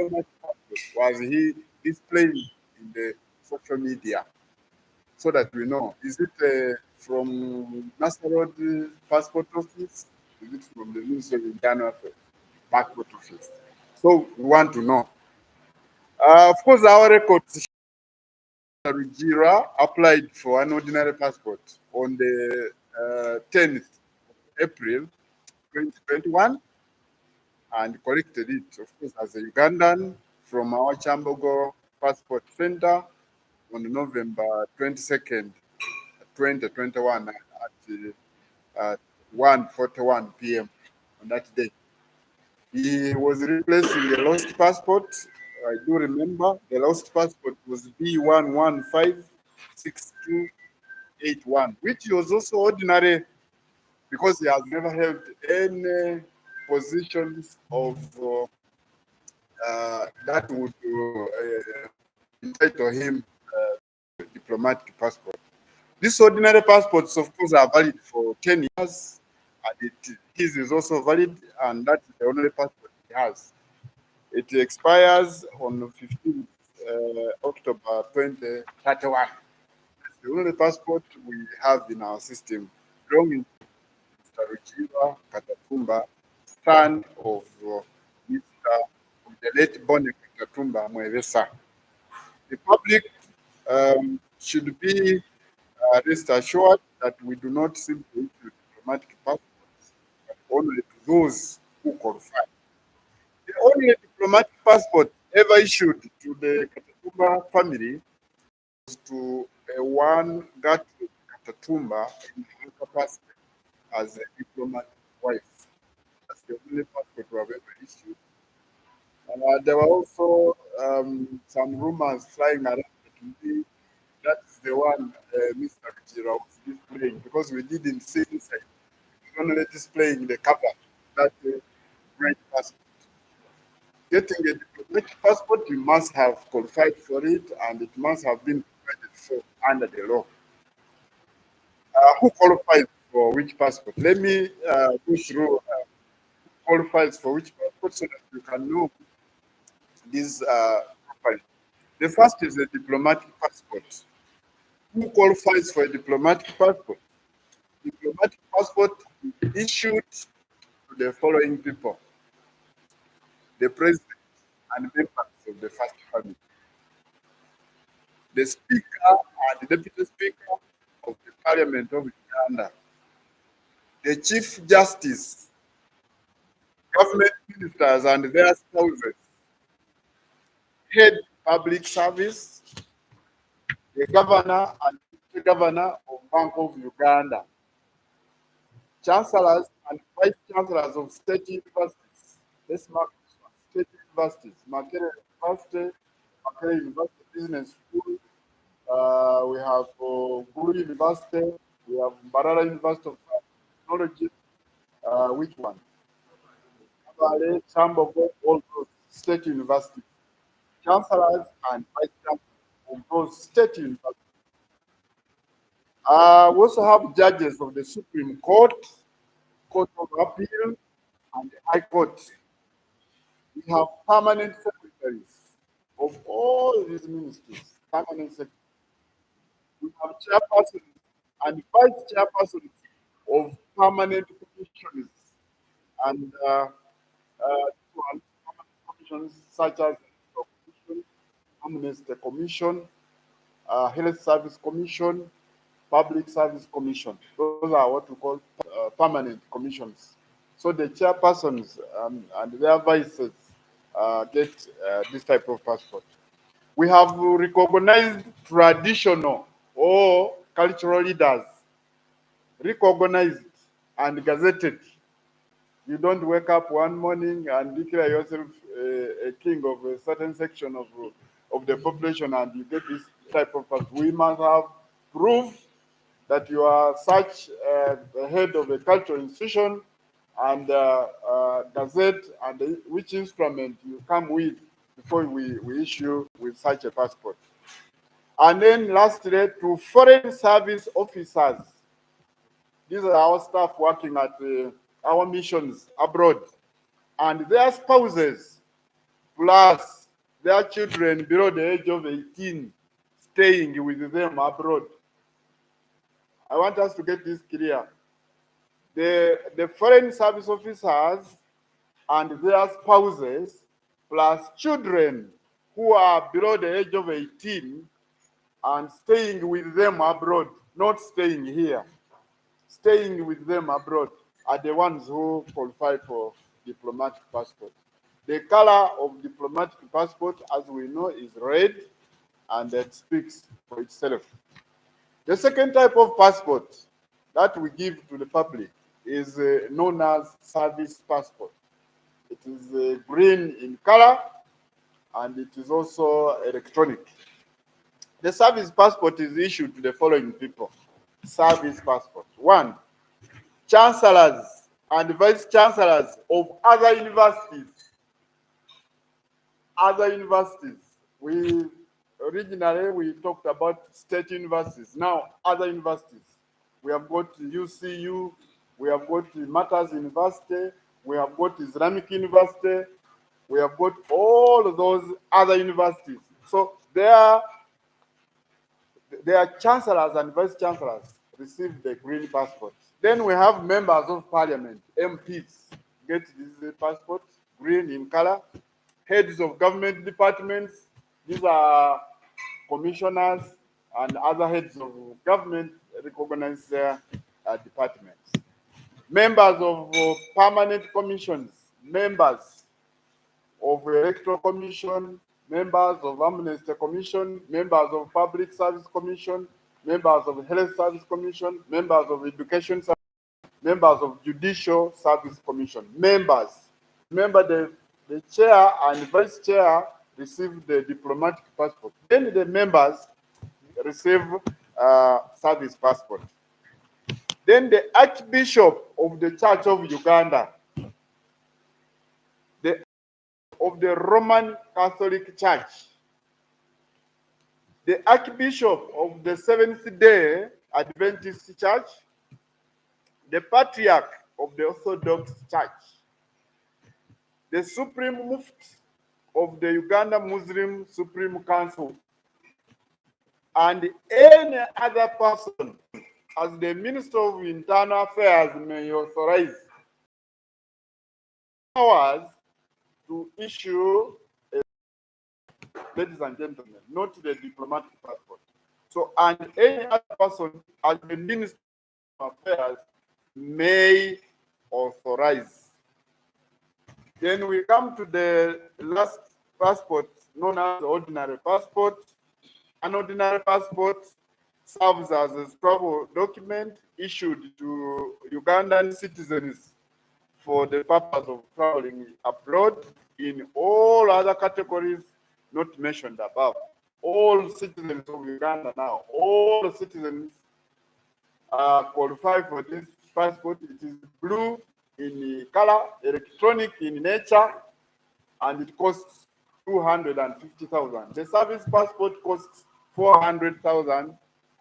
diplomatic passport was he displaying in the social media so that we know, is it from National Road Passport Office? Is it from the Ministry of Internal Affairs Passport Office? So we want to know. Of course, our records, Rugira applied for an ordinary passport on the 10th April 2021 and collected it, of course, as a Ugandan from our Chambogo Passport Center on November 22nd, 2021 at 1:41 p.m. on that day. He was replacing a lost passport. I do remember the lost passport was B115681, which was also ordinary because he has never held any positions of that would entitle him diplomatic passport. These ordinary passports, of course, are valid for 10 years, and his is also valid, and that's the only passport he has. It expires on 15th October 2031. It's the only passport we have in our system belonging to Mr. Rujiva Katatumba, son of the late Boni Katatumba Mwevesa. The public should be rest assured that we do not simply issue diplomatic passports, but only to those who qualify. The only diplomatic passport ever issued to the Katatumba family was to one Gertrude Katatumba in her capacity as a diplomat wife. That's the only passport we have ever issued. There were also some rumors flying around that maybe that's the one Mr. Kujira was displaying because we didn't see inside. He was only displaying the cover, that great passport. Getting a diplomatic passport, you must have qualified for it and it must have been provided for under the law. Who qualifies for which passport? Let me go through who qualifies for which passport so that you can know this properly. The first is a diplomatic passport. Who qualifies for a diplomatic passport? Diplomatic passport is issued to the following people: the president and members of the first family, the speaker and the deputy speaker of the parliament of Uganda, the chief justice, government ministers and their spouses, head public service, the governor and the governor of Bank of Uganda, chancellors and vice chancellors of state universities. Let's mark this one. State universities: Makerere University, Makerere University Business School. We have Guru University. We have Mbarara University of Technology. Which one? Kabale, Chambogo, all those state universities. Chancellors and vice chancellors of those state universities. We also have judges of the Supreme Court, Court of Appeal, and the High Court. We have permanent secretaries of all these ministries, permanent secretaries. We have chairpersons and vice chairpersons of permanent commissions and commissions such as the Commission, Amnesty Commission, Health Service Commission, Public Service Commission. Those are what we call permanent commissions. So the chairpersons and their vices get this type of passport. We have recognized traditional or cultural leaders, recognized and gazetted. You don't wake up one morning and declare yourself a king of a certain section of the population and you get this type of passport. We must have proof that you are such the head of a cultural institution and gazette and which instrument you come with before we issue with such a passport. And then lastly, to foreign service officers. These are our staff working at our missions abroad and their spouses. plus their children below the age of 18 staying with them abroad. I want us to get this clear. The foreign service officers and their spouses, plus children who are below the age of 18 and staying with them abroad, not staying here, staying with them abroad, are the ones who qualify for diplomatic passport. The color of diplomatic passport, as we know, is red, and it speaks for itself. The second type of passport that we give to the public is known as service passport. It is green in color, and it is also electronic. The service passport is issued to the following people. Service passport. 1, chancellors and vice chancellors of other universities. Other universities. Originally we talked about state universities. Now other universities. We have got UCU, we have got Matters University, we have got Islamic University, we have got all of those other universities. So their chancellors and vice chancellors receive the green passport. Then we have members of parliament, MPs, get this passport, green in color. Heads of government departments, these are commissioners and other heads of government recognized departments. Members of permanent commissions, members of electoral commission, members of amnesty commission, members of public service commission, members of health service commission, members of education service, members of judicial service commission. Members. Remember, the chair and vice chair receive the diplomatic passport. Then the members receive service passport. Then the Archbishop of the Church of Uganda, of the Roman Catholic Church, the Archbishop of the Seventh-day Adventist Church, the Patriarch of the Orthodox Church, the Supreme Mufti of the Uganda Muslim Supreme Council, and any other person as the Minister of Internal Affairs may authorize powers to issue ladies and gentlemen, not the diplomatic passport. So, and any other person as the Minister of Affairs may authorize. Then we come to the last passport, known as ordinary passport. An ordinary passport serves as a travel document issued to Ugandan citizens for the purpose of traveling abroad in all other categories not mentioned above. All citizens of Uganda now, all citizens qualify for this passport. It is blue in color, electronic in nature, and it costs 250,000. The service passport costs 400,000,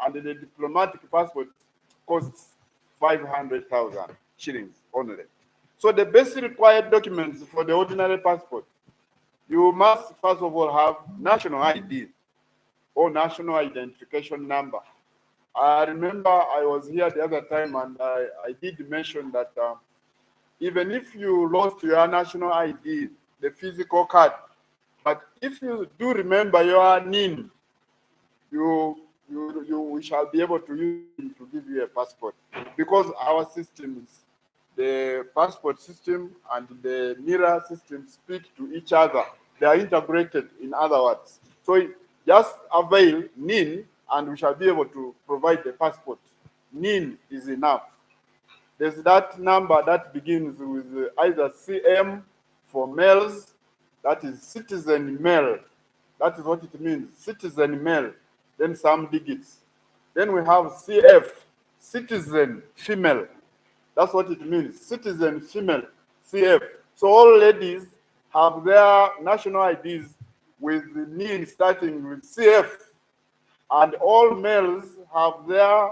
and the diplomatic passport costs 500,000 shillings only. So the basic required documents for the ordinary passport, you must first of all have national ID or national identification number. I remember I was here the other time and I did mention that even if you lost your national ID, the physical card, but if you do remember your NIN, we shall be able to use it to give you a passport, because our systems, the passport system and the NIRA system, speak to each other. They are integrated, in other words. So just avail NIN and we shall be able to provide the passport. NIN is enough. There's that number that begins with either CM for males, that is citizen male. That is what it means, citizen male. Then some digits. Then we have CF, citizen female. That's what it means, citizen female, CF. So all ladies have their national IDs with the NIN starting with CF, and all males have their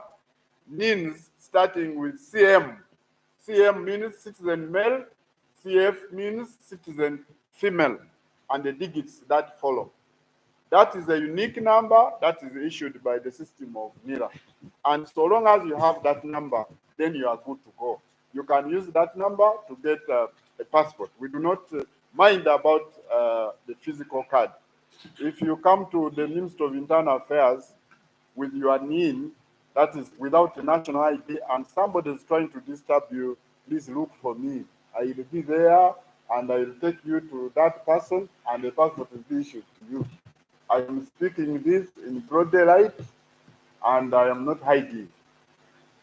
NINs starting with CM. CM means citizen male, CF means citizen female. and the digits that follow. That is a unique number that is issued by the system of NIRA. And so long as you have that number, then you are good to go. You can use that number to get a passport. We do not mind about the physical card. If you come to the Ministry of Internal Affairs with your NIN, that is without a national ID, and somebody is trying to disturb you, please look for me. I will be there and I will take you to that person and the passport will be issued to you. I am speaking this in broad daylight and I am not hiding.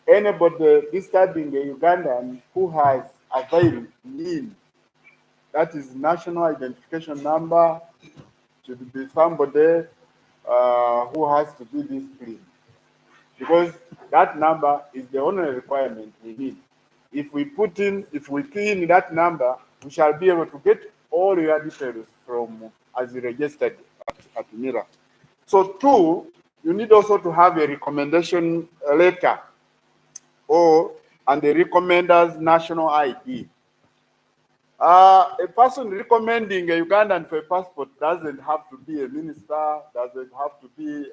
Anybody disturbing a Ugandan who has availed NIN, that is national identification number, should be somebody who has to be disciplined, because that number is the only requirement we need. If we key in that number, we shall be able to get all your details from as registered at NIRA. So two, you need also to have a recommendation letter and the recommender's national ID. A person recommending a Ugandan for a passport doesn't have to be a minister, doesn't have to be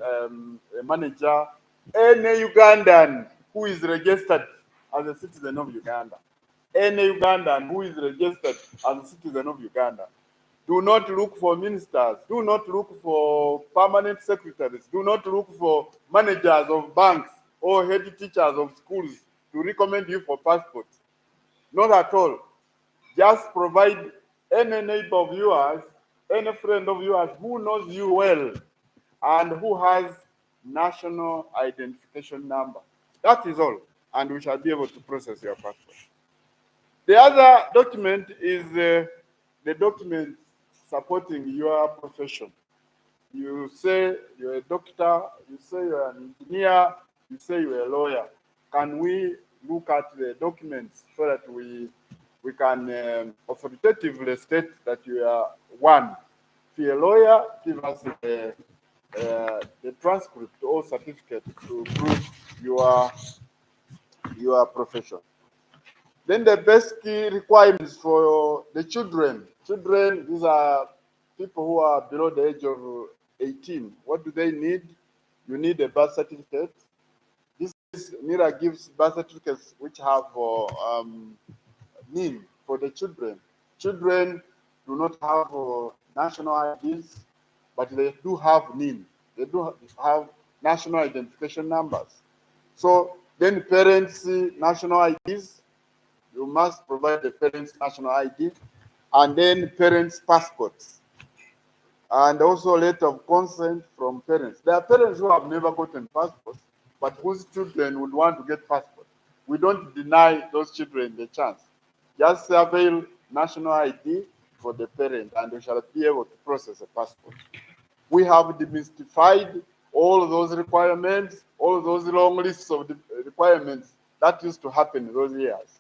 a manager. Any Ugandan who is registered as a citizen of Uganda, any Ugandan who is registered as a citizen of Uganda, do not look for ministers, do not look for permanent secretaries, do not look for managers of banks or head teachers of schools to recommend you for passports. Not at all. Just provide any neighbor of yours, any friend of yours who knows you well and who has national identification number. That is all, and we shall be able to process your passport. The other document is the document supporting your profession. You say you're a doctor, you say you're an engineer, you say you're a lawyer. Can we look at the documents so that we can authoritatively state that you are one? If you're a lawyer, give us the transcript or certificate to prove your profession. Then the basic requirements for the children. Children, these are people who are below the age of 18. What do they need? You need a birth certificate. This NIRA gives birth certificates which have NIN for the children. Children do not have national IDs, but they do have NIN. They do have national identification numbers. So then parents' national IDs, you must provide the parents' national ID, and then parents' passports, and also a letter of consent from parents. There are parents who have never gotten passports, but whose children would want to get passports. We don't deny those children the chance. Just avail national ID for the parent, and we shall be able to process a passport. We have demystified all those requirements, all those long lists of requirements that used to happen in those years.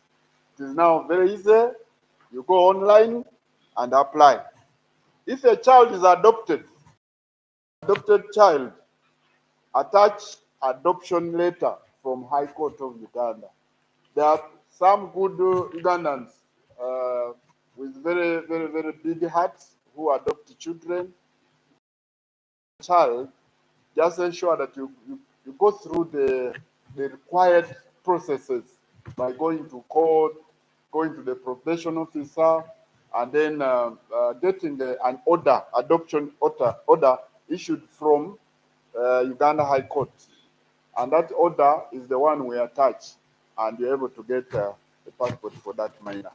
It is now very easy. You go online and apply. If a child is adopted child, attach adoption letter from High Court of Uganda. There are some good Ugandans with very, very, very big hearts who adopt children. Child, just ensure that you go through the required processes by going to court, going to the probation officer, and then getting an adoption order issued from Uganda High Court. And that order is the one we attach, and you're able to get a passport for that minor.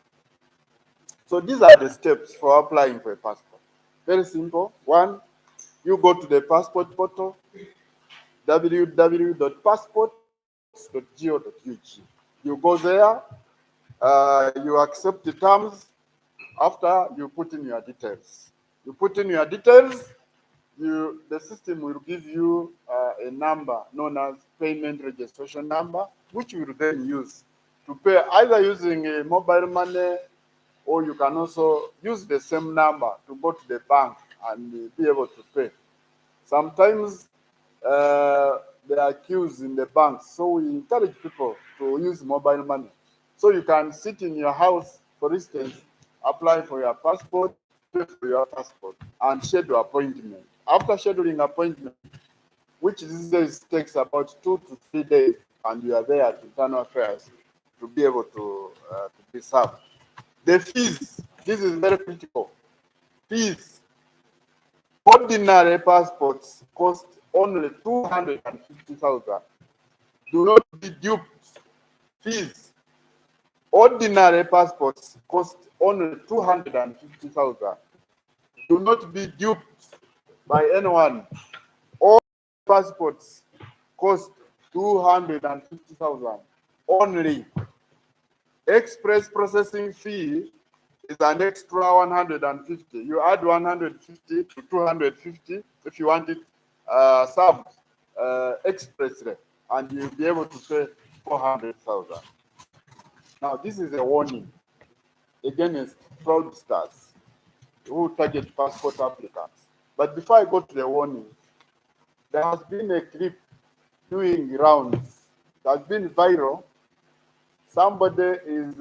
So these are the steps for applying for a passport. Very simple. One, you go to the passport portal, www.passports.go.ug. You go there, you accept the terms. After you put in your details, the system will give you a number known as payment registration number, which you will then use to pay, either using a mobile money, or you can also use the same number to go to the bank and be able to pay. Sometimes there are queues in the banks, so we encourage people to use mobile money. So you can sit in your house, for instance, apply for your passport, pay for your passport and schedule appointment. After scheduling appointment, which these days takes about 2 to 3 days, and you are there at internal affairs to be able to be served. The fees, this is very critical. Fees. Ordinary passports cost only 250,000. Do not be duped. Fees. Ordinary passports cost only 250,000. Do not be duped by anyone. All passports cost 250,000 only. Express processing fee is an extra 150. You add 150 to 250 if you want it served expressly, and you'll be able to pay 400,000. Now, this is a warning against fraudsters who target passport applicants. But before I go to the warning, there has been a clip doing rounds. It has been viral. Somebody is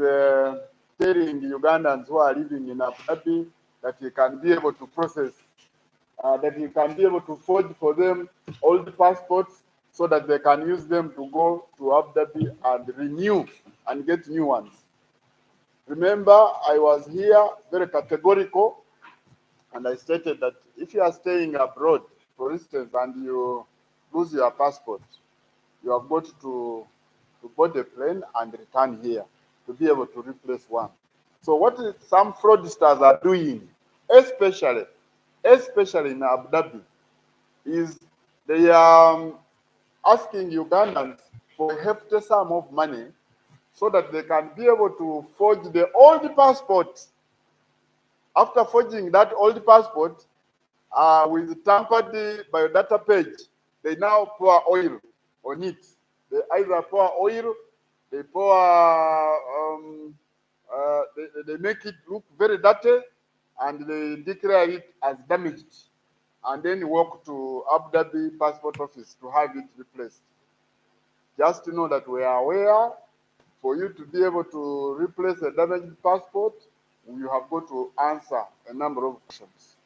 telling Ugandans who are living in Abu Dhabi that he can be able to process, that he can be able to forge for them old passports so that they can use them to go to Abu Dhabi and renew and get new ones. Remember, I was here very categorical, and I stated that if you are staying abroad, for instance, and you lose your passport, you have got to board a plane and return here to be able to replace one. So what some fraudsters are doing, especially in Abu Dhabi, is they are asking Ugandans for a hefty sum of money so that they can be able to forge the old passport. After forging that old passport with tampered biodata page, they now pour oil on it. They either pour oil, they pour, they make it look very dirty, and they declare it as damaged, and then walk to Abu Dhabi passport office to have it replaced. Just to know that we are aware, for you to be able to replace a damaged passport, you have got to answer a number of questions.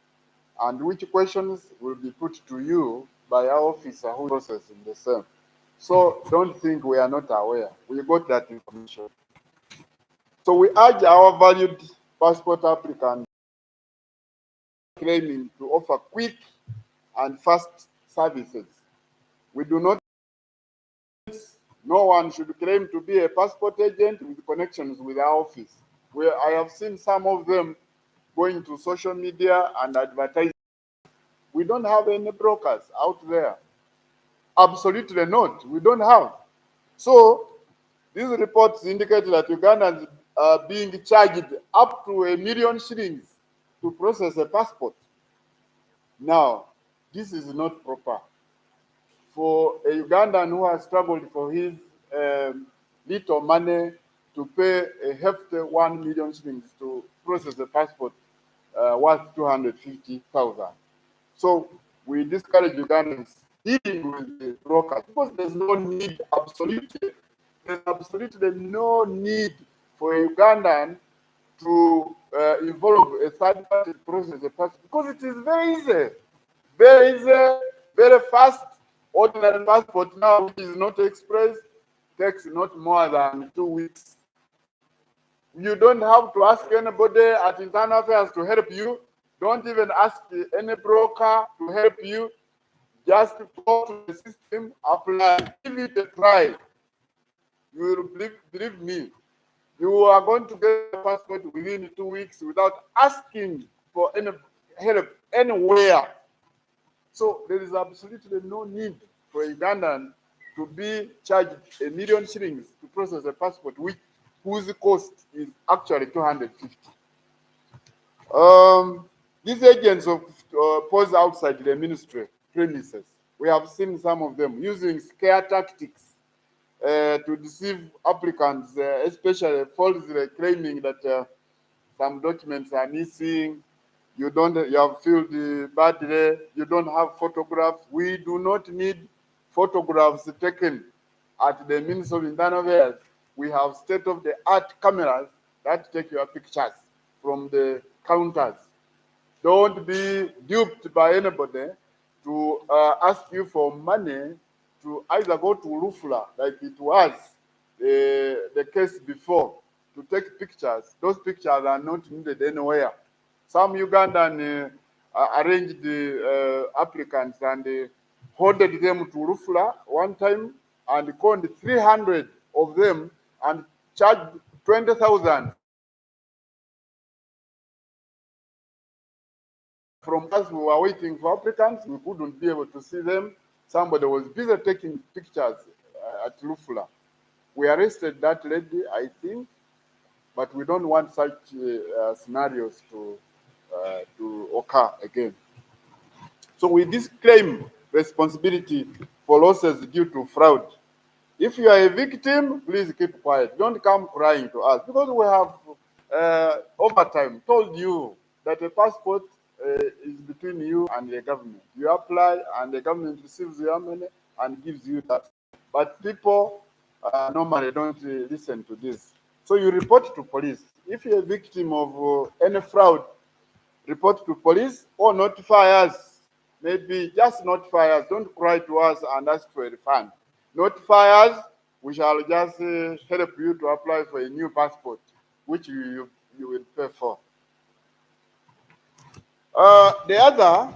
And which questions will be put to you by our officer who is processing the same. So don't think we are not aware. We got that information. So we urge our valued passport applicants claiming to offer quick and fast services. We do not, no one should claim to be a passport agent with connections with our office. I have seen some of them going to social media and advertising. We don't have any brokers out there. Absolutely not. We don't have. So these reports indicate that Ugandans are being charged up to $1 million shillings to process a passport. Now, this is not proper. For a Ugandan who has struggled for his little money to pay a hefty 1 million shillings to process a passport worth 250,000. So we discourage Ugandans dealing with the brokers because there's no need, there's absolutely no need for a Ugandan to involve a third party process a passport because it is very easy, very fast. Ordinary passport now, which is not express, takes not more than 2 weeks. You don't have to ask anybody at internal affairs to help you. Don't even ask any broker to help you. Just go to the system, apply, give it a try. You will believe me. You are going to get a passport within 2 weeks without asking for any help anywhere. So there is absolutely no need for a Ugandan to be charged $1 million shillings to process a passport, whose cost is actually 250. These agents pose outside the ministry premises. We have seen some of them using scare tactics to deceive applicants, especially falsely claiming that some documents are missing. You have filled badly. You don't have photographs. We do not need photographs taken at the Ministry of Internal Affairs. We have state-of-the-art cameras that take your pictures from the counters. Don't be duped by anybody to ask you for money to either go to Rufla, like it was the case before, to take pictures. Those pictures are not needed anywhere. Some Ugandan arranged the applicants and holded them to Rufla one time and called 300 of them and charged 20,000. From us, we were waiting for applicants. We couldn't be able to see them. Somebody was busy taking pictures at Rufla. We arrested that lady, I think, but we don't want such scenarios to occur again. So we disclaim responsibility for losses due to fraud. If you are a victim, please keep quiet. Don't come crying to us because we have over time told you that a passport is between you and the government. You apply and the government receives your money and gives you that. But people normally don't listen to this. So you report to police. If you're a victim of any fraud, report to police or notify us. Maybe just notify us. Don't cry to us and ask for a refund. Notify us. We shall just help you to apply for a new passport, which you will pay for. The other,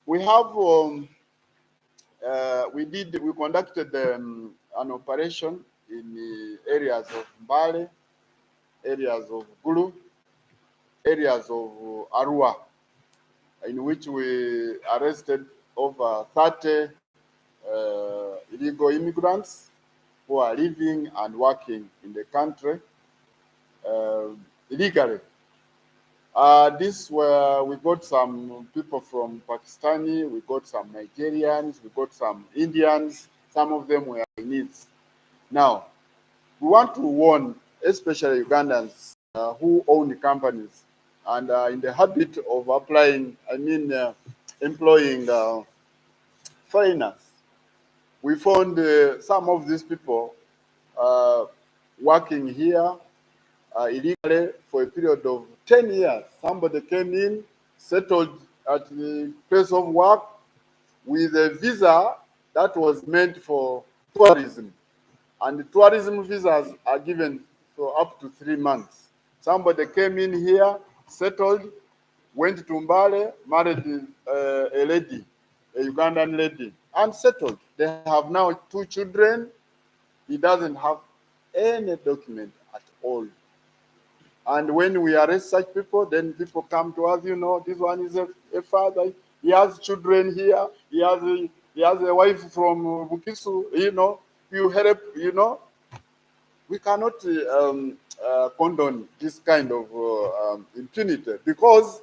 we have we conducted an operation in the areas of Mbale, areas of Gulu, areas of Arua, in which we arrested over 30 illegal immigrants who are living and working in the country illegally. This where we got some people from Pakistani, we got some Nigerians, we got some Indians. Some of them were in needs. Now, we want to warn, especially Ugandans who own the companies and are in the habit of employing foreigners. We found some of these people working here illegally for a period of 10 years. Somebody came in, settled at the place of work with a visa that was meant for tourism. And the tourism visas are given for up to 3 months. Somebody came in here, settled, went to Mbale, married a lady, a Ugandan lady, and settled. They have now 2 children. He doesn't have any document at all. And when we arrest such people, then people come to us, this one is a father. He has children here. He has a wife from Bukisu, you help, We cannot condone this kind of impunity because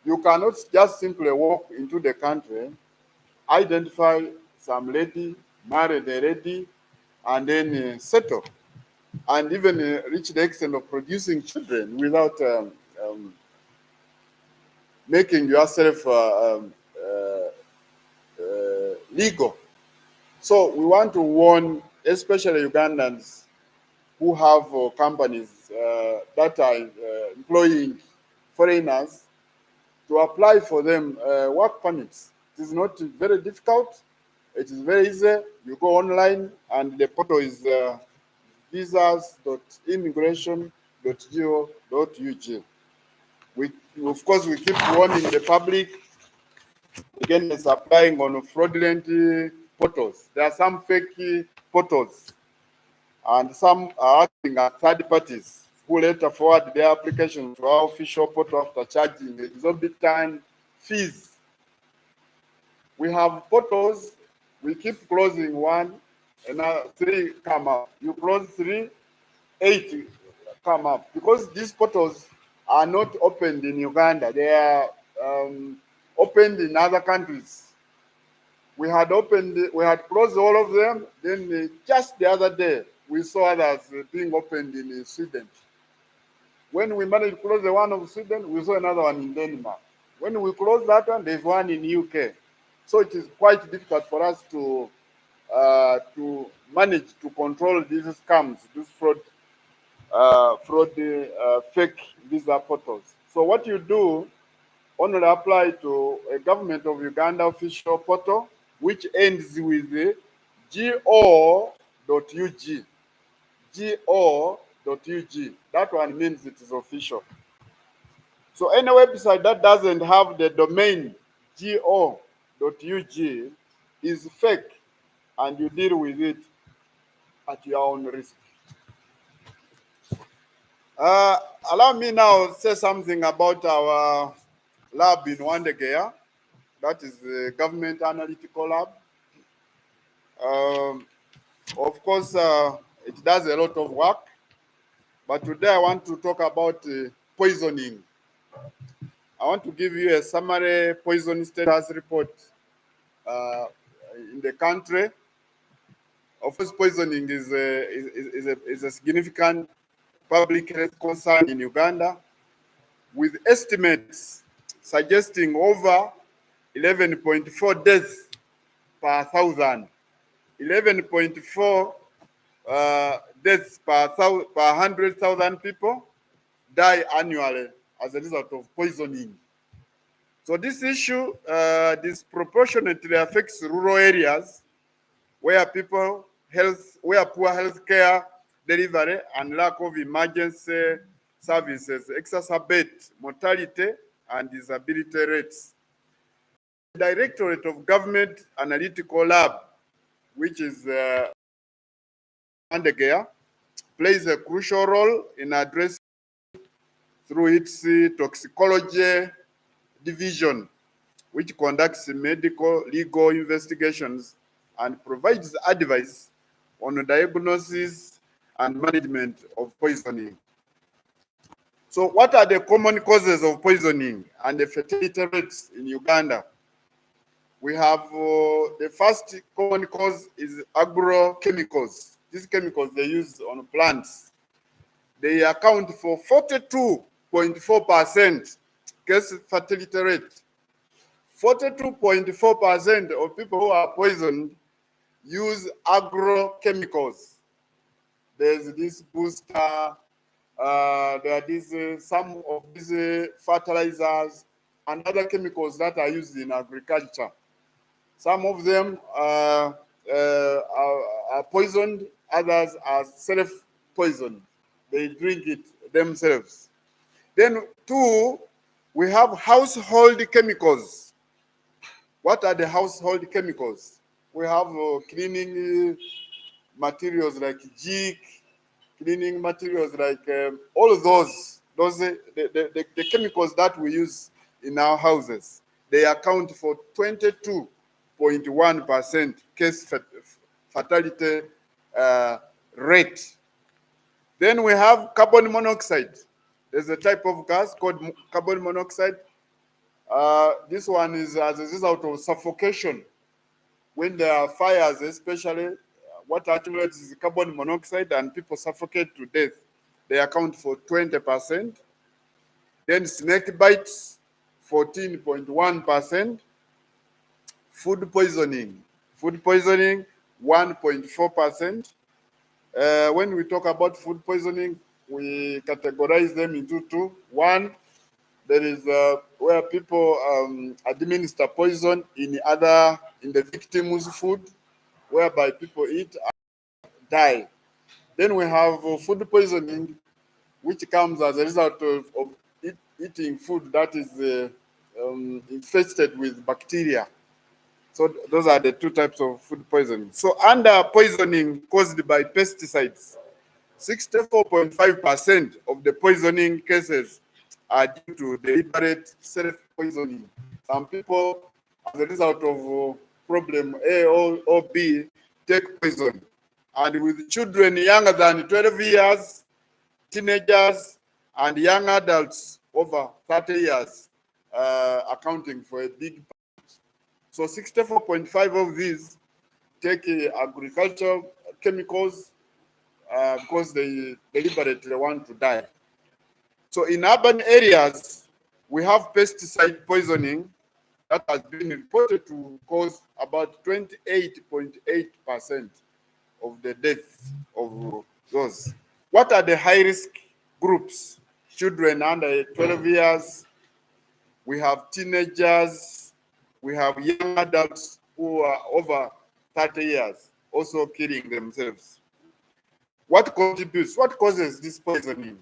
you cannot just simply walk into the country, identify some lady, marry the lady, and then settle, and even reach the extent of producing children without making yourself legal. So we want to warn, especially Ugandans who have companies that are employing foreigners, to apply for them work permits. It is not very difficult. It is very easy. You go online and the portal is visas.immigration.go.ug. Of course, we keep warning the public against applying on fraudulent portals. There are some fake portals, and some are acting as third parties who later forward their application to our official portal after charging exorbitant fees. We have portals, we keep closing one, and 3 come up. You close 3, 8 come up. Because these portals are not opened in Uganda, they are opened in other countries. We had closed all of them, then just the other day, we saw others being opened in Sweden. When we managed to close the one of Sweden, we saw another one in Denmark. When we closed that one, there's one in UK. So it is quite difficult for us to manage to control these scams, these fake visa portals. So what you do, only apply to a government of Uganda official portal, which ends with go.ug. Go.ug. That one means it is official. So any website that doesn't have the domain go.ug is fake, and you deal with it at your own risk. Allow me now to say something about our lab in Wandegea. That is the government analytical lab. Of course, it does a lot of work, but today I want to talk about poisoning. I want to give you a summary poison status report in the country. Of course, poisoning is a significant public health concern in Uganda, with estimates suggesting over 11.4 deaths per thousand. 11.4 deaths per 100,000 people die annually as a result of poisoning. So this issue disproportionately affects rural areas where poor health care delivery and lack of emergency services exacerbate mortality and disability rates. The Directorate of Government Analytical Lab, which is Wandegea, plays a crucial role in addressing through its toxicology division, which conducts medical legal investigations and provides advice on the diagnosis and management of poisoning. So what are the common causes of poisoning and the fatality rates in Uganda? We have the first common cause is agrochemicals. These chemicals they use on plants. They account for 42.4% case fatality rate. 42.4% of people who are poisoned use agrochemicals. There's this booster, there are these some of these fertilizers and other chemicals that are used in agriculture. Some of them are poisoned, others are self-poisoned. They drink it themselves. Then two, we have household chemicals. What are the household chemicals? We have cleaning materials like jik, cleaning materials like all of those the chemicals that we use in our houses. They account for 22.1% case fatality rate. Then we have carbon monoxide. There's a type of gas called carbon monoxide. This one is as a result of suffocation. When there are fires, especially, what accumulates is carbon monoxide and people suffocate to death. They account for 20%. Then snake bites, 14.1%. Food poisoning. Food poisoning, 1.4%. When we talk about food poisoning, we categorize them into two. One, there is where people administer poison in the victim's food, whereby people eat and die. Then we have food poisoning, which comes as a result of eating food that is infested with bacteria. So those are the two types of food poisoning. So under poisoning caused by pesticides, 64.5% of the poisoning cases are due to deliberate self-poisoning. Some people, as a result of problem A or B, take poison. And with children younger than 12 years, teenagers, and young adults over 30 years, accounting for a big part. So 64.5 of these take agricultural chemicals because they deliberately want to die. So in urban areas, we have pesticide poisoning that has been reported to cause about 28.8% of the deaths of those. What are the high-risk groups? Children under 12 years, we have teenagers, we have young adults who are over 30 years also killing themselves. What contributes? What causes this poisoning?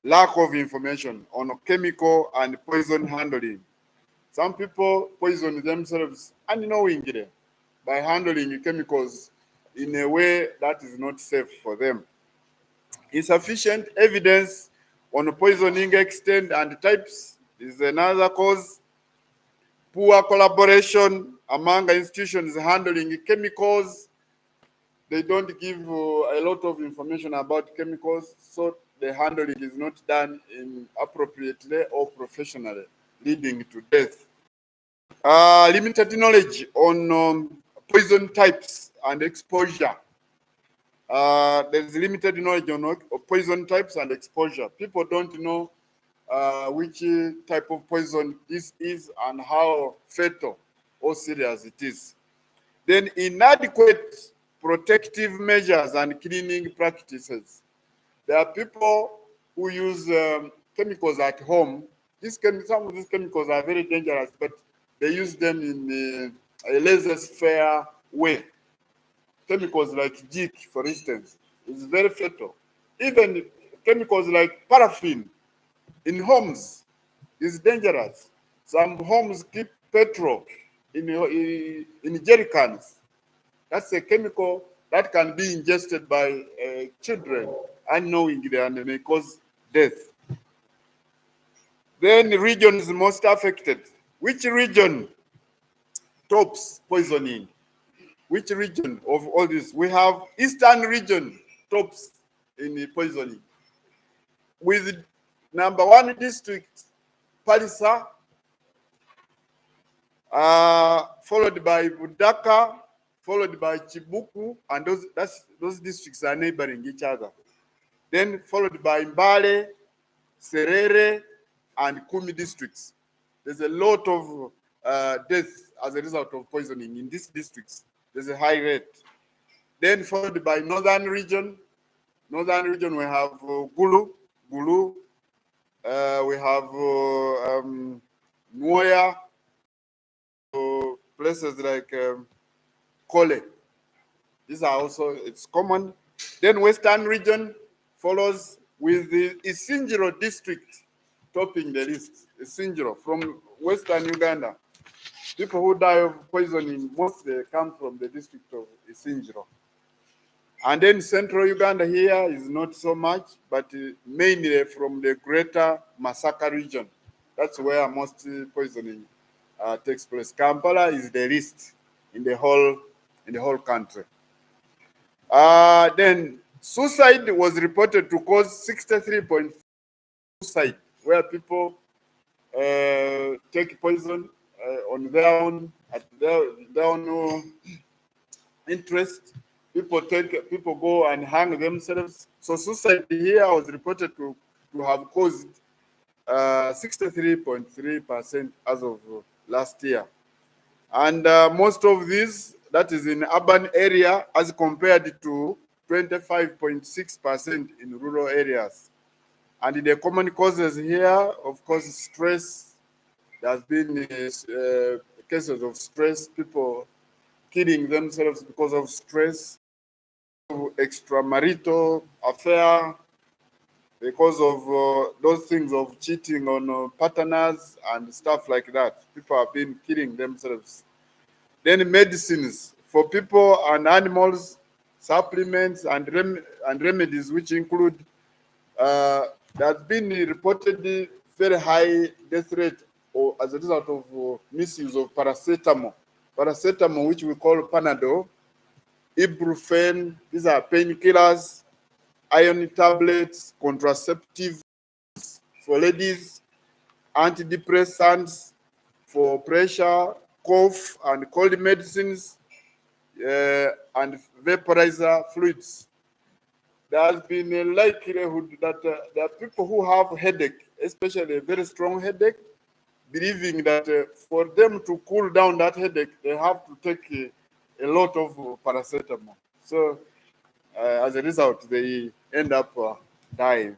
Lack of information on chemical and poison handling. Some people poison themselves unknowingly by handling chemicals in a way that is not safe for them. Insufficient evidence on poisoning extent and types is another cause. Poor collaboration among institutions handling chemicals. They don't give a lot of information about chemicals, so the handling is not done appropriately or professionally, leading to death. Limited knowledge on poison types and exposure. There's limited knowledge on poison types and exposure. People don't know which type of poison this is and how fatal or serious it is. Then inadequate protective measures and cleaning practices. There are people who use chemicals at home. Some of these chemicals are very dangerous, but they use them in a laissez-faire way. Chemicals like jik, for instance, is very fatal. Even chemicals like paraffin in homes is dangerous. Some homes keep petrol in jerry cans. That's a chemical that can be ingested by children unknowingly and may cause death. Then the region is most affected. Which region tops poisoning? Which region of all this? We have Eastern region tops in the poisoning. With number 1 district, Palisa, followed by Budaka, followed by Chibuku, and those districts are neighboring each other. Then followed by Mbale, Serere, and Kumi districts. There's a lot of deaths as a result of poisoning in these districts. There's a high rate. Then followed by northern region. Northern region, we have Gulu. We have Nuoya, places like Kole. These are also, it's common. Then western region follows with the Isingiro district topping the list. Isingiro from western Uganda. People who die of poisoning mostly come from the district of Isingiro. And then central Uganda here is not so much, but mainly from the greater Masaka region. That's where most poisoning takes place. Kampala is the least in the whole country. Then suicide was reported to cause 63.4% suicide, where people take poison on their own, at their own interest. People go and hang themselves. So suicide here was reported to have caused 63.3% as of last year. And most of these, that is in urban area, as compared to 25.6% in rural areas. And the common causes here, of course, stress. There has been cases of stress, people killing themselves because of stress, extramarital affair, because of those things of cheating on partners and stuff like that. People have been killing themselves. Then medicines for people and animals, supplements and remedies, which include, there has been reportedly very high death rate or as a result of misuse of paracetamol. Paracetamol, which we call Panadol, ibuprofen, these are painkillers, iron tablets, contraceptives for ladies, antidepressants for pressure, cough and cold medicines, and vaporizer fluids. There has been a likelihood that there are people who have headache, especially a very strong headache, believing that for them to cool down that headache, they have to take a lot of paracetamol. So as a result, they end up dying.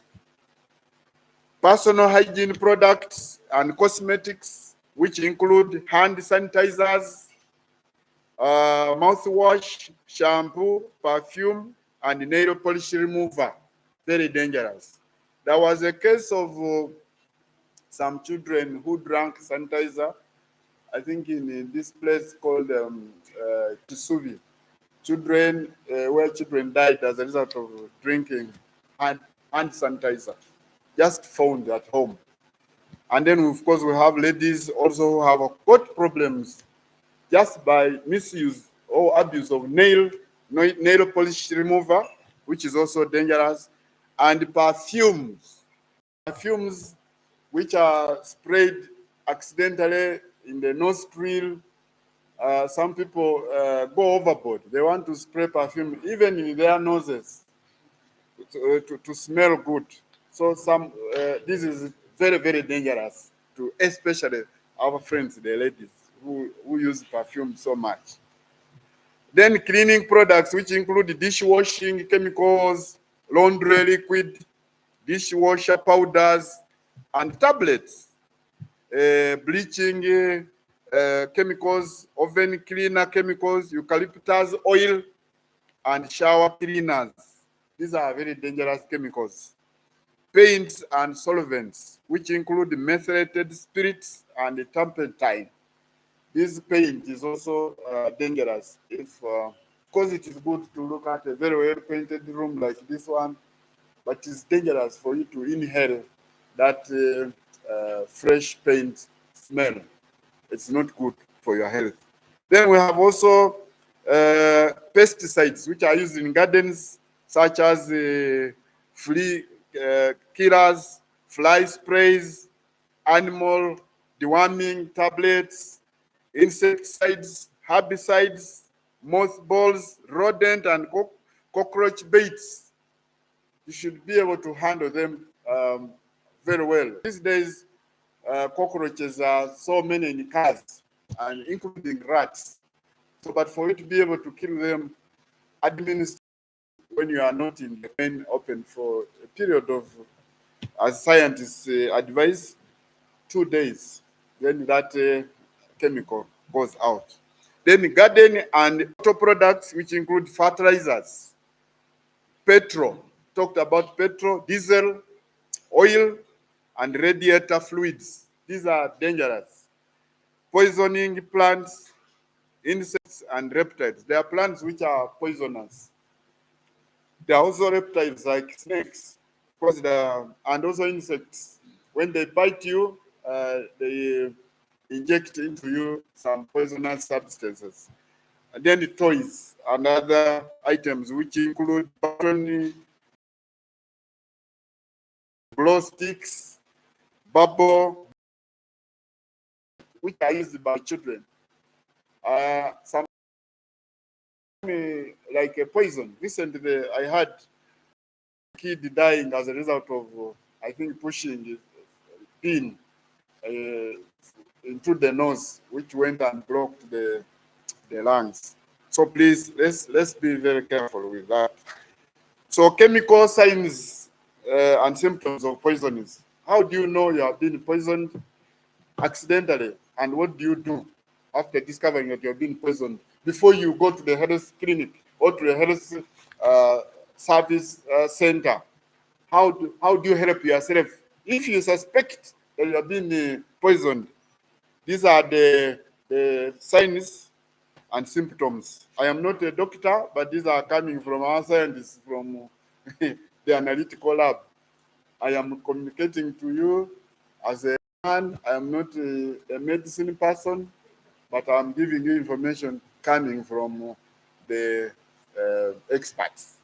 Personal hygiene products and cosmetics, which include hand sanitizers, mouthwash, shampoo, perfume, and nail polish remover. Very dangerous. There was a case of some children who drank sanitizer, I think in this place called Kisubi. Where children died as a result of drinking hand sanitizer, just found at home. And then, of course, we have ladies also who have got problems just by misuse or abuse of nail polish remover, which is also dangerous, and perfumes which are sprayed accidentally in the nostril. Some people go overboard. They want to spray perfume even in their noses to smell good. So this is very, very dangerous to especially our friends, the ladies, who use perfume so much. Then cleaning products, which include dishwashing chemicals, laundry liquid, dishwasher powders, and tablets, bleaching chemicals, oven cleaner chemicals, eucalyptus oil, and shower cleaners. These are very dangerous chemicals. Paints and solvents, which include methylated spirits and turpentine. This paint is also dangerous. Because it is good to look at a very well painted room like this one, but it's dangerous for you to inhale that fresh paint smell. It's not good for your health. Then we have also pesticides, which are used in gardens, such as flea killers, fly sprays, animal deworming tablets, insecticides, herbicides, mothballs, rodent and cockroach baits. You should be able to handle them very well. These days, cockroaches are so many in cars, and including rats. So, but for you to be able to kill them, administer when you are not in the main open for a period of, as scientists advise, 2 days, then that chemical goes out. Then garden and auto products, which include fertilizers, petrol, talked about petrol, diesel, oil, and radiator fluids. These are dangerous. Poisoning plants, insects, and reptiles. There are plants which are poisonous. There are also reptiles like snakes, and also insects. When they bite you, they inject into you some poisonous substances. And then the toys and other items, which include button, glow sticks, bubble, which are used by children. Some like a poison. Recently, I had a kid dying as a result of, I think, pushing a pin into the nose, which went and blocked the lungs. So please, let's be very careful with that. So chemical signs and symptoms of poisonings. How do you know you have been poisoned accidentally? And what do you do after discovering that you have been poisoned before you go to the health clinic or to the health service center? How do you help yourself? If you suspect that you have been poisoned, these are the signs and symptoms. I am not a doctor, but these are coming from our scientists from the analytical lab. I am communicating to you as a man. I am not a medicine person, but I'm giving you information coming from the experts.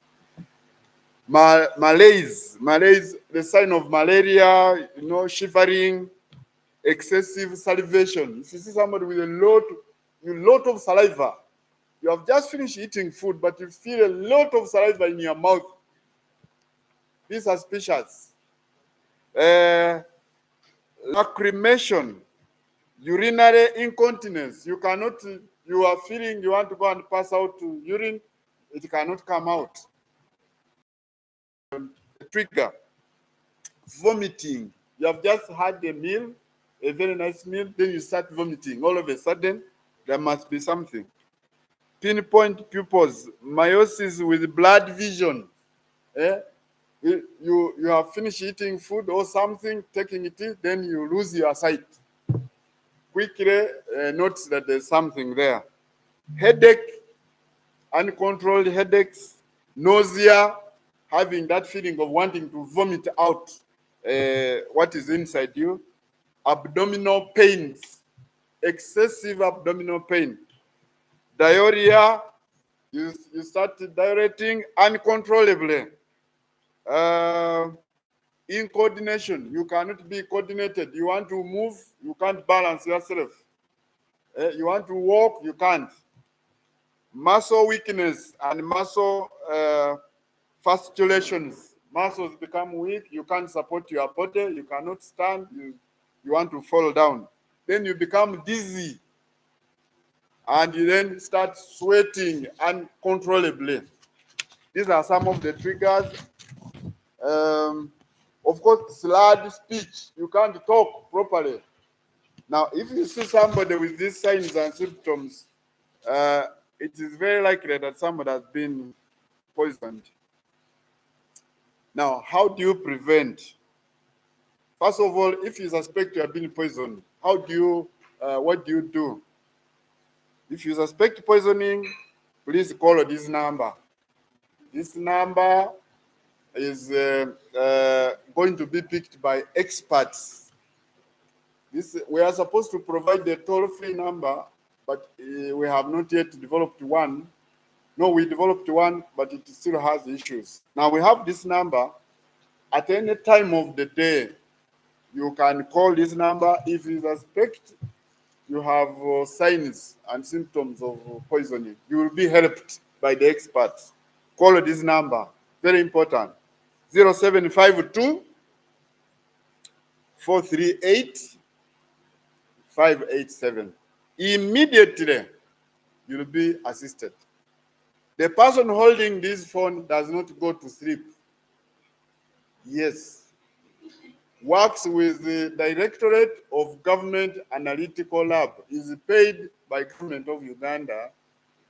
Malaise, the sign of malaria, shivering, excessive salivation. If you see somebody with a lot of saliva, you have just finished eating food, but you feel a lot of saliva in your mouth, be suspicious. Lacrimation, urinary incontinence. You are feeling you want to go and pass out to urine, it cannot come out. Trigger, vomiting. You have just had a meal, a very nice meal, then you start vomiting. All of a sudden, there must be something. Pinpoint pupils, meiosis with blood vision. Eh? You have finished eating food or something, taking it in, then you lose your sight. Quickly notice that there's something there. Headache, uncontrolled headaches, nausea, having that feeling of wanting to vomit out what is inside you, abdominal pains, excessive abdominal pain, diarrhea, you start diureting uncontrollably. Incoordination, you cannot be coordinated. You want to move, you can't balance yourself. You want to walk, you can't. Muscle weakness and muscle fasciculations. Muscles become weak, you can't support your body, you cannot stand, you want to fall down. Then you become dizzy and you then start sweating uncontrollably. These are some of the triggers. Of course, slurred speech. You can't talk properly. Now, if you see somebody with these signs and symptoms, it is very likely that somebody has been poisoned. Now, how do you prevent? First of all, if you suspect you have been poisoned, what do you do? If you suspect poisoning, please call this number. This number is going to be picked by experts. We are supposed to provide the toll-free number, but we have not yet developed one. No, we developed one, but it still has issues. Now we have this number. At any time of the day, you can call this number. If you suspect you have signs and symptoms of poisoning, you will be helped by the experts. Call this number. Very important. 0752 438 587. Immediately, you'll be assisted. The person holding this phone does not go to sleep. Yes. Works with the Directorate of Government Analytical Lab, is paid by government of Uganda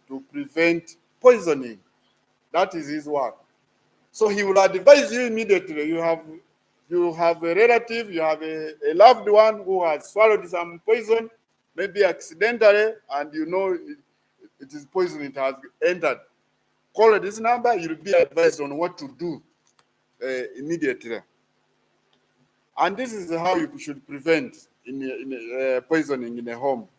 to prevent poisoning. That is his work. So he will advise you immediately. You have a relative, you have a loved one who has swallowed some poison, maybe accidentally, and you know it is poison, it has entered. Call this number, you'll be advised on what to do immediately. And this is how you should prevent poisoning in a home.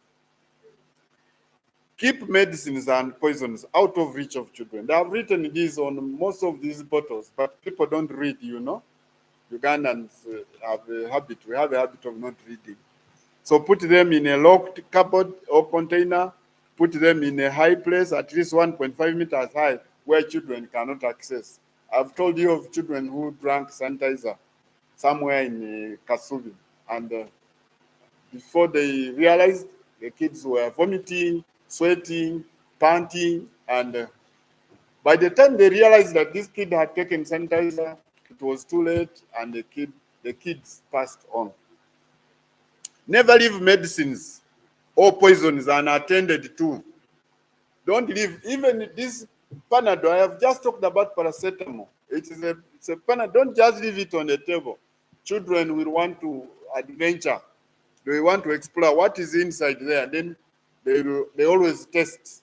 Keep medicines and poisons out of reach of children. They have written this on most of these bottles, but people don't read, you know. Ugandans have a habit, we have a habit of not reading. So put them in a locked cupboard or container, put them in a high place, at least 1.5 meters high, where children cannot access. I've told you of children who drank sanitizer somewhere in Kasubi, and before they realized, the kids were vomiting, sweating, panting, and by the time they realized that this kid had taken sanitizer, it was too late, and the kids passed on. Never leave medicines or poisons unattended to. Don't leave. Even this Panadol, I have just talked about paracetamol. It's a Panadol. Don't just leave it on the table. Children will want to adventure. They want to explore what is inside there. Then they always test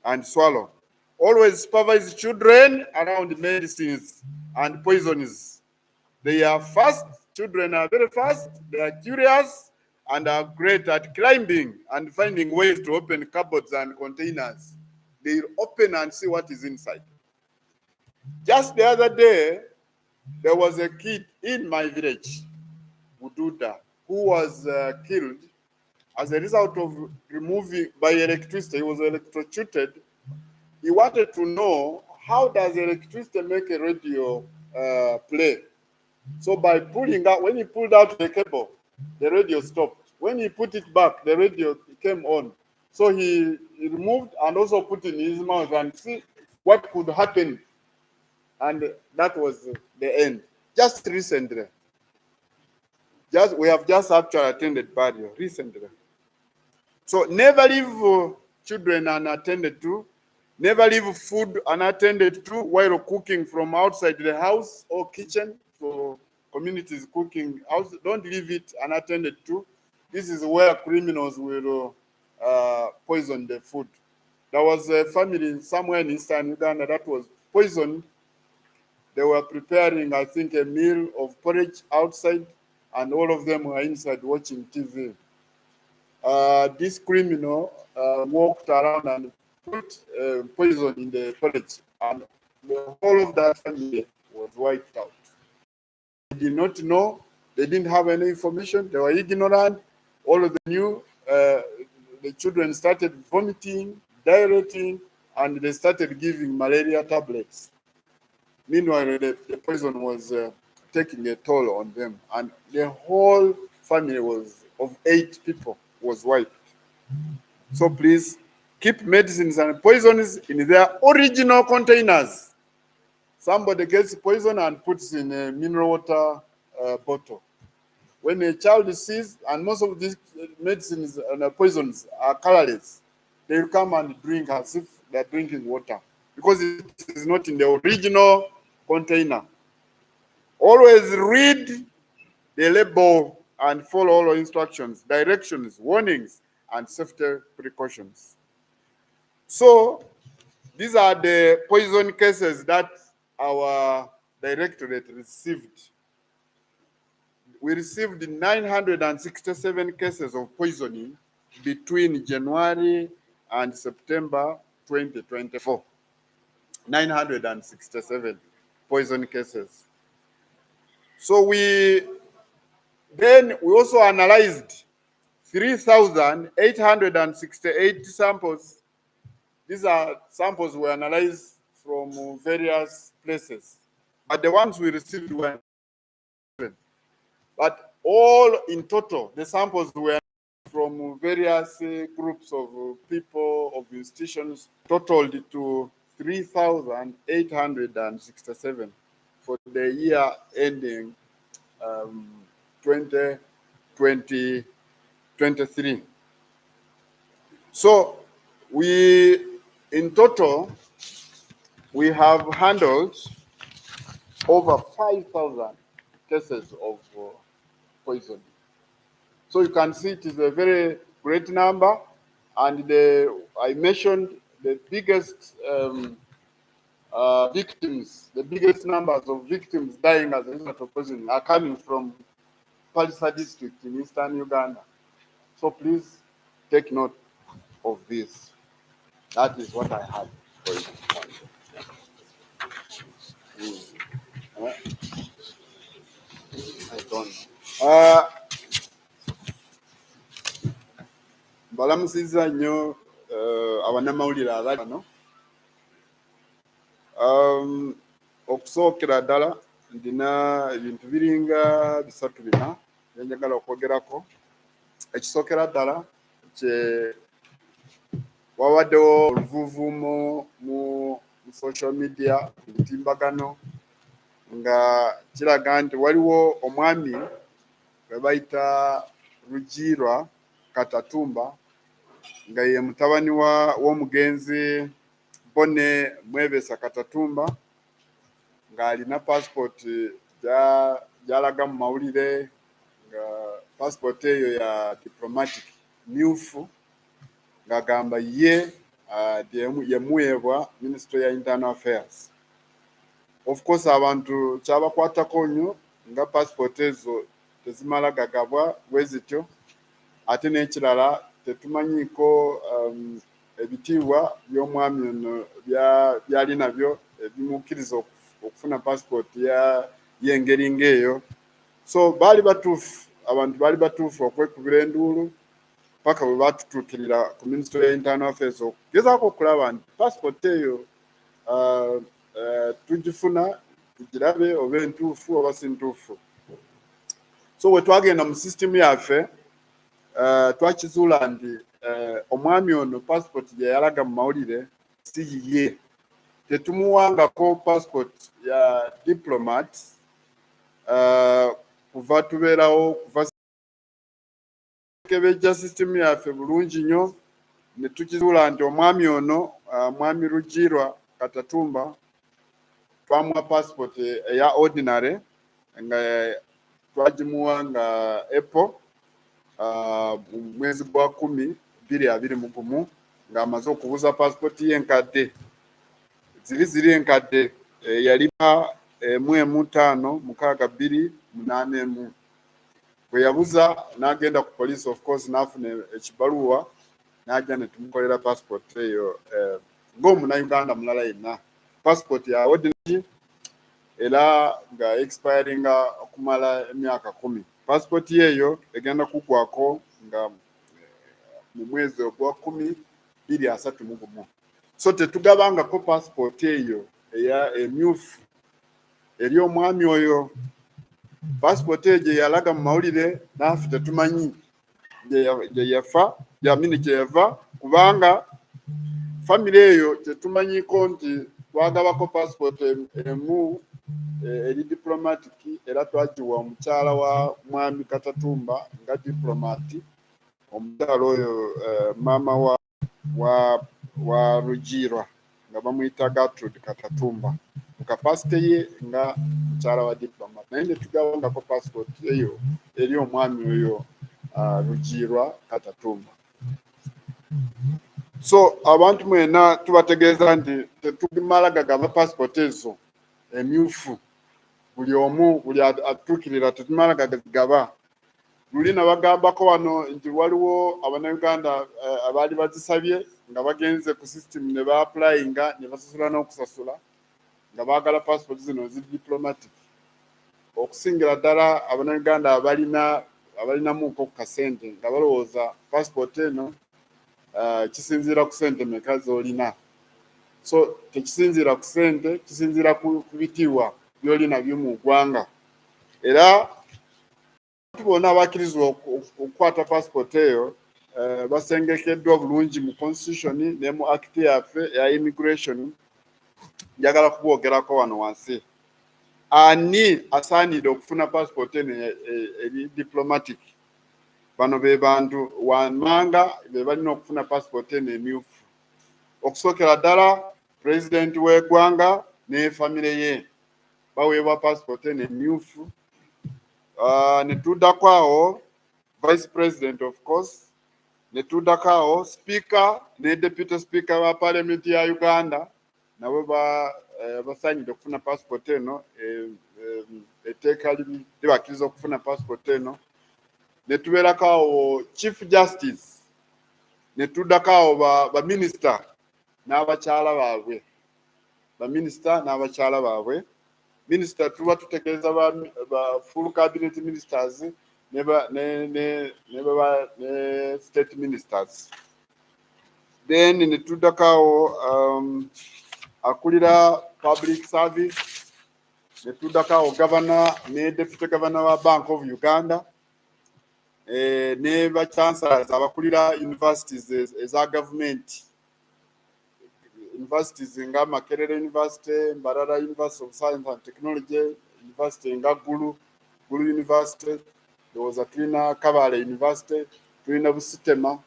and swallow. Always supervise children around medicines and poisons. They are fast. Children are very fast. They are curious and are great at climbing and finding ways to open cupboards and containers. They open and see what is inside. Just the other day, there was a kid in my village, Bududa, who was killed as a result of removing by electricity. He was electrocuted. He wanted to know, how does electricity make a radio play? So by pulling out, when he pulled out the cable, the radio stopped. When he put it back, the radio came on. So he removed and also put in his mouth and see what could happen. And that was the end. Just recently. We have just actually attended burial recently. So never leave children unattended to. Never leave food unattended to while cooking from outside the house or kitchen. So communities cooking house, don't leave it unattended to. This is where criminals will poison the food. There was a family somewhere in eastern Uganda that was poisoned. They were preparing, I think, a meal of porridge outside, and all of them were inside watching TV. This criminal walked around and put poison in the porridge, and the whole of that family was wiped out. They did not know, they didn't have any information, they were ignorant. All of them knew. The children started vomiting, diarrheating, and they started giving malaria tablets. Meanwhile, the poison was taking a toll on them, and the whole family of 8 people was wiped. So please keep medicines and poisons in their original containers. Somebody gets poison and puts in a mineral water bottle. When a child sees, and most of these medicines and poisons are colorless, they will come and drink as if they're drinking water, because it is not in the original container. Always read the label and follow all instructions, directions, warnings, and safety precautions. So these are the poison cases that our directorate received. We received 967 cases of poisoning between January and September 2024. 967 poison cases. So we also analyzed 3,868 samples. These are samples we analyzed from various places, but the ones we received were 7. But all in total, the samples were from various groups of people, of institutions, totaled to 3,867 for the year ending 2023. So in total, we have handled over 5,000 cases of poison. So you can see it is a very great number, and I mentioned the biggest victims, the biggest numbers of victims dying as a result of poisoning are coming from Palisa district in eastern Uganda. So please take note of this. That is what I had for you. I don't know. Balamusiza nnyo abannamawulire abali wano. Okusookera ddala ndina ebintu biringa 3 bye njagala okwogerako. Ekisookera ddala wawaddewo oluvuuvuumo mu social media, emitimbagano, nga kiraga nti waliwo omwami gwe bayita Rugirwa Katatumba, nga ye mutabani w'omugenzi Bone Mwebesa Katatumba, ng'alina passport gy'alaga mu mawulire, nga passport eyo ya diplomatic myufu, ng'agamba ye yemuweebwa Ministry ya Internal Affairs. Of course abantu kyabakwatako nnyo nga passport ezo tezimala gagabwa bwe zityo, ate n'ekirala tetumanyiiko ebitiibwa by'omwami ono byali nabyo ebimukkiriza okufuna passport y'engeri ng'eyo. So baali batuufu, abantu baali batuufu okwekubira enduulu paka bwe batutuukirira ku Ministry ya Internal Affairs okugezaako okulaba nti passport eyo tugifuna, tugirabe oba entuufu oba si ntuufu. So we twagenda mu system yaffe twakizuula nti omwami ono passport gye yalaga mu mawulire si yiye. Tetumuwangako passport ya diplomat kuva tubeerawo kuva kebejja system yaffe bulungi nnyo ne tukizuula nti omwami ono mwami Rugirwa Katatumba twamuwa passport eya ordinary nga twagimuwa nga April mu mwezi gwa 10 2021 ng'amaze okubuza passport ye enkadde ziri enkadde yaliba 15681 bwe yabuza n'agenda ku police of course n'afuna ekibaluwa n'ajja ne tumukolera passport eyo ng'omunnayuganda mulala yenna passport ya ordinary era nga expiringa okumala emyaka 10 passport yeyo egenda kuggwako nga mu mwezi ogwa 10 2031 so tetugabangako passport eyo eya emyufu eri omwami oyo passport eyo yalaga mu mawulire naffe tetumanyi gye yafa yamini gye yava kubanga family eyo tetumanyiko nti twagabako passport emu eri diplomatic era twagiwa omukyala wa mwami Katatumba nga diplomat omukyala oyo maama wa Rugirwa nga bamuyita Gertrude Katatumba kapasite ye nga mukyala wa diplomat naye netugabangako passport eyo eri omwami oyo Rugirwa Katatumba. So abantu mwena tubategeeza nti tetugimala gagaba passport ezo emyufu buli omu buli atuukirira tetumala gagaba luli nabagambako wano nti waliwo abannayuganda abaali bazisabye nga bagenze ku system ne ba-applyinga ne basasula n'okusasula nga baagala passport zino zi diplomatic okusingira ddala abannayuganda abalinamuko ku kasente nga balowooza passport eno kisinziira ku sente meka z'olina so tekisinziira ku sente kisinziira ku bitiibwa byolina by'omu ggwanga era tubona abakkirizibwa okukwata passport eyo basengekeddwa bulungi mu constitution ne mu act yaffe ya immigration njagala kubwogerako wano wansi ani asaanidde okufuna passport eno eri diplomatic bano be bantu wammanga be balina okufuna passport eno emyufu okusookera ddala president w'eggwanga ne famire ye baweebwa passport eno emyufu ne tuddako awo vice president of course ne tuddako awo speaker ne deputy speaker ba parliament ya Uganda nabo basaanidde okufuna passport eno etteeka libakkiriza okufuna passport eno ne tubeerako awo chief justice ne tuddako awo baminisita n'abakyala baabwe baminisita n'abakyala baabwe minisita tuba tutegeeza ba full cabinet ministers ne state ministers then ne tuddako awo akulira public service ne tuddako awo governor ne deputy governor wa Bank of Uganda ne bachancellors abakulira universities eza government universities nga Makerere University, Mbarara University of Science and Technology, University nga Gulu University, there was a Tulina Kabale University, Tulina Busitema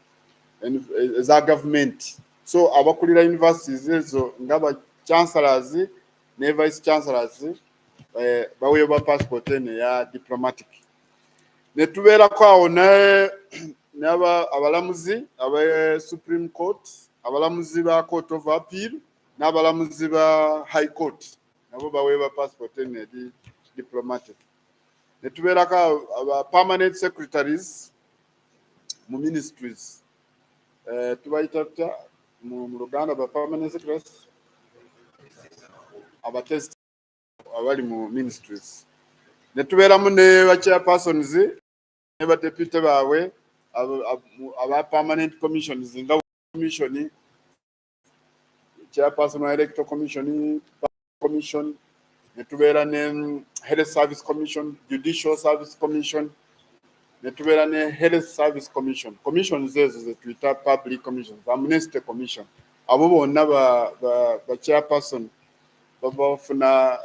eza government. So abakulira universities ezo nga ba chancellors ne vice chancellors baweebwa passport eno ya diplomatic. Ne tubeerako awo abalamuzi aba Supreme Court, abalamuzi ba Court of Appeal n'abalamuzi ba High Court nabo baweebwa passport eno eri diplomatic. Ne tubeerako aba permanent secretaries mu ministries tubayita mu Luganda ba permanent secretaries aba test abali mu ministries. Ne tubeeramu ne ba chairpersons ne ba deputy baabwe aba permanent commissions nga commission chairperson wa electoral commission ne tubeera ne health service commission, judicial service commission, ne tubeera ne health service commission. Commissions ezo ze tuyita public commissions, amnesty commission. Abo bonna ba chairperson bafuna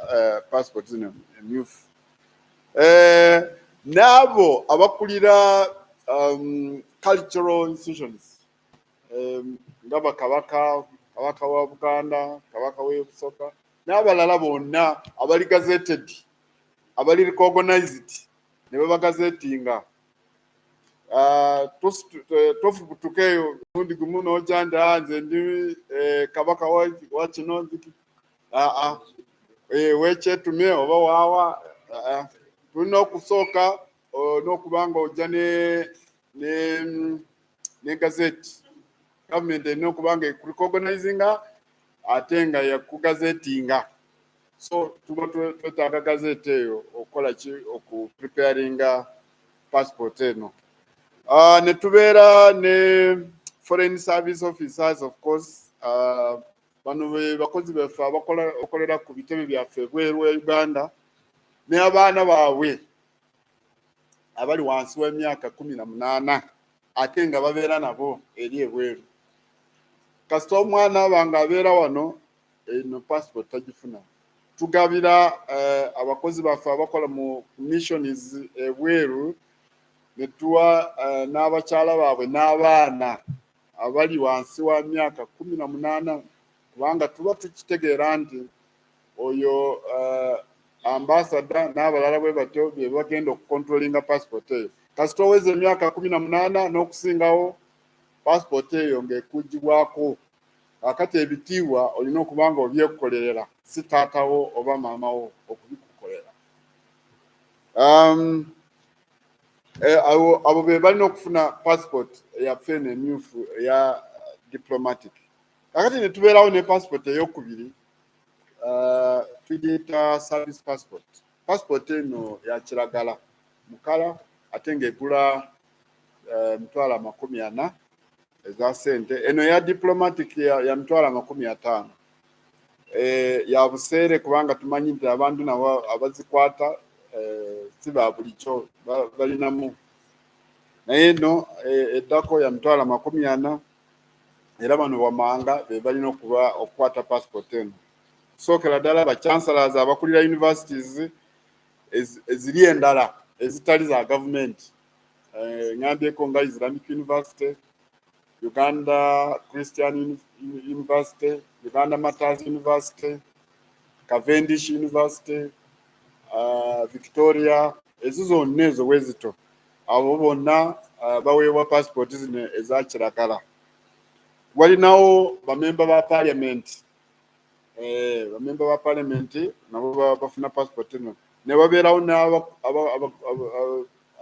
passport zino emyufu. n'abo abakulira cultural institutions nga bakabaka wa Buganda, kabaka w'e Busoga n'abalala bonna abali gazetted, abali recognized ne babagazetinga. Tofubutukeyo gundi gumu n'ojanda nze ndi kabaka wa kino wekyetume oba waawa. Tulina okusooka n'okubanga ojja ne gazeti. Government erina okubanga ekurecognizinga ate nga yakugazetinga. So tuba twetaaga gazeti eyo okukola ki okupreparinga passport eno. Ne tubeera ne foreign service officers of course. Bano be bakozi baffe okolera ku bitebe byaffe ebweru wa Uganda ne abaana baabwe abali wansi w'emyaka 18 ate nga babeera nabo eri ebweru. Kasita omwana wange abeera wano eno passport tagifuna. Tugabira abakozi baffe abakola mu missions ebweru ne tuwa n'abakyala baabwe n'abaana abali wansi wa myaka 18 kubanga tuba tukitegeera nti oyo ambassador n'abalala bwe batyo bye bagenda okukontrolinga passport eyo. Kasita oweza emyaka 18 n'okusingawo passport eyo ng'ekugibwako. Akati ebitiibwa olina okubanga obyekukolerera si taatawo oba maamawo okubikukolera. Abo be balina okufuna passport yaffe eno emyufu eya diplomatic. Akati ne tubeerawo ne passport ey'okubiri tugiyita service passport. Passport eno ya kiragala mukala ate ng'egula $40 eza sente. Eno ya diplomatic ya $50. Ya buseere kubanga tumanyi nti abantu nabo abazikwata si ba bulikyo balinamu. Naye eno eddako ya $40 era bano bamanga be balina okukwata passport eno. Sookera ddala ba chancellors abakulira universities eziri endala ezitali za government. Ngambyeko nga Islamic University, Uganda Christian University, Uganda Martyrs University, Cavendish University, Victoria, ezo zonna ezo wezito. Abo bonna baweebwa passport zino eza kiragala. Walinawo bamemba ba parliament. Bamemba ba parliament nabo bafuna passport eno. Ne babeerawo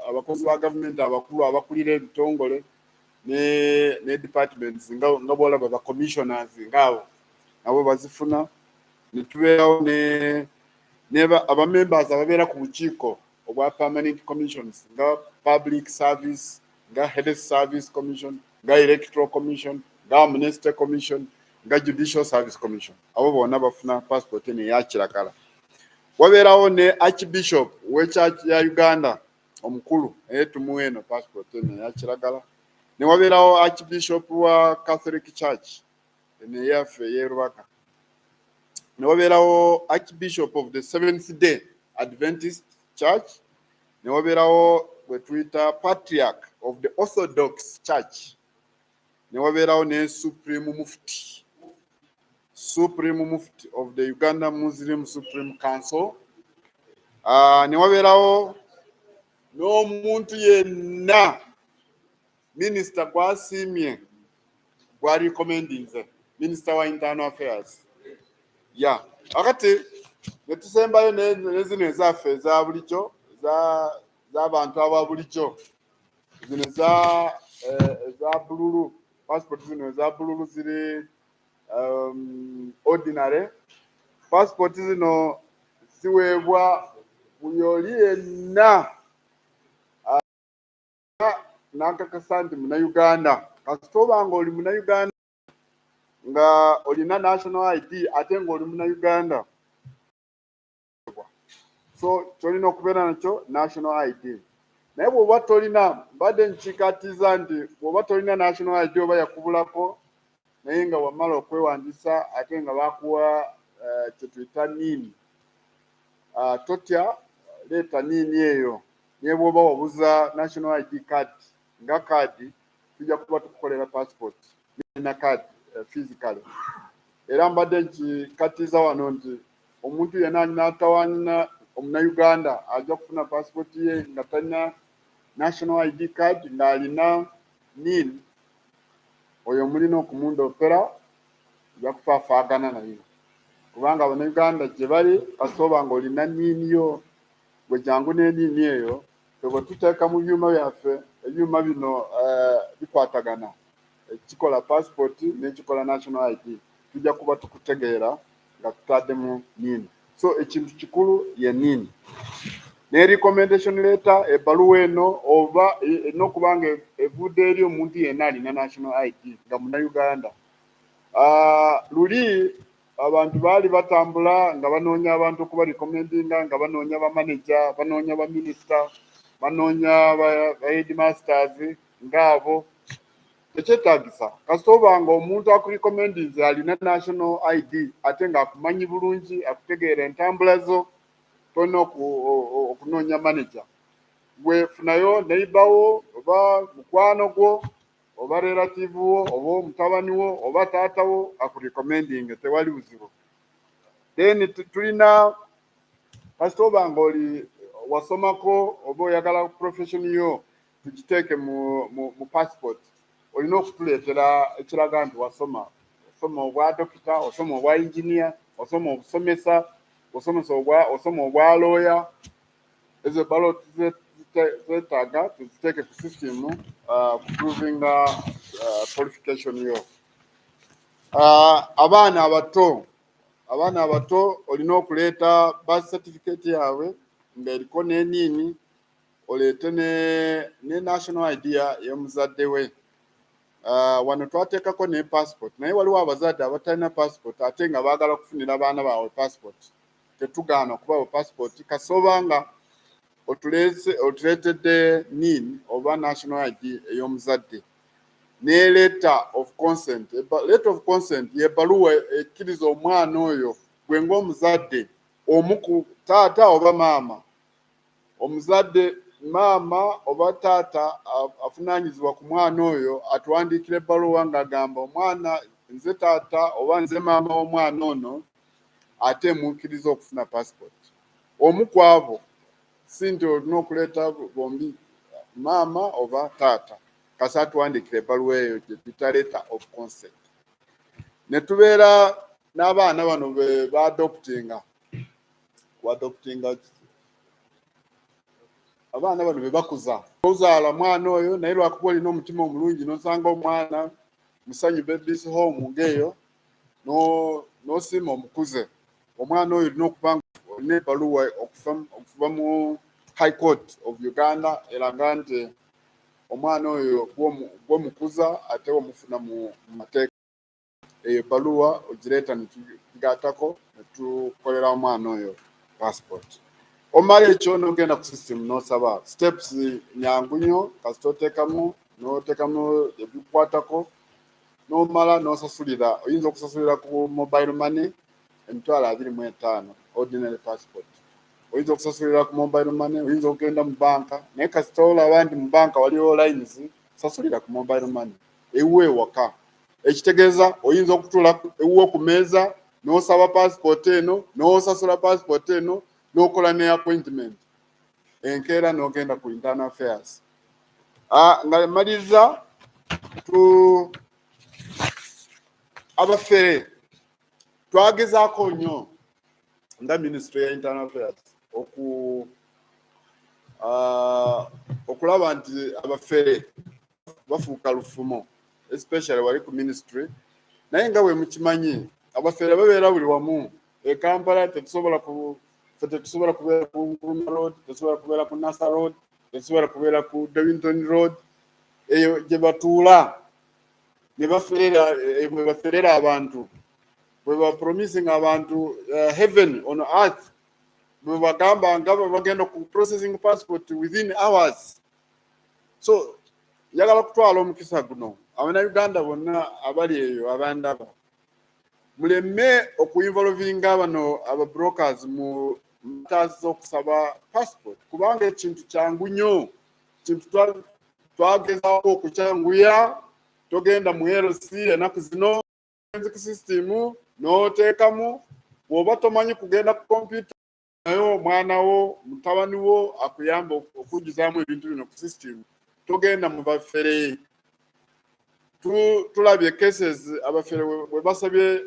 abakozi ba government abakulu abakulira ebitongole ne departments nga bwolaba ba commissioners ngabo nabo bazifuna. Ne tubeerawo ne abamembers ababeera ku bukiiko obwa permanent commissions nga public service, nga health service commission, nga electoral commission, nga amnesty commission, nga judicial service commission. Abo bonna bafuna passport eno eya kiragala. Wabeerawo ne archbishop w'echurch ya Uganda omukulu tumuwe eno passport eno eya kiragala. Ne wabeerawo archbishop wa Catholic Church eno eyaffe ey'Erubaga. Ne wabeerawo archbishop of the Seventh Day Adventist Church. Ne wabeerawo bwe tuyita patriarch of the Orthodox Church. Ne wabeerawo ne supreme mufti of the Uganda Muslim Supreme Council. Ne wabeerawo n'omuntu yenna minister gwasiimye gwa recommendinze, minister wa internal affairs. Akati ne tusembayo nezino ezaffe eza bulijjo z'abantu aba bulijjo zino eza bululu. Passport zino eza bululu ziri ordinary. Passport zino ziweebwa buli oli yenna n'akakasa nti Munnayuganda. Kasita oba nga oli Munnayuganda nga olina national ID ate ng'oli Munnayuganda, so tolina okubeera nakyo national ID. Naye bw'oba tolina, mbadde nkikatiza nti bw'oba tolina national ID oba yakubulako naye nga wamala okwewandiisa ate nga bakuwa kye tuyita NIN, totya leeta NIN eyo. naye bw'oba wabuza national ID card nga kaadi tujja kuba tukukolera passport na card physically. Era mbadde nkikatiza wano nti omuntu yenna alina atawaana omunnayuganda ajja kufuna passport ye nga talina national ID card ng'alina NIN, oyo mulina okumundopera ojja kufaafaagana naye, kubanga abannayuganda gye bali kasooba ng'olina NIN yo gwe jangu n'enini eyo bwe tuteeka mu byuma byaffe, ebyuma bino bikwatagana, ekikola passport n'ekikola national ID, tujja kuba tukutegeera nga tutaddemu NIN. So ekintu kikulu ye NIN. Ne recommendation letter, ebbaluwa eno oba erina okuba nga evudde eri omuntu yenna alina national ID nga munnayuganda. Luli abantu baali batambula nga banoonya abantu okuba recommendinga, nga banoonya ba manager, banoonya ba minister, banoonya ba headmasters ngaabo. Tekyetaagisa kasooba nga omuntu akurecommendinze alina national ID ate nga akumanyi bulungi, akutegeera entambula zo, tolina okunoonya manager. Gwe funayo neighbor wo oba mukwano gwo oba relative wo oba mutabani wo oba taata wo akurecommending, tewali buzibu. Then tulina kasooba nga oli wasomako oba oyagala profession yo tukiteeke mu passport, olina okutuleetera ekiraga nti wasoma obwa dokita, osoma obwa engineer, osoma obusomesa, osoma obwa lawyer. Ezo ebbaluwa zetaaga tuziteeke ku system kuprovinga qualification yo. Abaana abato olina okuleeta birth certificate yaabwe ng'eriko n'enini, oleete ne national ID y'omuzadde we. Wano twateekako ne passport, naye waliwo abazadde abatalina passport ate nga baagala kufunira abaana baabwe passport. Tetugaana okubawa passport kasooba nga otuleetedde NIN oba national ID ey'omuzadde ne letter of consent. Letter of consent y'ebbaluwa ekkiriza omwana oyo gwe ng'omuzadde omu ku taata oba maama, omuzadde maama oba taata avunaanyizibwa ku mwana oyo atuwandiikira ebbaluwa ng'agamba omwana nze taata oba nze maama w'omwana ono ate mukkiriza okufuna passport. Omu ku abo si nti olina okuleeta bombi maama oba taata, kasa atuwandiikira ebbaluwa eyo gye tuyita letter of consent. Ne tubeera n'abaana bano be baadoptinga abaana bano be bakuza. Ozaala mwana oyo naye lwakuba olina omutima omulungi n'osanga omwana musanyu babies home ng'eyo n'osiima omukuze, omwana oyo olina okuba nga olina ebbaluwa okuva mu High Court of Uganda eraga nti omwana oyo gw'omukuza ate omufuna mu mateeka. Eyo ebbaluwa ogireeta ne tugigattako ne tukolera omwana oyo passport. Omala ekyo n'ogenda ku system n'osaba steps nyangu nnyo, kasita n'oteekamu ebikukwatako n'omala n'osasulira. Oyinza okusasulira ku mobile money $25 ordinary passport. Oyinza okusasulira ku mobile money, oyinza okugenda mu banka, naye kasita olaba nti mu banka waliwo lines, sasulira ku mobile money ewuwe ewaka. Ekitegeeza oyinza okutuula ewuwo ku meeza n'osaba passport eno, n'osasula passport eno, n'okola ne appointment enkeera n'ogenda ku internal affairs. Nga maliriza abafere twagezaako nnyo nga ministry ya internal affairs okulaba nti abafere bafuuka lufumo, especially wali ku ministry. Naye nga bwe mukimanyi abafere babeera buli wamu. E Kampala tetusobola kubeera ku Nkurumah Road, tetusobola kubeera ku Nasa Road, tetusobola kubeera ku Dewington Road. Eyo gye batuula ne baferera abantu, bwe bapromising abantu heaven on earth, bwe bagamba nga bagenda ku processing passport within hours. So njagala kutwala omukisa guno Abannayuganda bonna abali eyo abandaba muleme okuinvolvinga bano aba brokers mu matazo okusaba passport kubanga ekintu kyangu nnyo, kintu twagezaako okukyanguya. Togenda mu LC ennaku zino forensic system n'oteekamu, bw'oba tomanyi kugenda ku kompyuta naye omwana wo mutabani wo akuyamba okujjuzaamu ebintu bino ku system, togenda mu baffere. Tulabye cases abafere bwe basabye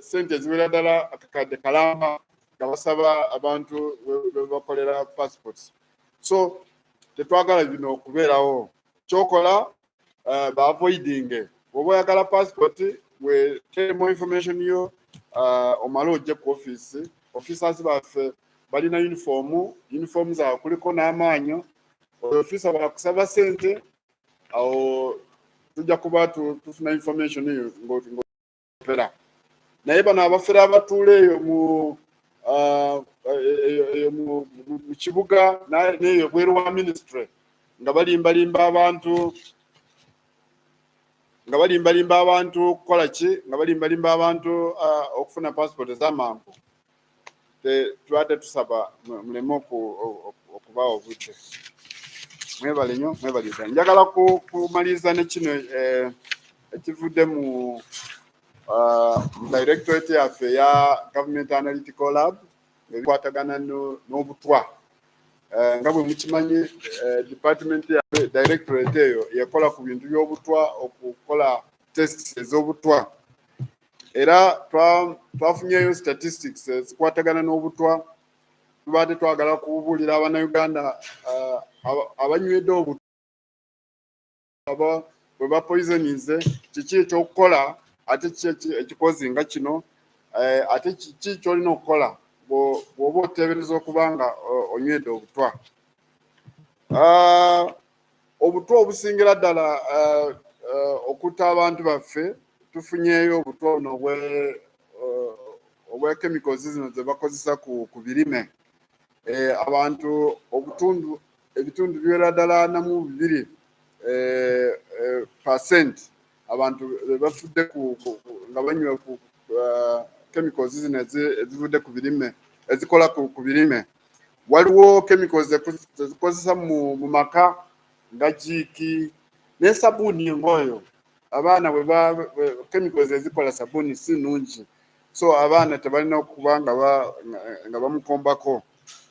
sente eziwera ddala akakadde kalamba nga basaba abantu bwe bakolera passports. So tetwagala bino okubeerawo. Kyokola ba-avoiding. Bw'oba oyagala passport weteeremu information yo omale ojje ku office. Officers baffe balina uniform zaabwe kuliko n'amaanyo. Officer bwakusaba sente awo tujja kuba tufuna information eyo ng'ofera. Naye bano abafere abatuula eyo mu kibuga n'eyo bweru wa ministry nga balimbalimba abantu okukola ki, nga balimbalimba abantu okufuna passport ez'amangu. Tubadde tusaba muleme okuba obudde. Mwebale nnyo, mwebale ddala. Njagala kumaliriza ne kino ekivudde mu directorate yaffe ya Government Analytical Lab ebikwatagana n'obutwa. Nga bwe mukimanyi department ya directorate eyo yekola ku bintu by'obutwa, okukola tests ez'obutwa. Era twafunyeyo statistics ezikwatagana n'obutwa. Tubadde twagala kubuulira Abannayuganda abanywedde obutwa bwe bapoisonize kiki ekyokukola, ate kiki ekikozi nga kino, ate kiki kyolina okukola bw'oba oteebereza okuba nga onywedde obutwa. Obutwa obusingira ddala okutta abantu baffe, tufunyeyo obutwa buno obwe chemicals zino ze bakozesa ku birime. Abantu ebitundu biwera ddala 42% abantu bafudde nga banywa ku chemicals zino ezivudde ku birime, ezikola ku birime. Waliwo chemicals zezikozesa mu maka nga jiiki ne sabuuni ng'oyo. Abaana chemicals ezikola sabuuni si nnungi, so abaana tebalina okuba nga bamukombako.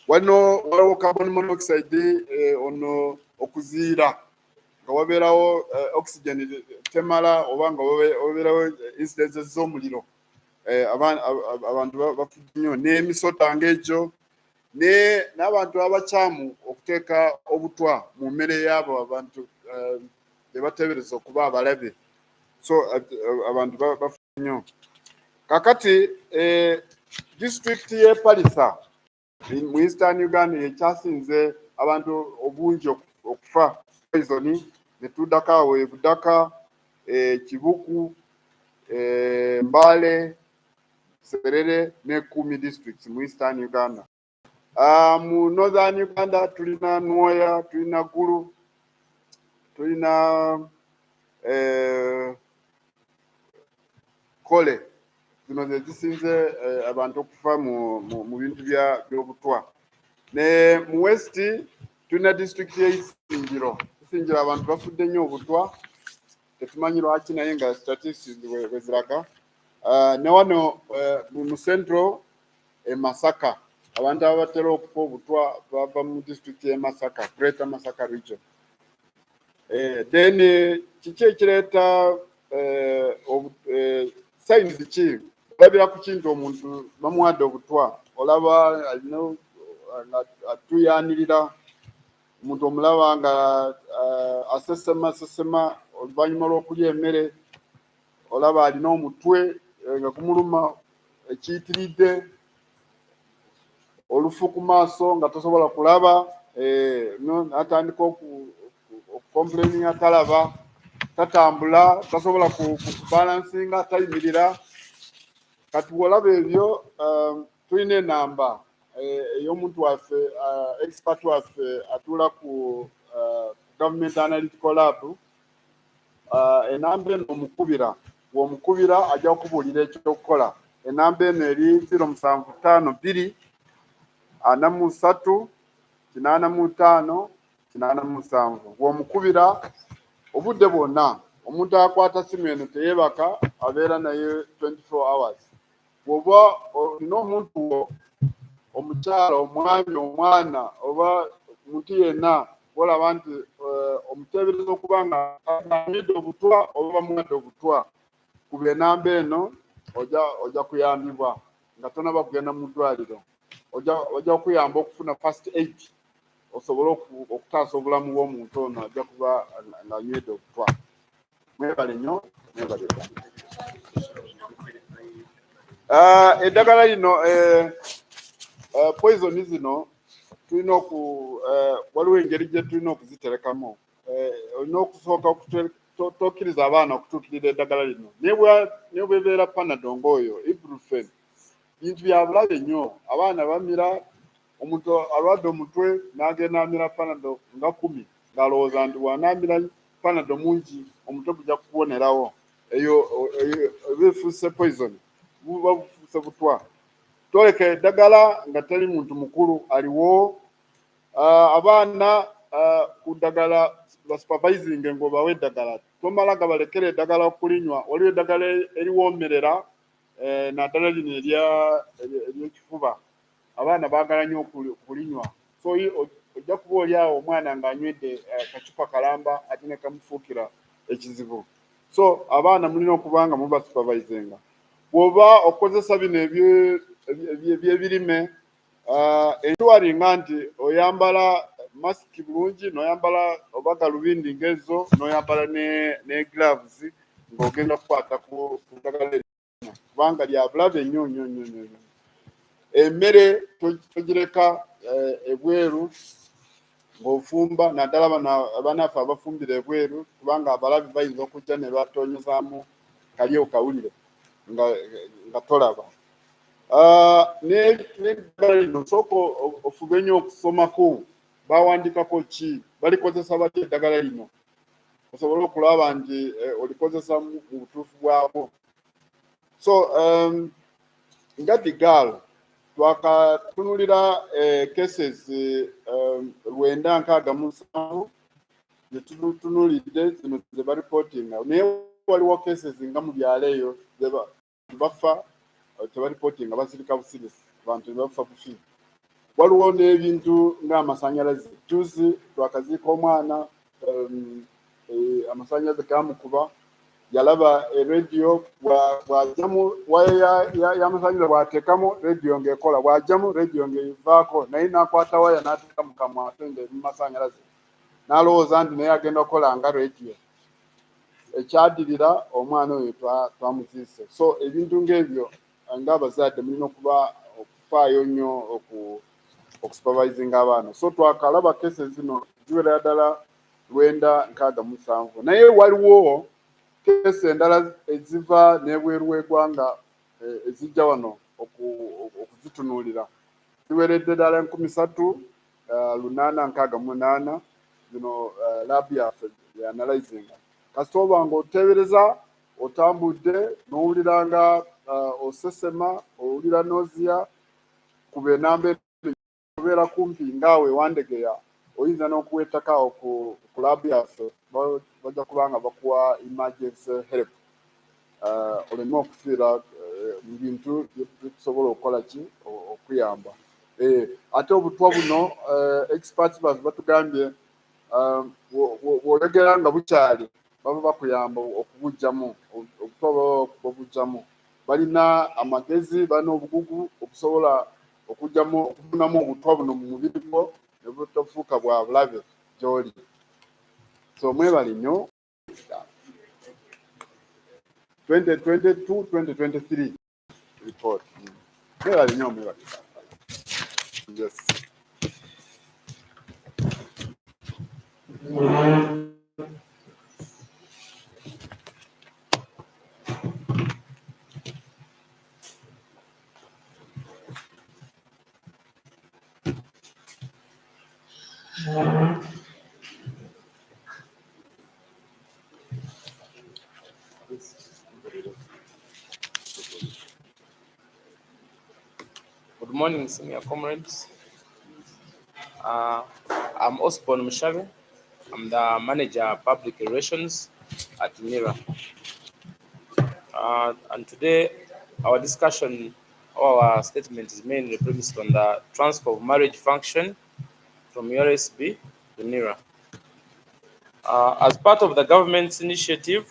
Waliwo carbon monoxide ono okuziira nga wabeerawo oxygen temala oba nga wabeerawo incidences z'omuliro. Abantu bafudde nnyo n'emisota ng'egyo n'abantu abakyamu okuteeka obutwa mu mmere y'abo abantu be bateebereza okuba abalabe. So abantu bafudde nnyo. Kakati district y'e Palisa mu Eastern Uganda ekyasinze abantu obungi okufa poison. Ne tuddako awo e Budaka, Kibuku, Mbale, Serere ne Kumi districts mu Eastern Uganda. Mu Northern Uganda tulina Nwoya, tulina Gulu, tulina Kole. Zino ze zisinze abantu okufa mu bintu by'obutwa. Ne mu West tulina district y'Isingiro. Isingiro abantu bafudde nnyo obutwa, tetumanyi lwaki naye nga statistics bwe ziraga. Ne wano mu Central Masaka abantu abatera okufa obutwa bava mu district y'e Masaka, Greater Masaka region. Then kiki ekireeta signs ki? Olabira ku kintu omuntu bamuwadde obutwa, olaba alina atuyanirira, omuntu omulaba nga asesema oluvannyuma lw'okulya emmere, olaba alina omutwe nga gumuluma ekiyitiridde, olufu ku maaso nga tosobola kulaba, atandika okukomplaininga talaba, tatambula, tasobola kubalansinga, tayimirira. Kati bw'olaba ebyo tulina enamba ey'omuntu waffe expert waffe atuula ku Government Analytical Lab. Enamba eno omukubira, bw'omukubira ajja kukubuulira ekyokukola. Enamba eno eri 0752 43 85 87 bw'omukubira obudde bwonna omuntu akwata simu eno teyeebaka abeera naye 24 hours. Bw'oba olina omuntu wo omukyala omwami omwana oba muntu yenna olaba nti omuteebereza okuba nga amidde obutwa oba bamuwadde obutwa, kuba enamba eno ojja kuyambibwa nga tonaba kugenda mu ddwaliro. Ojja kuyamba okufuna first aid osobole okutaasa obulamu bw'omuntu ono ajja kuba ng'anywedde obutwa. Mwebale nnyo, mwebale. Eddagala lino poison zino tulina waliwo engeri gye tulina okuziterekamu. Olina okusooka tokkiriza abaana okutuukirira eddagala lino. Naye bwebeera panado ng'oyo ibuprofen, bintu bya bulabe nnyo. Abaana bamira, omuntu alwadde omutwe n'agenda amira panado nga 10 ng'alowooza nti bw'anaamira panado mungi omutwe gujja kubonerawo. Eyo ebifuuse poison, buba bufuuse butwa. Toleka eddagala nga tali muntu mukulu aliwo. Abaana ku ddagala basupervising ng'obawa eddagala. Tomala gabalekera eddagala okulinywa. Waliwo eddagala eriwoomerera naddala lino ery'ekifuba. Abaana baagala nnyo okulinywa. So ojja kuba oli awo omwana ng'anywedde kacupa kalamba ate ne kamufuukira ekizibu. So abaana mulina okuba nga mubasupervisinga. Bw'oba okozesa bino ebyebirime, entuwali nga nti oyambala masiki bulungi, n'oyambala oba galubindi ng'ezo, n'oyambala ne gloves ng'ogenda kukwata ku ddagala eryo, kubanga lya bulabe nnyo nnyo nnyo nnyo. Emmere togireka ebweru ng'ofumba, naddala abanaffe abafumbira ebweru, kubanga abalabi bayinza okujja ne batonyezaamu kali okawulire nga tolaba. N'eddagala lino sooka ofube nnyo okusomako, bawandiikako ki, balikozesa batya eddagala lino, osobole okulaba nti olikozesa mu butuufu bwabo. So nga digaal twakatunulira cases 967 ze tutunulidde, zino ze baripootinga. Naye waliwo cases nga mu byalo eyo bafa tebaripootinga, basirika busirisi, abantu ne bafa bufi. Waliwo n'ebintu ng'amasannyalaze. Tuzi twakaziika omwana, amasannyalaze gaamukuba, yalaba radio, bw'ajjamu waya y'amasannyalaze bw'ateekamu radio ng'ekola, bw'ajjamu radio ng'evaako, naye n'akwata waya n'ateeka mu kamwa ate ng'eri mu masannyalaze, n'alowooza nti naye agenda okukola nga radio. Ekyadirira omwana oyo twamuziise. So ebintu ng'ebyo ng'abazadde mulina okufaayo nnyo okusupervisinga abaana. So twakalaba cases zino ziwera ddala 967. Naye waliwo kesi endala eziva n'ebweru w'eggwanga ezijja wano okuzitunuulira. Ziweredde ddala 3,868 zino laabu yaffe yanalyzinga. Kasita oba ng'oteebereza otambudde n'owulira nga osesema, owulira nausea, kuba enamba obeera kumpi ngaawe wandegeya, oyinza n'okuwettaka awo ku laabu yaffe, bajja kuba nga bakuwa emergency help. Oleme okufiira mu bintu byetusobola okukola ki okuyamba. Ate obutwa buno experts batugambye bw'olegera nga bukyali baba bakuyamba okubugjamu, obutwa babugjamu. Balina amagezi, balina obugugu okusobola okufunamu obutwa buno mu mubiri gwo ne butafuuka bwa bulabe gy'oli. So mwebale nnyo. 2022-2023 report. Mwebale nnyo, mwebale. Yes. Good morning, senior comrades. I'm Osborne Mushabe. I'm the manager public relations at NIRA. And today, our discussion, our statement is mainly premised on the transfer of marriage function from URSB to NIRA. As part of the government's initiative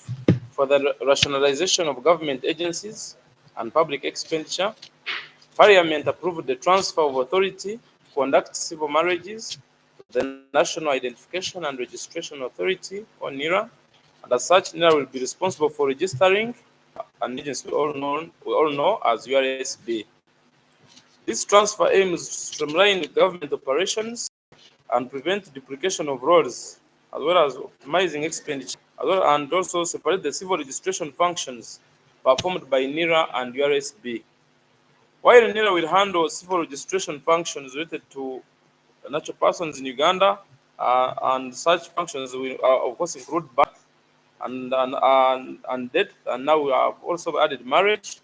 for the rationalization of government agencies and public expenditure, Parliament approved the transfer of authority to conduct civil marriages to the National Identification and Registration Authority, or NIRA, and as such, NIRA will be responsible for registering an agency we all know as URSB. This transfer aims to streamline government operations and prevent duplication of roles, as well as optimizing expenditure, and also separate the civil registration functions performed by NIRA and URSB. While NIRA will handle civil registration functions related to natural persons in Uganda, and such functions will, of course, include birth and death, and now we have also added marriage.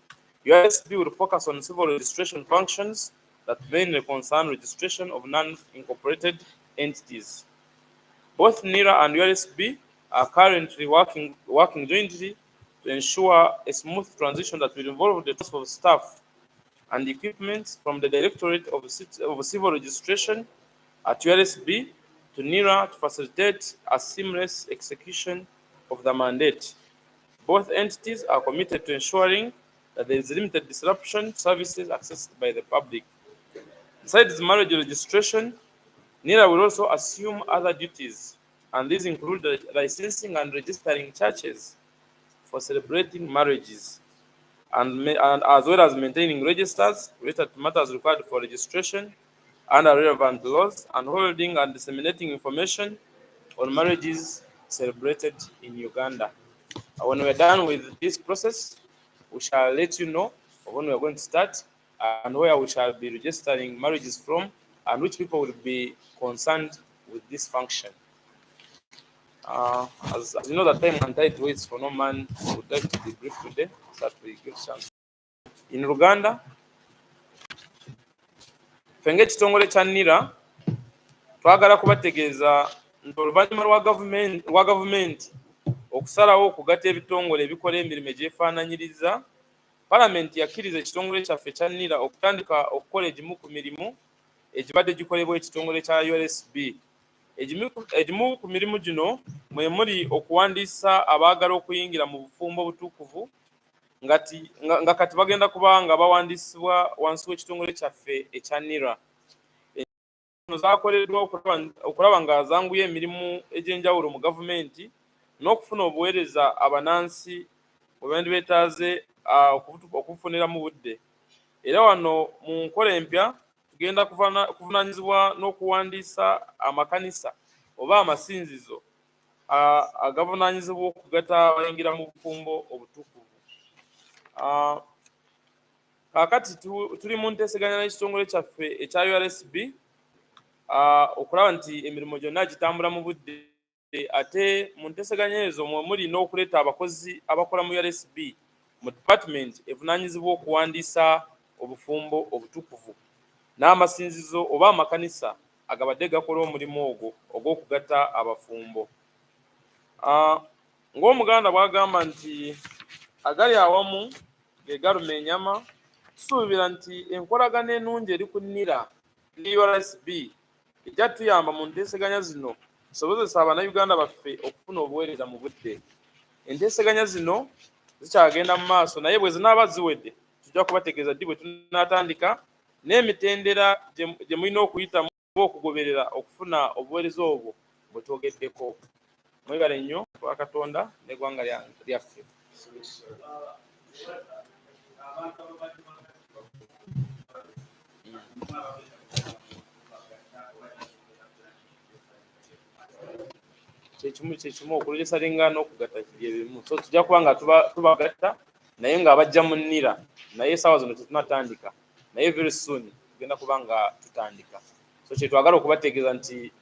USB will focus on civil registration functions that mainly concern registration of non-incorporated entities. Both NIRA and USB are currently working jointly to ensure a smooth transition that will involve the transfer of staff and equipment from the Directorate of Civil Registration at URSB to NIRA to facilitate a seamless execution of the mandate. Both entities are committed to ensuring that there is limited disruption to services accessed by the public. Besides marriage registration, NIRA will also assume other duties, and these include licensing and registering churches for celebrating marriages, and as well as maintaining registers related to matters required for registration under relevant laws, and holding and disseminating information on marriages celebrated in Uganda. When we're done with this process, we shall let you know when we're going to start and where we shall be registering marriages from and which people will be concerned with this function. As you know, the time and tide waits for no man. We would like to be brief today so that we give chance. In Uganda, ffe ng'ekitongole kya NIRA twagala kubategeeza nti oluvannyuma lwa gavumenti okusalawo okugatta ebitongole ebikola emirimu egyefaananyiriza, Palamenti yakkiriza ekitongole kyaffe kya NIRA okutandika okukola egimu ku mirimu egibadde gikolebwa ekitongole kya URSB. Egimu ku mirimu gino mwe muli okuwandiisa abaagala okuyingira mu bufumbo obutukuvu nga kati bagenda kuba nga bawandiisibwa wansi w'ekitongole kyaffe ekya NIRA. Zino zaakoleddwa okulaba nga zanguya emirimu egy'enjawulo mu gavumenti n'okufuna obuweereza abanansi bwe bandi beetaaze okubufunira mu budde. Era wano mu nkola empya tugenda kuvunaanyizibwa n'okuwandiisa amakanisa oba amasinzizo agavunaanyizibwa okugatta abayingira mu bufumbo obutukuvu. Kaakati tuli mu nteeseganya n'ekitongole kyaffe ekya URSB okulaba nti emirimu gyonna gitambula mu budde, ate mu nteeseganya ezo mwe muli n'okuleeta abakozi abakola mu URSB mu department evunaanyizibwa okuwandiisa obufumbo obutukuvu n'amasinzizo oba amakanisa agabadde gakola omulimu ogwo ogw'okugatta abafumbo. Ng'Omuganda bw'agamba nti agali awamu ge galuma ennyama, tusuubira nti enkolagana ennungi eri ku NIRA ne URSB ejja tuyamba mu nteeseganya zino tusobozesa Abannayuganda baffe okufuna obuweereza mu budde. Enteeseganya zino zikyagenda mu maaso, naye bwe zinaaba ziwedde tujja kubategeeza ddi bwe tunaatandika n'emitendera gye mulina okuyitamu okugoberera okufuna obuweereza obwo bwe twogeddeko. Mwebale nnyo kwa Katonda n'eggwanga lyaffe. Kyekimu okulogesa linga n'okugatta bye bimu. So tujja kuba nga tubagatta naye nga bajja mu NIRA, naye essaawa zino tetunatandika, naye very soon tugenda kuba nga tutandika. So kyetwagala okubategeeza nti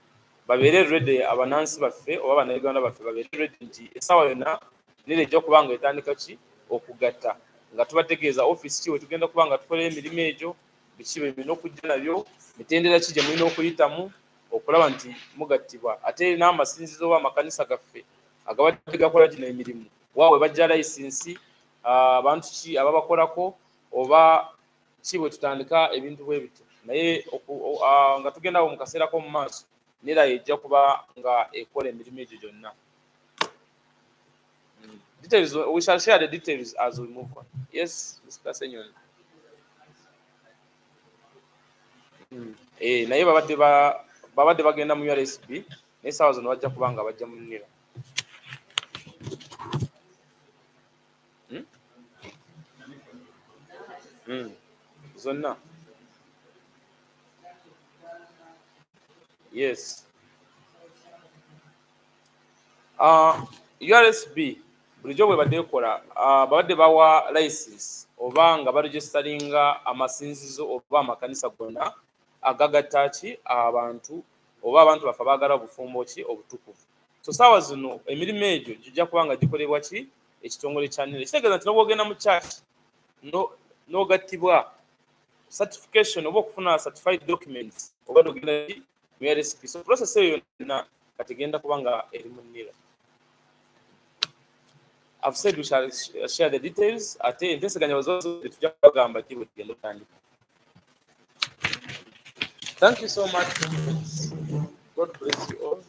babeere ready, abanansi baffe oba Abannayuganda baffe babeere ready nti essaawa yonna NIRA ejja kuba nga etandika ki okugatta, nga tubategeeza office ki we tugenda kuba nga tukolera emirimu egyo, biki bye mulina okujja nabyo, mitendera ki gye mulina okuyitamu, okulaba nti mugattibwa ate n'amasinzizo w'amakanisa gaffe agabadde gakola gino emirimu waabwe bajja layisinsi abantu ki ababakolako oba ki bwe tutandika ebintu bwe bityo naye nga tugendawo mu kaseera k'omu maaso nera ejja kuba nga ekola emirimu egyo gyonna. Details, we shall share the details as we move on. Yes, Mr. Senyon. Naye babadde bagenda mu URSB naye essaawa zino bajja kuba nga bajja mu nnira. Zonna. Yes. URSB bulijjo bwe badde ekola babadde bawa license oba nga baregistaringa amasinzizo oba amakanisa gonna agagatta ki abantu oba abantu baffe abaagala obufumbo ki obutukuvu. So saawa zino emirimu egyo gijja kuba nga gikolebwa ki ekitongole kya NIRA. Kitegeeza nti n'obwogenda mu church n'ogattibwa certification oba okufuna certified documents oba n'ogenda mu URSB. So process eyo yonna kategenda kuba nga eri mu NIRA. I've said we shall share the details. Ate enteseganya wazozo tujja kubagamba ki bwe tugenda otandika. Thank you so much. God bless you all.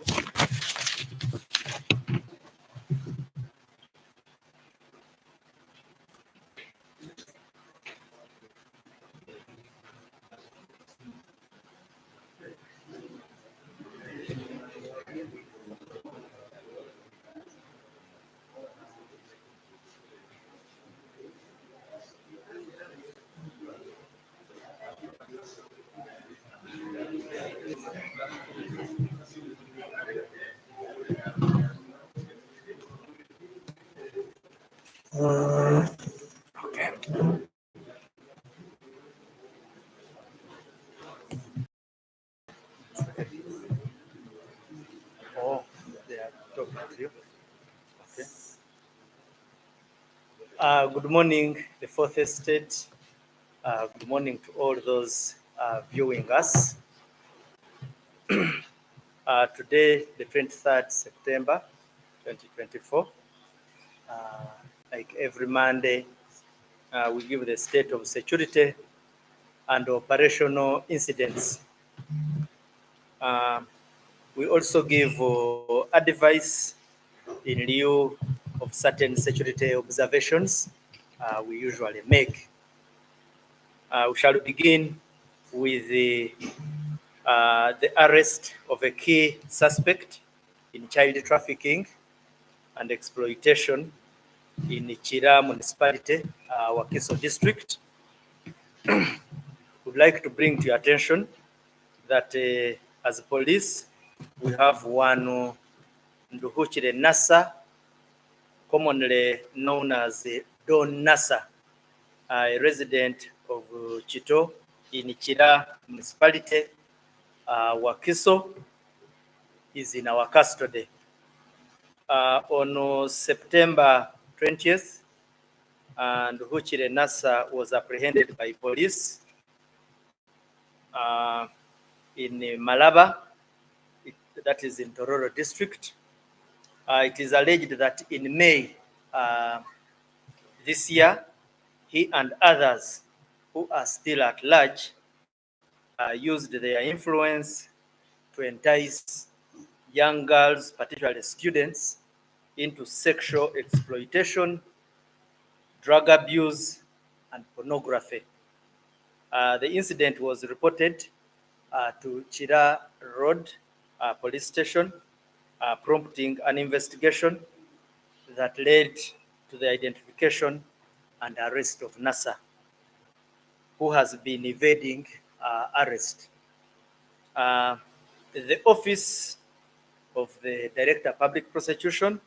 Okay. Oh, they are talking to you. Okay. Good morning, the Fourth Estate. Good morning to all those viewing us. Today, the 23rd September 2024, like every Monday, we give the state of security and operational incidents. We also give advice in lieu of certain security observations we usually make. We shall begin with the arrest of a key suspect in child trafficking and exploitation in Chira municipality, Wakiso district. We'd like to bring to your attention that as police, we have one Nduhuchire Nasa, commonly known as Don Nasa, a resident of Chito in Chira municipality, Wakiso, is in our custody. On September 20th, Nduhuchire Nasa was apprehended by police in Malaba, that is in Tororo district. It is alleged that in May this year, he and others who are still at large used their influence to entice young girls, particularly students, into sexual exploitation, drug abuse, and pornography. The incident was reported to Chira Road Police Station, prompting an investigation that led to the identification and arrest of Nasa, who has been evading arrest. The Office of the Director of Public Prosecution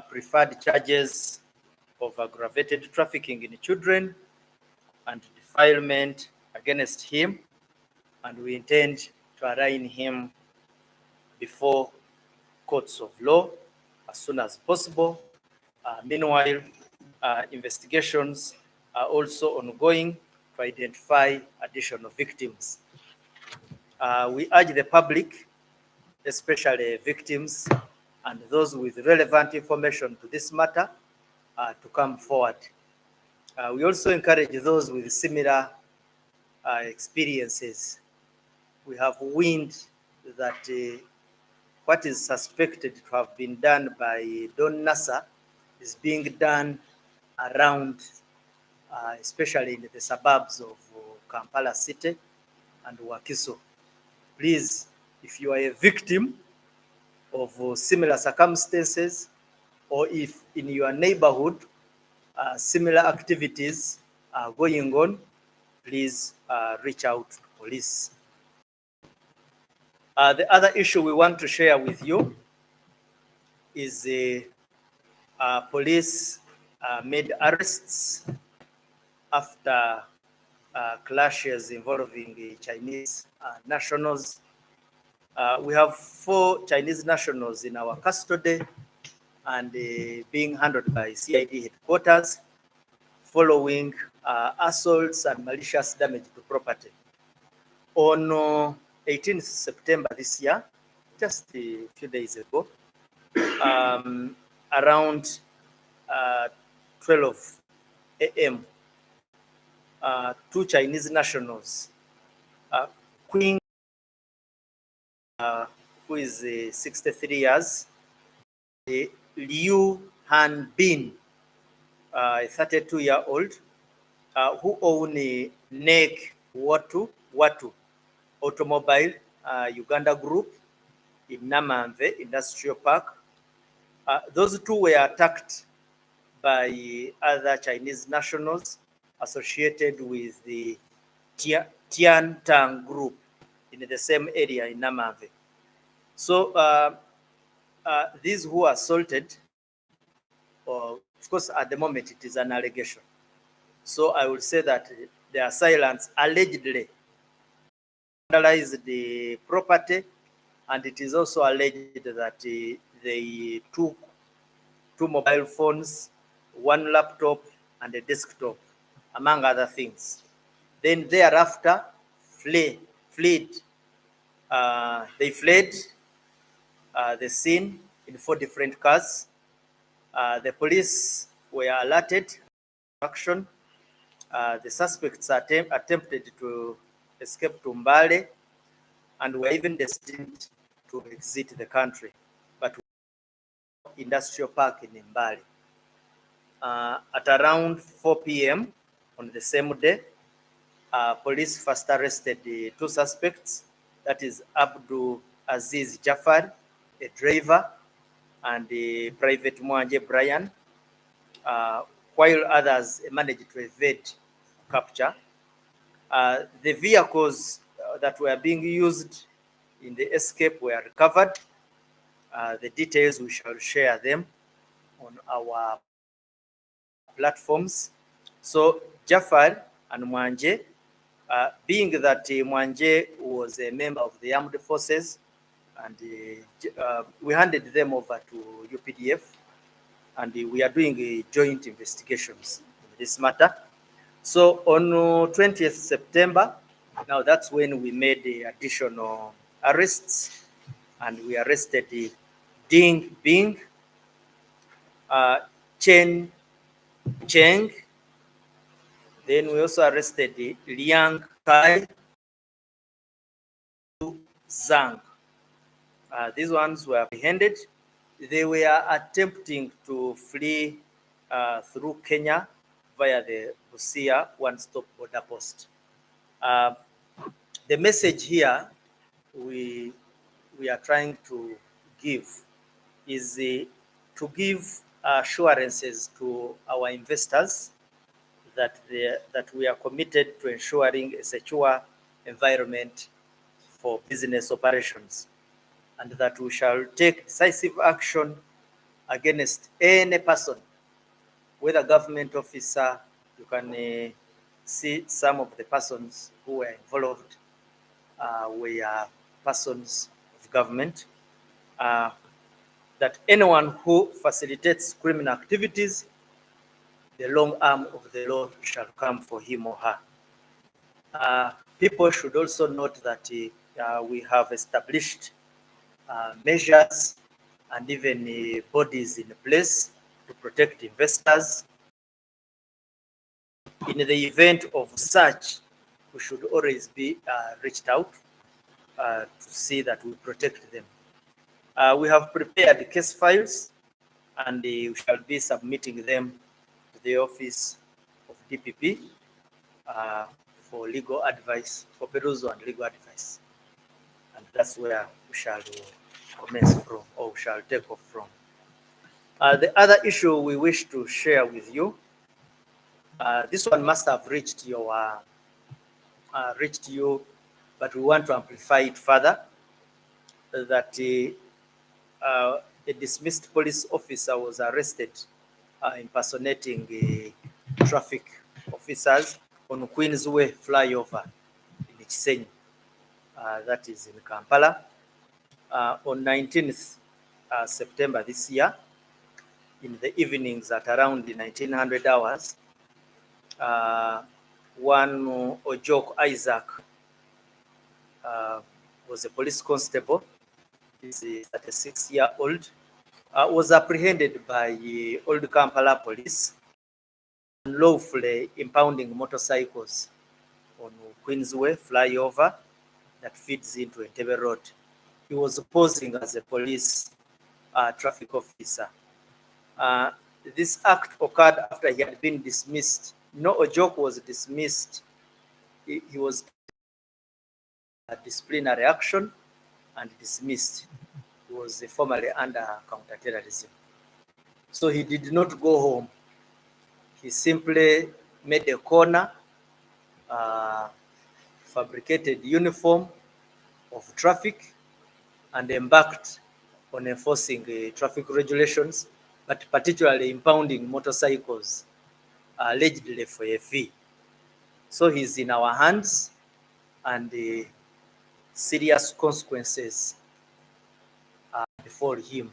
preferred charges of aggravated trafficking in children and defilement against him, and we intend to arraign him before courts of law as soon as possible. Meanwhile, investigations are also ongoing to identify additional victims. We urge the public especially victims and those with relevant information to this matter to come forward. We also encourage those with similar experiences. We have wind that what is suspected to have been done by Don Nasa is being done around, especially in the suburbs of Kampala City and Wakiso. Please, if you are a victim of similar circumstances, or if in your neighborhood similar activities are going on, please reach out to police. The other issue we want to share with you is police made arrests after clashes involving Chinese nationals. We have 4 Chinese nationals in our custody and being handled by CID headquarters following assaults and malicious damage to property. On 18th September this year, just a few days ago, around 12 a.m., 2 Chinese nationals, Queen, who is 63 years, Liu Han Bin, a 32-year-old, who own a Nek Watu Automobile Uganda Group in Namamve Industrial Park. Those 2 were attacked by other Chinese nationals associated with the Tian Tang Group in the same area in Namamve. So these who assaulted, of course, at the moment it is an allegation. So I will say that their assailants allegedly vandalized the property, and it is also alleged that they took 2 mobile phones, 1 laptop, and a desktop, among other things. Then thereafter, they fled the scene in 4 different cars. The police were alerted action. The suspects attempted to escape to Mbale and were even destined to exit the country, but industrial park in Mbale. At around 4 p.m. on the same day, police first arrested the 2 suspects, that is Abdul Aziz Jafar, a driver, and the Private Mwanje Brian, while others managed to evade capture. The vehicles that were being used in the escape were recovered. The details, we shall share them on our platforms. So Jafar and Mwanje, being that Mwanje was a member of the armed forces, and we handed them over to UPDF, and we are doing joint investigations in this matter. So on 20th September, now that's when we made the additional arrests, and we arrested the Ding Bing, Chen Cheng. Then we also arrested the Liang Kai, Zhang. These ones were apprehended. They were attempting to flee through Kenya via the Busia one-stop border post. The message here we are trying to give is to give assurances to our investors that we are committed to ensuring a secure environment for business operations, and that we shall take decisive action against any person, whether government officer. You can see some of the persons who were involved were persons of government, that anyone who facilitates criminal activities, the long arm of the law shall come for him or her. People should also note that we have established measures and even bodies in place to protect investors. In the event of such, we should always be reached out to see that we protect them. We have prepared case files and we shall be submitting them to the office of DPP for legal advice, for perusal and legal advice. And that's where we shall commence from, or we shall take off from. The other issue we wish to share with you, this one must have reached you, but we want to amplify it further, that a dismissed police officer was arrested impersonating traffic officers on Queensway flyover in Kisenyi, that is in Kampala, on 19th September this year, in the evenings at around 1900 hours. One Ojok Isaac was a police constable. He's a 36-year-old. Was apprehended by Old Kampala police unlawfully impounding motorcycles on Queensway flyover that feeds into Entebbe Road. He was posing as a police traffic officer. This act occurred after he had been dismissed. No Ojok was dismissed. He was a disciplinary action and dismissed. He was formerly under counterterrorism. So he did not go home. He simply made a corner, fabricated uniform of traffic, and embarked on enforcing traffic regulations, but particularly impounding motorcycles, allegedly for a fee. So he's in our hands, and serious consequences before him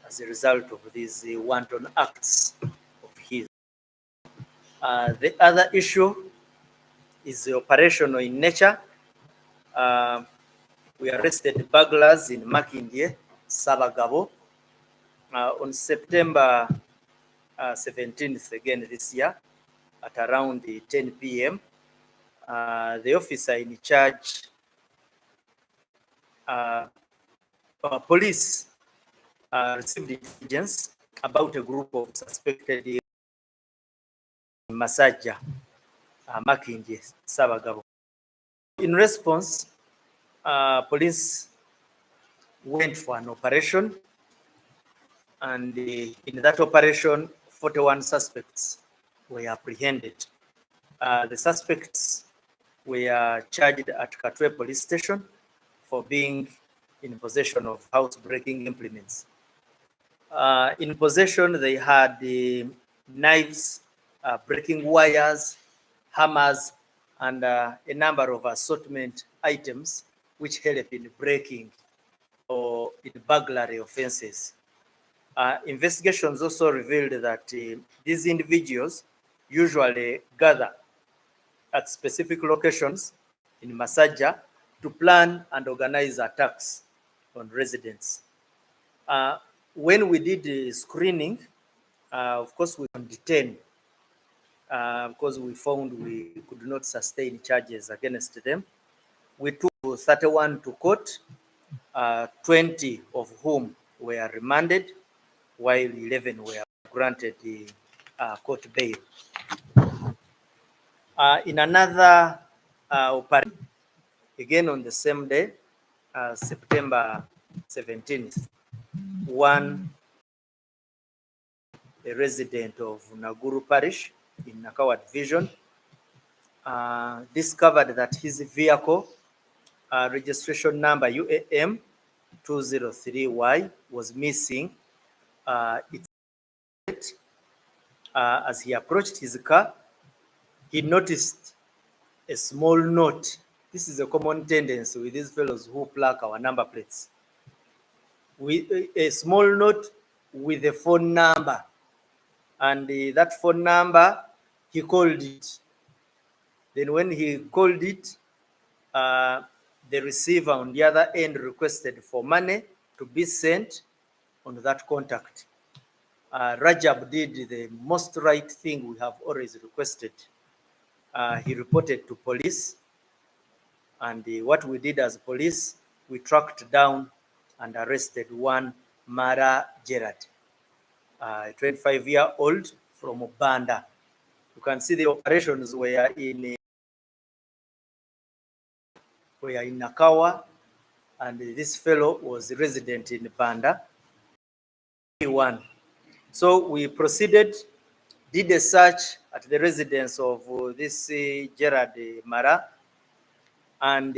as a result of these wanton acts of his. The other issue is operational in nature. We arrested burglars in Makindye, Sabagabo, on September 17th, again this year, at around 10 p.m. The officer in charge, police, received intelligence about a group of suspected Masaja, Makindye, Sabagabo. In response, police went for an operation, and in that operation, 41 suspects were apprehended. The suspects were charged at Katwe police station for being in possession of house-breaking implements. In possession, they had knives, breaking wires, hammers, and a number of assortment items which help in breaking or in burglary offenses. Investigations also revealed that these individuals usually gather at specific locations in Masaja to plan and organize attacks on residents. When we did the screening, of course, we can detain because we found we could not sustain charges against them. We took 31 to court, 20 of whom were remanded, while 11 were granted the court bail. In another operation, again on the same day, September 17th, a resident of Naguru Parish in Nakawa Division, discovered that his vehicle, registration number UAM 203Y, was missing. As he approached his car, he noticed a small note. This is a common tendency with these fellows who plaque our number plates. With a small note with a phone number. And that phone number, he called it. Then when he called it, the receiver on the other end requested for money, to be sent on that contact. Rajab did the most right thing we have always requested. He reported to police, and what we did as police, we tracked down and arrested one Mara Gerard, a 25-year-old from Banda. You can see the operations were in Nakawa, and this fellow was resident in Banda. So we proceeded, did a search at the residence of this Gerard Mara, and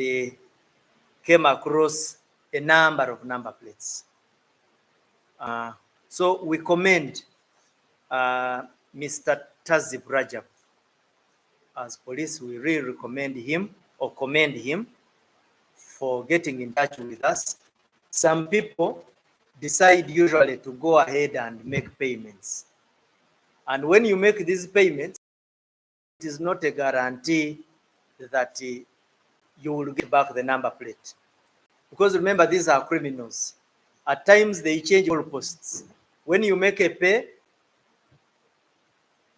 came across a number of number plates. So we commend Mr. Tazib Rajab. As police, we really recommend him or commend him for getting in touch with us. Some people decide usually to go ahead and make payments. And when you make these payments, it is not a guarantee that you will get back the number plate. Because remember, these are criminals. At times they change goalposts. When you make a pay,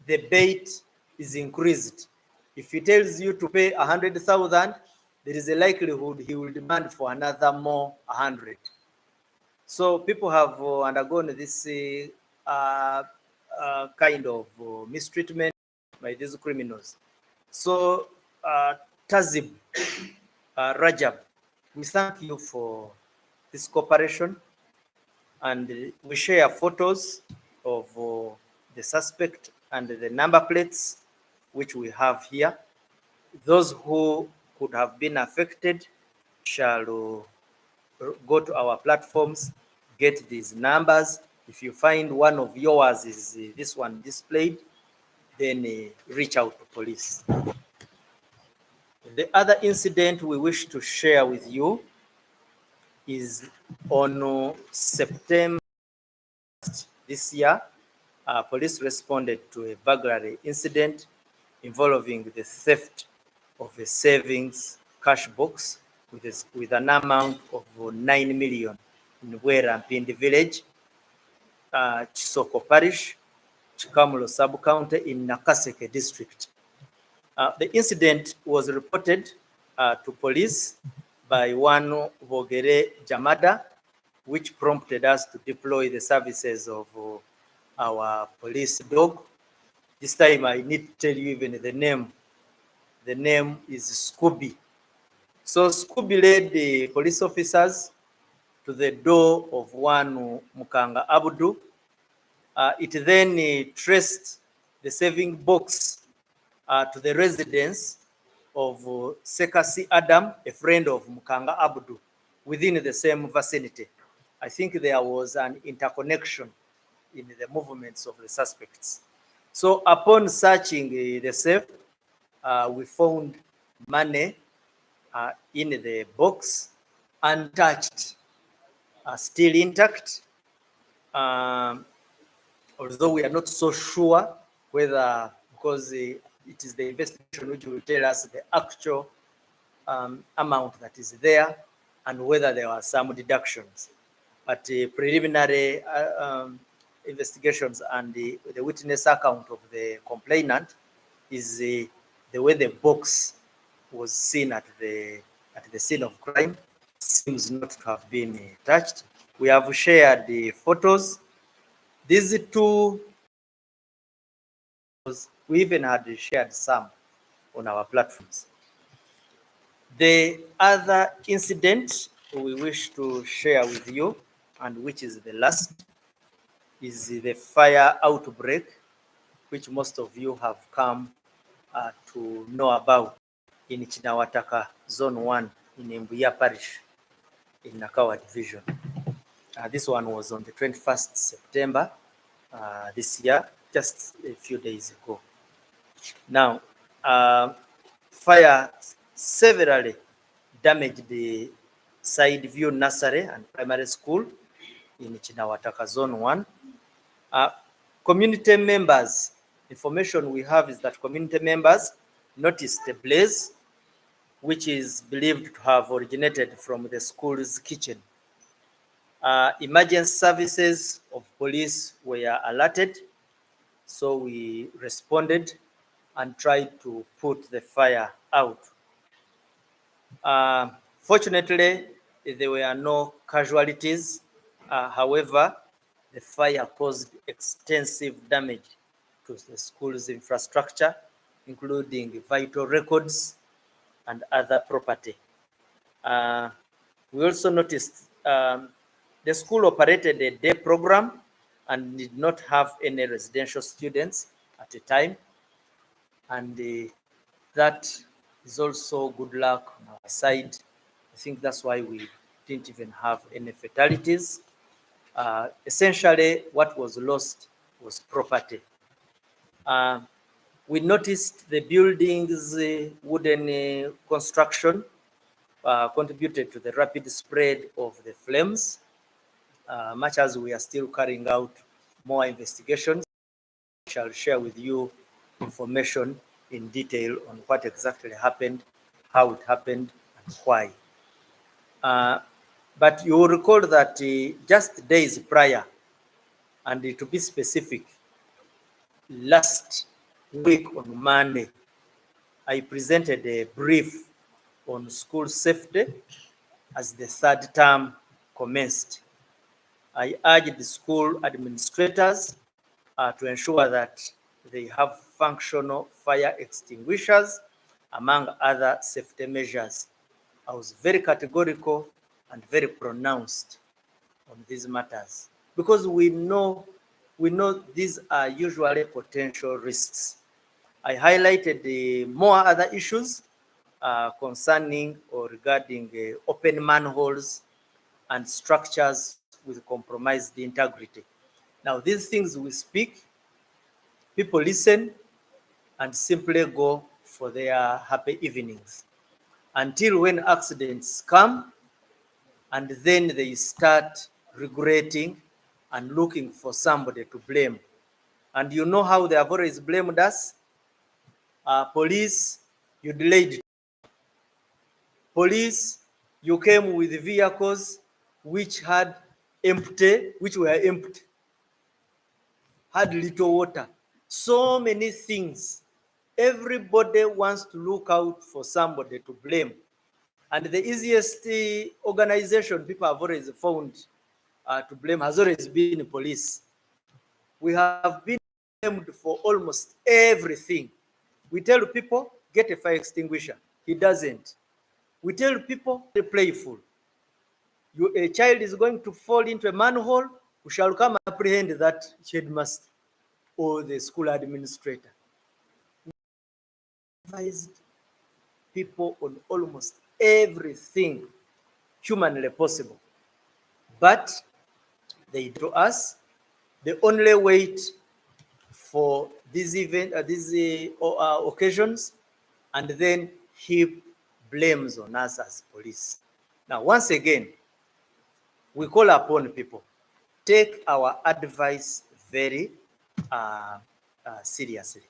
the bait is increased. If he tells you to pay 100,000, there is a likelihood he will demand for another more 100. So people have undergone this kind of mistreatment by these criminals. So Tazib Rajab, we thank you for this cooperation, and we share photos of the suspect and the number plates which we have here. Those who could have been affected shall go to our platforms, get these numbers. If you find one of yours is this one displayed, then reach out to police. The other incident we wish to share with you is on September this year. Police responded to a burglary incident involving the theft of a savings cash box with an amount of 9 million in Werampindi village, Chisoko parish, Chikamulo sub-county in Nakaseke district. The incident was reported to police by one Vogere Jamada, which prompted us to deploy the services of our police dog. This time I need to tell you even the name. The name is Scooby. So Scooby led the police officers to the door of one Mukanga Abdu. It then traced the saving box to the residence of Sekasi Adam, a friend of Mukanga Abdu, within the same vicinity. I think there was an interconnection in the movements of the suspects. So upon searching the safe, we found money in the box, untouched, still intact, although we are not so sure whether, because it is the investigation which will tell us the actual amount that is there and whether there are some deductions. But preliminary investigations and the witness account of the complainant is the way the box was seen at the scene of crime seems not to have been touched. We have shared the photos. These two, we even had shared some on our platforms. The other incident we wish to share with you, and which is the last, is the fire outbreak, which most of you have come to know about in Chinawataka Zone 1 in Mbuya Parish in Nakawa Division. This one was on the 21st September this year, just a few days ago. Now, fire severely damaged the Side View Nursery and Primary School in Chinawataka Zone 1. Community members, information we have is that community members noticed a blaze, which is believed to have originated from the school's kitchen. Emergency services of police were alerted, so we responded and tried to put the fire out. Fortunately, there were no casualties. However, the fire caused extensive damage to the school's infrastructure, including vital records and other property. We also noticed the school operated a day program and did not have any residential students at the time. And that is also good luck on our side. I think that's why we didn't even have any fatalities. Essentially, what was lost was property. We noticed the building's wooden construction contributed to the rapid spread of the flames. Much as we are still carrying out more investigations, I shall share with you information in detail on what exactly happened, how it happened, and why. But you will recall that just days prior, and to be specific, last week on Monday, I presented a brief on school safety as the third term commenced. I urged the school administrators to ensure that they have functional fire extinguishers, among other safety measures. I was very categorical and very pronounced on these matters because we know these are usually potential risks. I highlighted more other issues concerning or regarding open manholes and structures with compromised integrity. Now, these things we speak, people listen and simply go for their happy evenings until when accidents come, and then they start regretting and looking for somebody to blame. And you know how they have always blamed us? Police, you delayed. Police, you came with vehicles which were empty, had little water. So many things. Everybody wants to look out for somebody to blame. And the easiest organization people have always found to blame has always been police. We have been blamed for almost everything. We tell people, get a fire extinguisher. He doesn't. We tell people, be playful. A child is going to fall into a manhole, we shall come apprehend that headmaster or the school administrator. We advised people on almost everything humanly possible. But they do us, they only wait for these occasions and then heap blames on us as police. Now, once again, we call upon people, take our advice very seriously.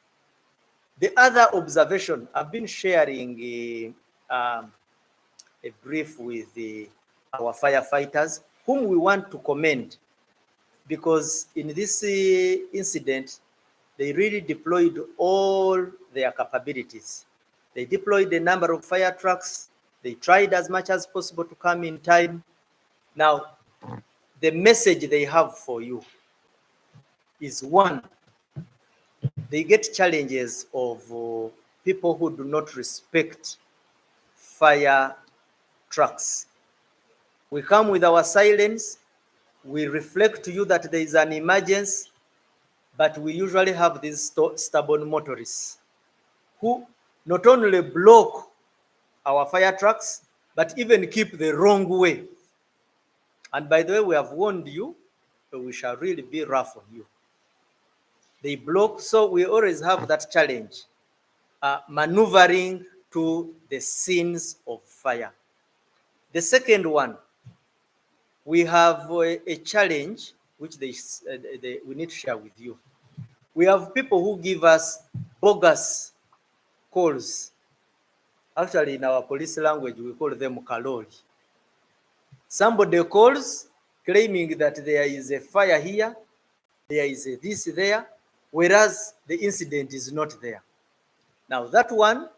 The other observation, I've been sharing a brief with our firefighters, whom we want to commend, because in this incident, they really deployed all their capabilities. They deployed a number of fire trucks. They tried as much as possible to come in time. Now, the message they have for you is, one, they get challenges of people who do not respect fire trucks. We come with our silence, we reflect to you that there is an emergency, but we usually have these stubborn motorists who not only block our fire trucks, but even keep the wrong way. And by the way, we have warned you, but we shall really be rough on you. They block, so we always have that challenge, maneuvering to the scenes of fire. The second one, we have a challenge which we need to share with you. We have people who give us bogus calls. Actually, in our police language, we call them kalori. Somebody calls claiming that there is a fire here, there is a this there, whereas the incident is not there. Now that one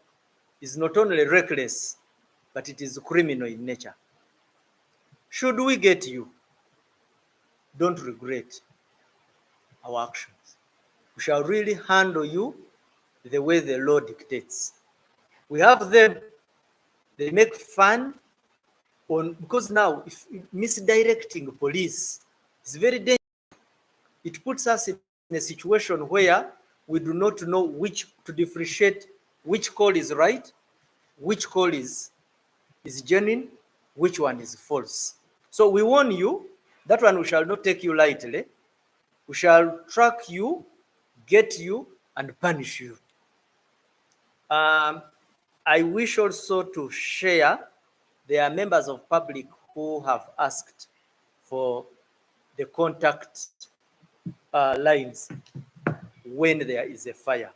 is not only reckless, but it is criminal in nature. Should we get you, don't regret our actions. We shall really handle you the way the law dictates. We have them, they make fun on, because now if misdirecting police is very dangerous. It puts us in a situation where we do not know which to differentiate which call is right, which call is genuine, which one is false. So we warn you, that one we shall not take you lightly. We shall track you, get you, and punish you. I wish also to share, there are members of public who have asked for the contact lines when there is a fire.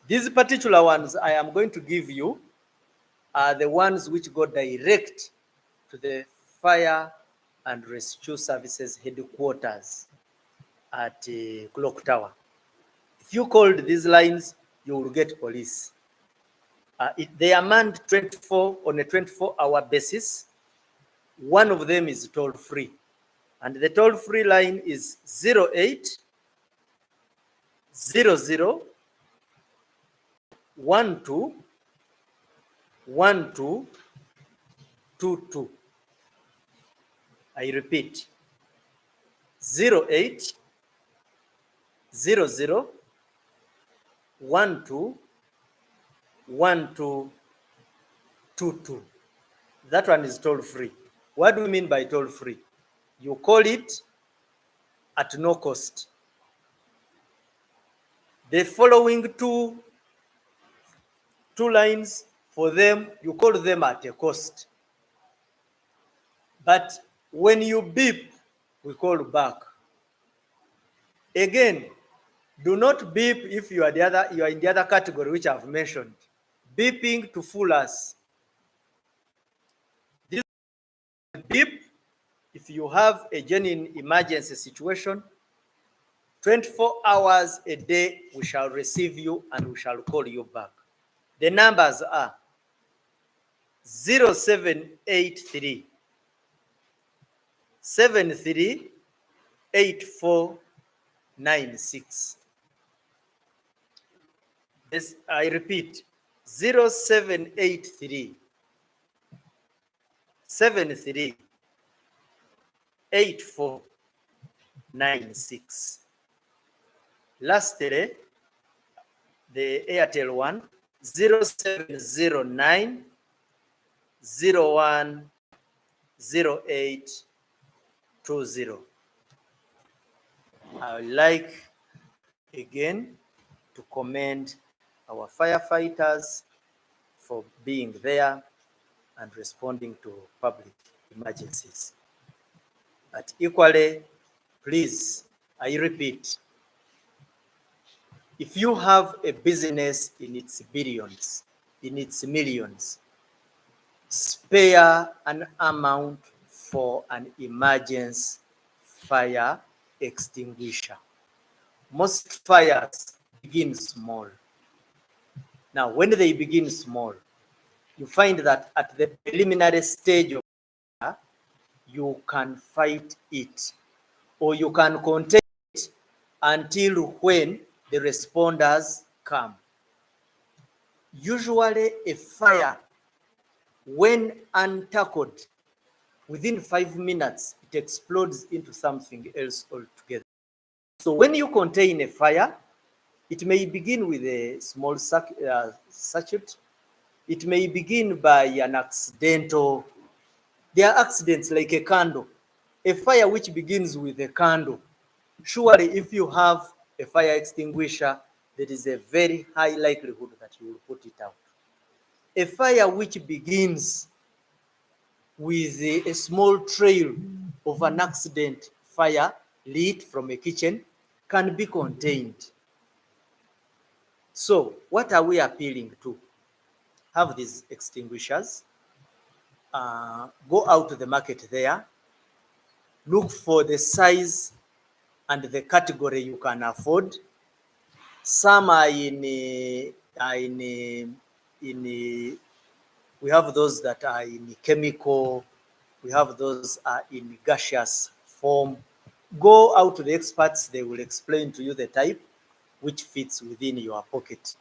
These particular ones I am going to give you are the ones which go direct to the Fire and Rescue Services headquarters at Clock Tower. If you called these lines, you will get police. They are manned 24 on a 24-hour basis. One of them is toll-free, and the toll-free line is 08 00 12 12 22. I repeat, 08 00 12 12 22. That one is toll free. What do we mean by toll free? You call it at no cost. The following two lines, for them, you call them at a cost. But when you beep, we call back. Again, do not beep if you are in the other category which I've mentioned. Beeping to fool us. This beep if you have a genuine emergency situation. 24 hours a day, we shall receive you and we shall call you back. The numbers are 0783 73 8496. This, I repeat, 0783 73 8496. Lastly, the Airtel one, 0709 01 0820. I would like again to commend our firefighters for being there and responding to public emergencies. But equally, please, I repeat, if you have a business in its billions, in its millions, spare an amount for an emergency fire extinguisher. Most fires begin small. Now, when they begin small, you find that at the preliminary stage of fire, you can fight it, or you can contain it until when the responders come. Usually a fire, when untackled, within 5 minutes, it explodes into something else altogether. So when you contain a fire, it may begin with a small circuit. It may begin by an accidental. There are accidents like a candle. A fire which begins with a candle. Surely, if you have a fire extinguisher, there is a very high likelihood that you will put it out. A fire which begins with a small trail of an accident fire lit from a kitchen can be contained. So, what are we appealing to? Have these extinguishers. Go out to the market there. look for the size and the category you can afford. Some are we have those that are in chemical, we have those are in gaseous form. Go out to the experts, they will explain to you the type which fits within your pocket.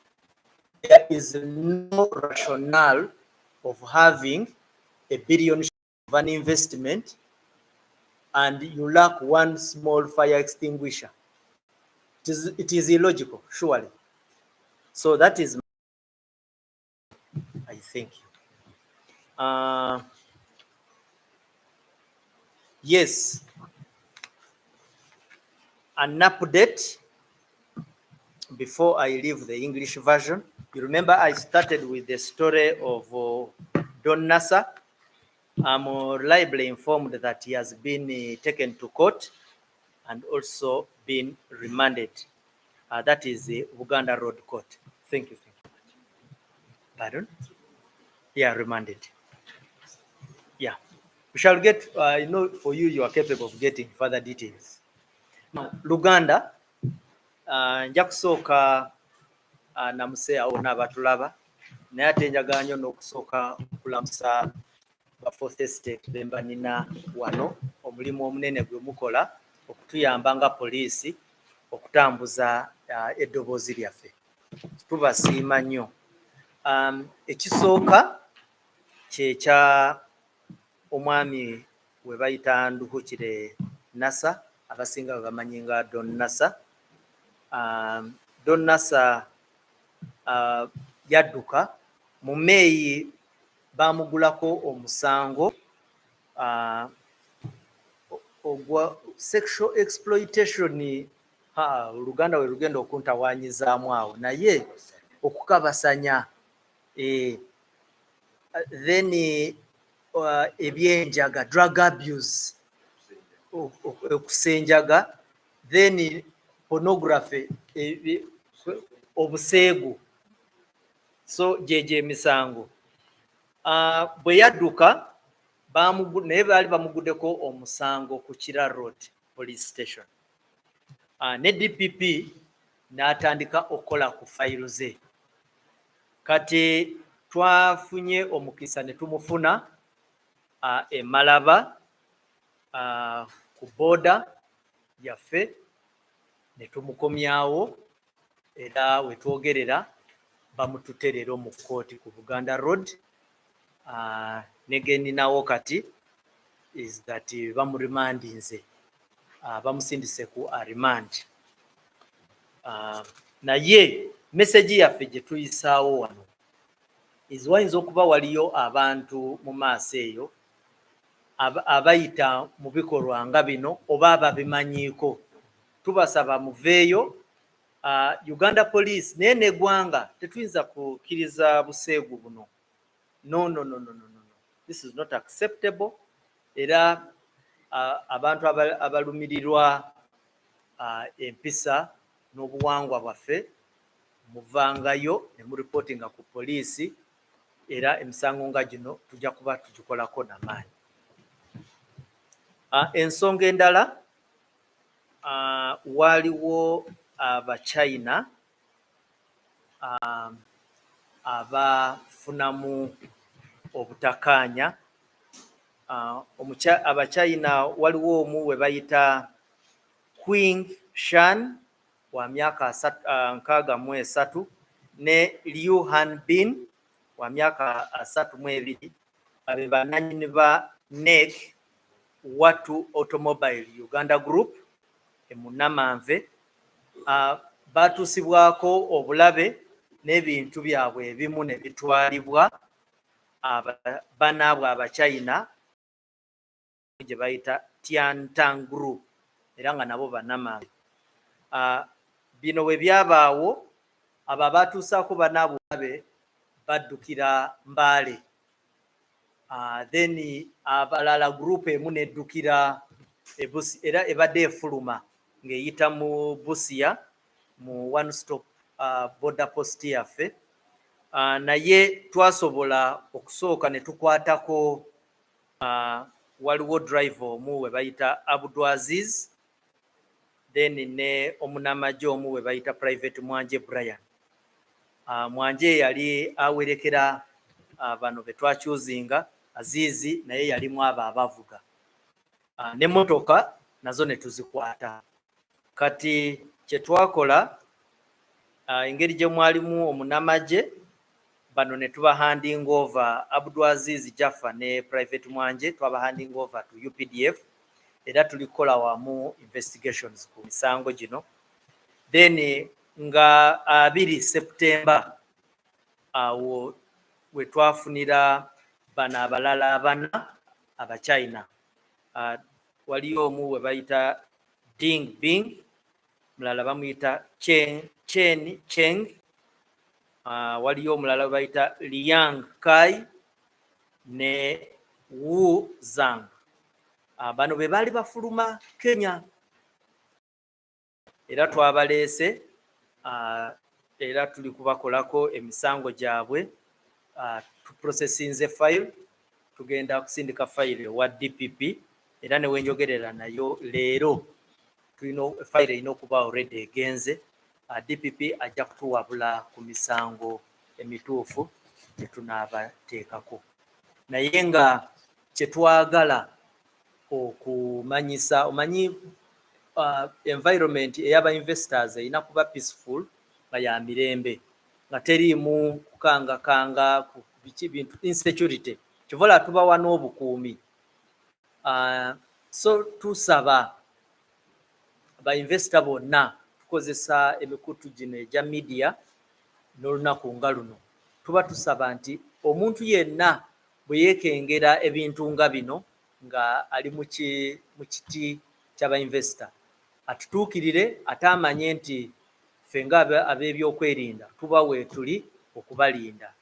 There is no rationale of having $1 billion of an investment and you lack one small fire extinguisher. It is illogical, surely. So that is, I think. Yes, an update before I leave the English version. You remember I started with the story of Don Nasa. I'm reliably informed that he has been taken to court and also been remanded. That is the Uganda Road Court. Thank you. Pardon? Yeah, remanded. Yeah. We shall get, I know for you, you are capable of getting further details. Now, Luganda, nja kusooka namuse awo n'abatulaba naye ate njagala nnyo n'okusooka okulamusa ba Fourth Estate be mba nina wano omulimu omunene gwe mukola okutuyamba nga poliisi okutambuza eddoboozi lyaffe. Tubasiima nnyo. Ekisooka kyekya omwami we bayita Nduhukire Nasa, abasinga bwe bamanyi nga Don Nasa. Don Nasa yadduka mu Meeyi, baamugulako omusango ogwa sexual exploitation. Oluganda we lugenda okuntawaanyizaamu awo, naye okukabasanya, then ebyenjaga, drug abuse, okusenjaga, then pornography, obuseegu. So gyegyo emisango. Bwe yadduka naye baali bamuguddeko omusango ku Kira Road Police Station. Ne DPP n'atandika okukola ku fayiro ze. Kati twafunye omukisa ne tumufuna e Malaba ku booda yaffe ne tumukomyawo, era we twogerera bamutute leero mu kkooti ku Buganda Road. Ne geninawo kati is that bamurimandinze, bamusindise ku remand. Naye message yaffe gye tuyisaawo wano is wayinza okuba waliyo abantu mu maaso eyo abayita mu bikolwa nga bino oba ababimanyiiko. Tubasaba muveeyo. Uganda Police naye n'eggwanga tetuyinza kukkiriza buseegu buno. No. This is not acceptable. Era abantu abalumirirwa empisa n'obuwangwa bwaffe muvangayo ne muripotinga ku poliisi, era emisango nga gino tujja kuba tugikolako n'amaanyi. Ensonga endala, waliwo Abachina abafunamu obutakkaanya. Abachina waliwo omu we bayita Qing Shan wa myaka 63 ne Liu Hanbin wa myaka 32, abe bannannyini ba NEC Watu Automobile Uganda Group mu Namanve. Batuusibwako obulabe n'ebintu byabwe ebimu ne bitwalibwa banaabwe Abachina gye bayita Tiantang Group, era nga nabo Bannamawulire. Bino bwe byabaawo, abo abatuusaako banaabwe obulabe baddukira Mbale. Then abalala group emu neddukira era ebadde efuluma ng'eyita mu Busia mu one stop border post yaffe. Naye twasobola okusooka ne tukwatako waliwo driver omu we bayita Abdulaziz, then ne omunamagye omu we bayita Private Mwanje Brian. Mwanje yali awerekera bano betwakyuzinga, Azizi naye yalimu abo abavuga. N'emmotoka nazo ne tuzikwata. Kati kye twakola, engeri gye mwalimu omunamagye, bano ne tuba handing over Abdulaziz Jaffa ne Private Mwanje, twaba handing over to UPDF, era tulikola wamu investigations ku misango gino. Then nga 2 September awo we twafunira bano abalala 4 aba China. Waliyo omu we bayita Ding Bing, mulala bamuyita Chen Cheng, waliyo omulala we bayita Liang Kai ne Wu Zhang. Bano be baali bafuluma Kenya, era twabaleese era tuli kubakolako emisango gyabwe. Tuprocesinze file, tugenda kusindika file wa DPP, era ne wenjogerera nayo leero tulina file erina okuba already egenze. DPP ajja kutuwabula ku misango emituufu gye tunaabateekako, naye nga kye twagala okumanyisa, omanyi environment ey'aba investors erina kuba peaceful, nga ya mirembe, nga teriimu kukangakanga ku biki bintu insecurity, kivola tubawa n'obukuumi. So tusaba ba investor bonna tukozesa emikutu gino egya media n'olunaku nga luno, tuba tusaba nti omuntu yenna bwe yeekengera ebintu nga bino nga ali mu kiti ky'aba investor, atutuukirire ate amanye nti ffe nga ab'ebyokwerinda tuba weetuli okubalinda.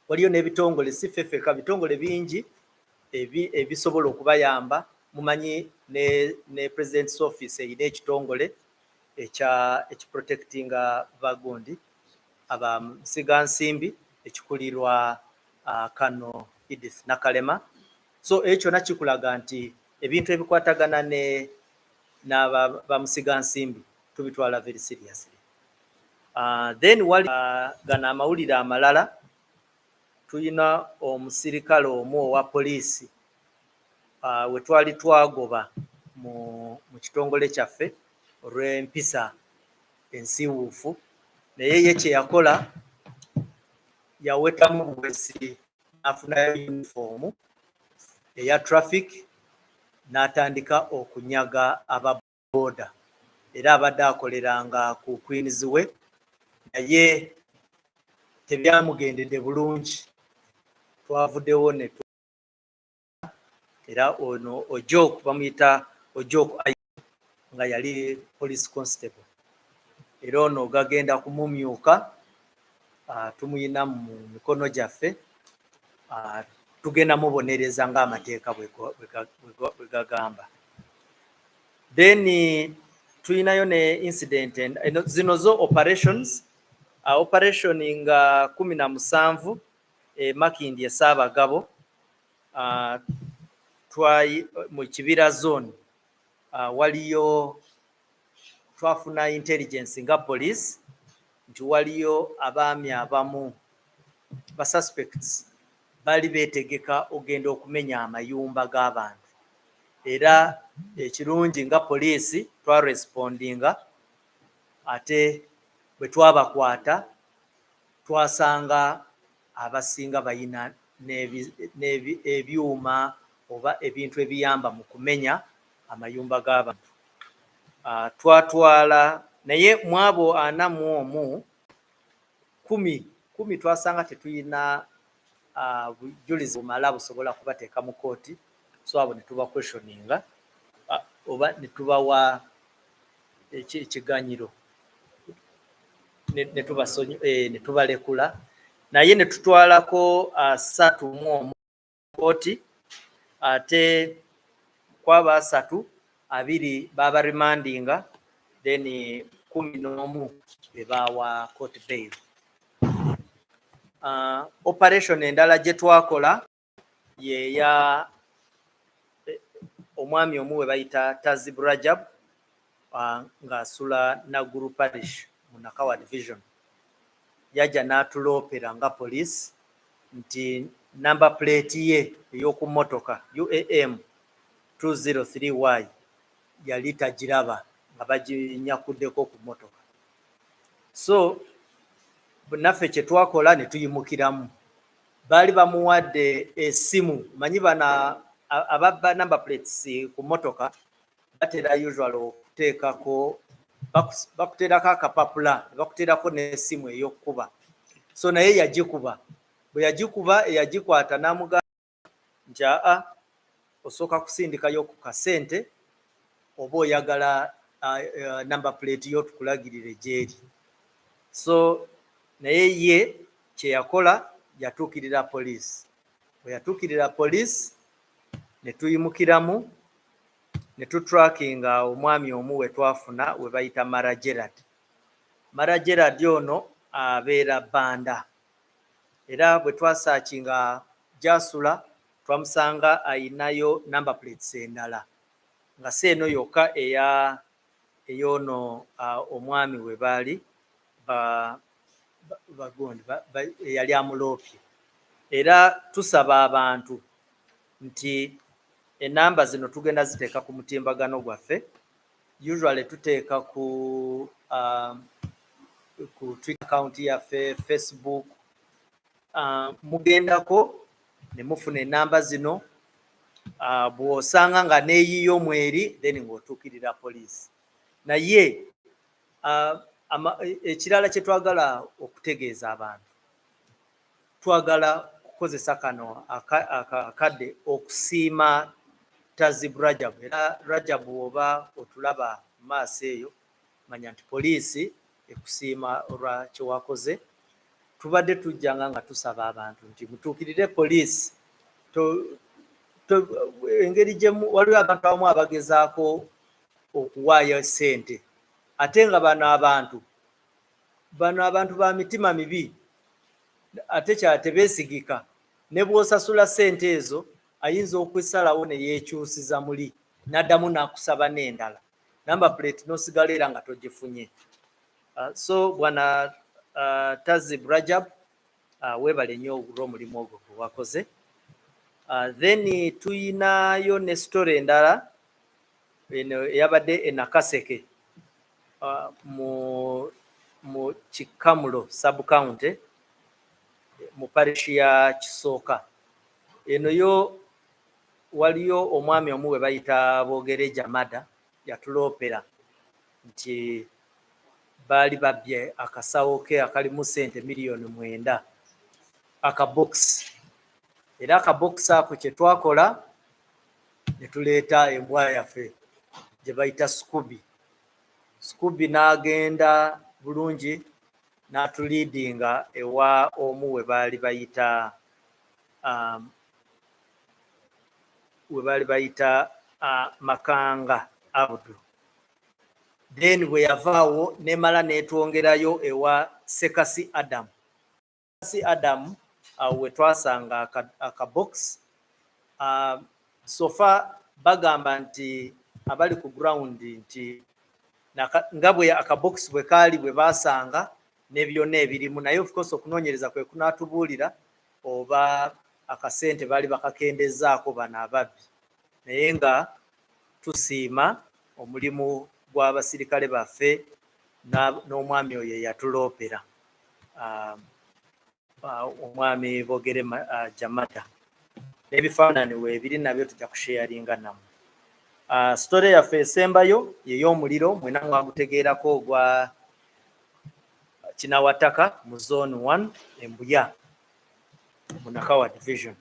Waliyo n'ebitongole, si ffeffeka, bitongole bingi ebisobola okubayamba. Mumanyi ne President's Office erina ekitongole ekiprotectinga bagundi abamusigansimbi ekikulirwa Kano Edith Nakalema. So ekyo nakikulaga nti ebintu ebikwatagana n'abamusigansimbi tubitwala very seriously. Then wali gano amawulire amalala, tulina omusirikale omu owa poliisi we twali twagoba mu kitongole kyaffe olw'empisa ensiiwuufu, naye ye kye yakola yawetamu buwesi n'afunayo uniform eya traffic n'atandika okunyaga ababoda, era abadde akoleranga ku Queensway, naye tebyamugendedde bulungi. Twavuddewo ne era ono Ojok bamuyita Ojok nga yali police constable, era ono gagenda kumumyuka, tumuyina mu mikono gyaffe, tugenda mubonereza ng'amateeka bwe gagamba. Then tulinayo ne incident zino zo operations, operation nga 17 Makindye Ssaabagabo, mu Kibira zone, waliyo twafuna intelligence nga police nti waliyo abaami abamu ba suspects bali beetegeka ogenda okumenya amayumba g'abantu, era ekirungi nga poliisi twarespondinga, ate bwe twabakwata twasanga abasinga bayina ebyuma oba ebintu ebiyamba mu kumenya amayumba g'abantu. Twatwala naye mu abo 41, 10 twasanga tetuyina bujulizi bumala busobola kubateeka mu kooti, so abo ne tuba questioninga oba ne tubawa ekiganyiro ne tubalekula, naye ne tutwalako 31 kooti, ate kwaba 3, 2 baba remandinga, then 11 bebawa court bail. Operation endala gye twakola ye ya omwami omu we bayita Tazib Rajab ng'asula Naguru Parish mu Nakawa Division. Yajja n'atuloopera nga poliisi nti number plate ye ey'oku mmotoka UAM 203Y yali tagiraba nga baginyakuddeko ku mmotoka. So naffe kye twakola ne tuyimukiramu. Baali bamuwadde essimu. Manyi bana ababba number plates ku mmotoka batera usual okuteekako bakuteerako akapapula bakuteerako n'essimu ey'okkuba. So naye yagikuba. Bwe yagikuba eyagikwata n'amugamba nti osooka kusindikayo ku kasente oba oyagala number plate y'otukulagirire gyeri. So naye ye kye yakola yatuukirira poliisi. Bwe yatuukirira poliisi ne tuyimukiramu ne tutrackinga omwami omu we twafuna we bayita Mara Gerard. Mara Gerard ono abeera Banda. Era bwe twasaakinga gy'asula twamusanga ayinayo number plates endala nga si eno yokka ey'ono omwami we baali bagondi eyali amuloopye. Era tusaba abantu nti enamba zino tugenda ziteeka ku mutimbagano gwaffe. Usually tuteeka ku Twitter account yaffe, Facebook. Mugendako ne mufuna enamba zino. Bw'osanga nga neeyiyo mweri then ng'otuukirira poliisi. Naye ekirala kye twagala okutegeeza abantu, twagala kukozesa kano akadde okusiima Tazib Rajab. Era Rajab oba otulaba mu maaso eyo manya nti poliisi ekusiima olwa kye wakoze. Tubadde tujjanga nga tusaba abantu nti mutuukirire poliisi. Engeri gyemu waliwo abantu abamu abagezaako okuwaayo ssente ate nga bano abantu ba mitima mibi ate tebeesigika. Ne bw'osasula ssente ezo ayinza okwesalawo ne yeekyusiza muli n'addamu n'akusaba n'endala number plate n'osigala era nga togifunye. So bwana Tazib Rajab weebale nnyo olw'omulimu ogwo gwe wakoze. Then tuyinayo ne story endala eno eyabadde e Nakaseke mu Kikamulo sub-county mu parish ya Kisooka. Eno yo waliyo omwami omu we bayita Boogere Jamada yatuloopera nti baali babbye akasawo ke akalimu ssente $9,000,000 akabokisi. Era akabokisi ako kye twakola ne tuleeta embwa yaffe gye bayita Scooby. Scooby n'agenda bulungi n'atuliidinga ewa omu we baali bayita Makanga Abdul. Then bwe yavaawo nemala n'etwongerayo ewa Sekasi Adam. Sekasi Adam we twasanga akabokisi. Sofa bagamba nti abali ku ground nti nga bwe akabokisi bwe kaali bwe baasanga ne byonna ebirimu, naye of course okunoonyereza kwe kunaatubuulira oba akasente baali bakakendezaako bano ababbi. Naye nga tusiima omulimu gw'abasirikale baffe n'omwami oyo yatuloopera, omwami Boogere Jamada. N'ebifaananyi weebiri nabyo tujja kusheyaringa nammwe. Story yaffe esembayo y'ey'omuliro mwena mwagutegeerako ogwa Kinawataka mu zone 1 Embuya mu Nakawa Division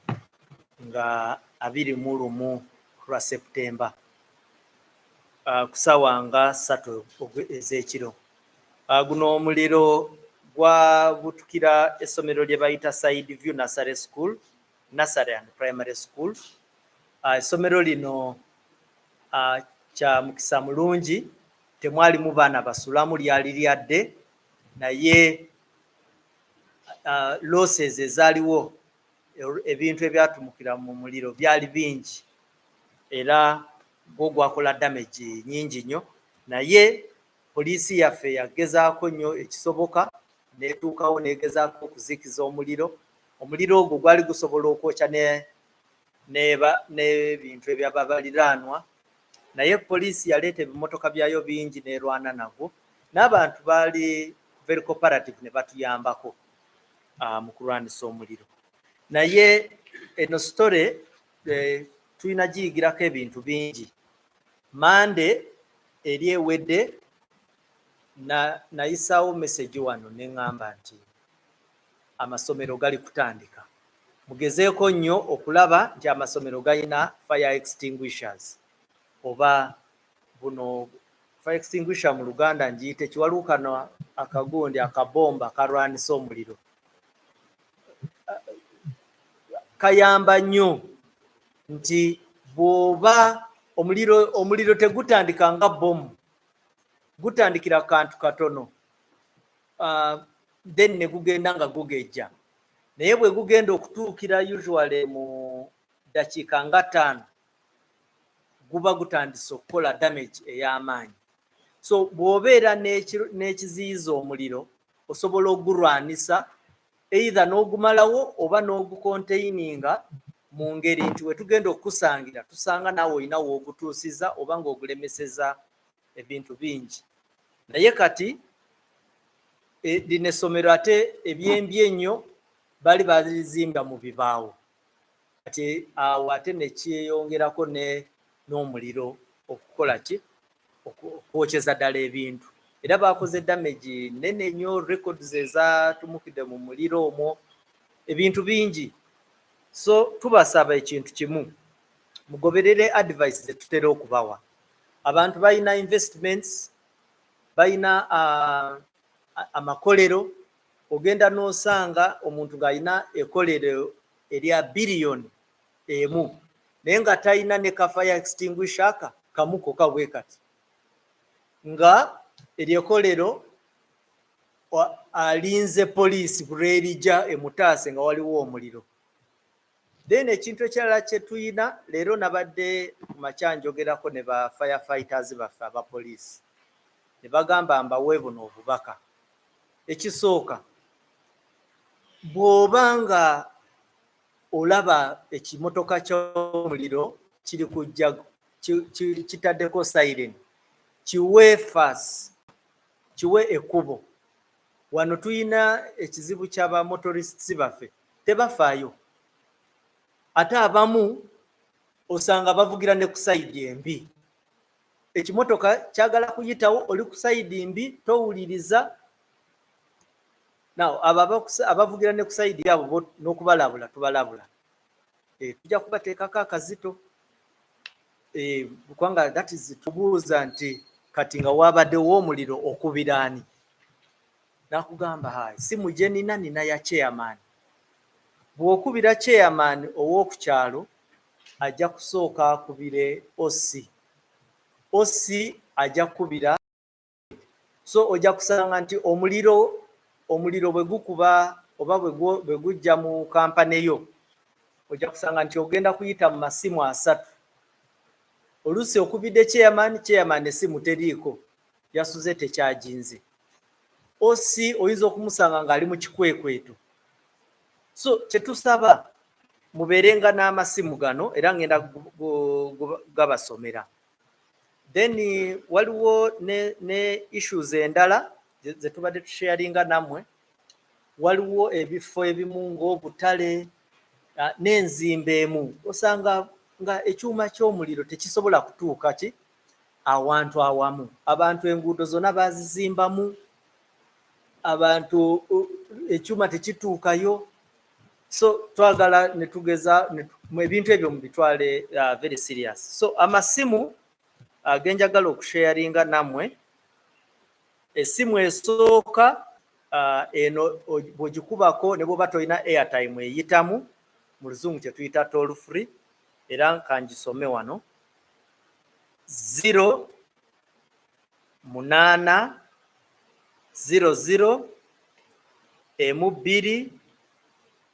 nga 21 lwa Septemba ku ssaawa nga 3 ez'ekiro. Guno omuliro gwabutukira essomero lye bayita Side View Nursery School, Nursery and Primary School. Essomero lino kya mukisa mulungi, temwalimu baana basulamu, lyali lyadde, naye losses ezaaliwo ebintu ebyatumukira mu muliro byali bingi, era gwo gwakola damage nyingi nnyo, naye poliisi yaffe yagezaako nnyo ekisoboka netuukawo negezaako okuzikiza omuliro. Omuliro ogwo gwali gusobola okwokya n'ebintu ebyabaliraanwa, naye poliisi yaleeta ebimotoka byayo bingi nerwana nagwo, n'abantu baali very cooperative ne batuyambako mu kulwanisa omuliro. Naye eno story tulina giyigirako ebintu bingi. Mande eri ewedde nayisaawo message wano neŋŋamba nti amasomero gali kutandika. Mugezeeko nnyo okulaba nti amasomero galina fire extinguishers, oba buno fire extinguisher mu Luganda ngiyite kiwalukano akagundi akabomba kalwanisa omuliro. Kayamba nnyo nti bw'oba omuliro tegutandika nga bomu, gutandikira kantu katono then ne gugenda nga gugejja, naye bwe gugenda okutuukira usually mu dakiika nga 5 guba gutandise okukola damage ey'amaanyi. So bw'obeera n'ekiziyiza omuliro osobola ogulwanisa either n'ogumalawo oba n'ogukonteininga mu ngeri nti we tugenda okukusangira tusanga naawe olina w'ogutuusiza oba ng'ogulemeseza ebintu bingi. Naye kati lino essomero ate ebyembi ennyo bali bazimba mu bibaawo, kati awo ate ne kyeyongerako n'omuliro okukola ki, okwokyeza ddala ebintu. Era bakoze damage nene nnyo, records ezatumukidde mu muliro omwo, ebintu bingi. So tubasaba ekintu kimu, mugoberere advice zetutera okubawa. Abantu balina investments, balina amakolero, ogenda n'osanga omuntu ng'alina ekolero erya biliyoni emu naye nga talina ne ka fire extinguisher kamu kokka bwe kati, nga eryekolero alinze poliisi bulwerijja emutaase nga waliwo omuliro. Then ekintu ekirala kye tuyina leero, nabadde ku makya njogerako ne ba firefighters baffe abapoliisi ne bagamba mbawe buno obubaka. Ekisooka, bw'oba nga olaba ekimotoka ky'omuliro kiri kujja kitaddeko siren, kiwe fast, kiwe ekkubo. Wano tuyina ekizibu ky'abamotorists baffe, tebafaayo. Ate abamu osanga bavugira ne ku sayidi embi. Ekimotoka kyagala kuyitawo, oli ku sayidi mbi, towuliriza. Now abavugira ne ku sayidi yabo n'okubalabula tubalabula. Tujja kubateekako akazito. Kubanga that is tubuuza nti kati nga wabaddewo omuliro okubiraani. Nakugamba hayi si muje nina ya chairman. Bw'okubira chairman ow'okukyalo ajja kusooka akubire osi ajja kubira. So ojja kusanga nti omuliro bwe gukuba oba bwe gujja mu kampani yo, ojja kusanga nti ogenda kuyita mu masimu 3. Oluusi okubidde chairman essimu teriiko, yasuze tekyajinze. Osi oyinza okumusanga ng'ali mu kikwekweto. So kyetusaba mubeerenga n'amasimu gano era ngenda gabasomera. Then waliwo ne issues endala ze tubadde tusharinga nammwe. Waliwo ebifo ebimu ng'obutale n'enzimba emu osanga nga ekyuma ky'omuliro tekisobola kutuuka awantu awamu. Abantu enguudo zonna bazizimbamu, abantu ekyuma tekituukayo. So twagala ne tugeza mu ebintu ebyo mu bitwale very serious. So amasimu agenjagala okusharinga nammwe, essimu esooka eno bw'ogikubako ne bw'oba tolina airtime eyitamu, mu luzungu kye tuyita toll free, era kangisome wano 0 8 00 2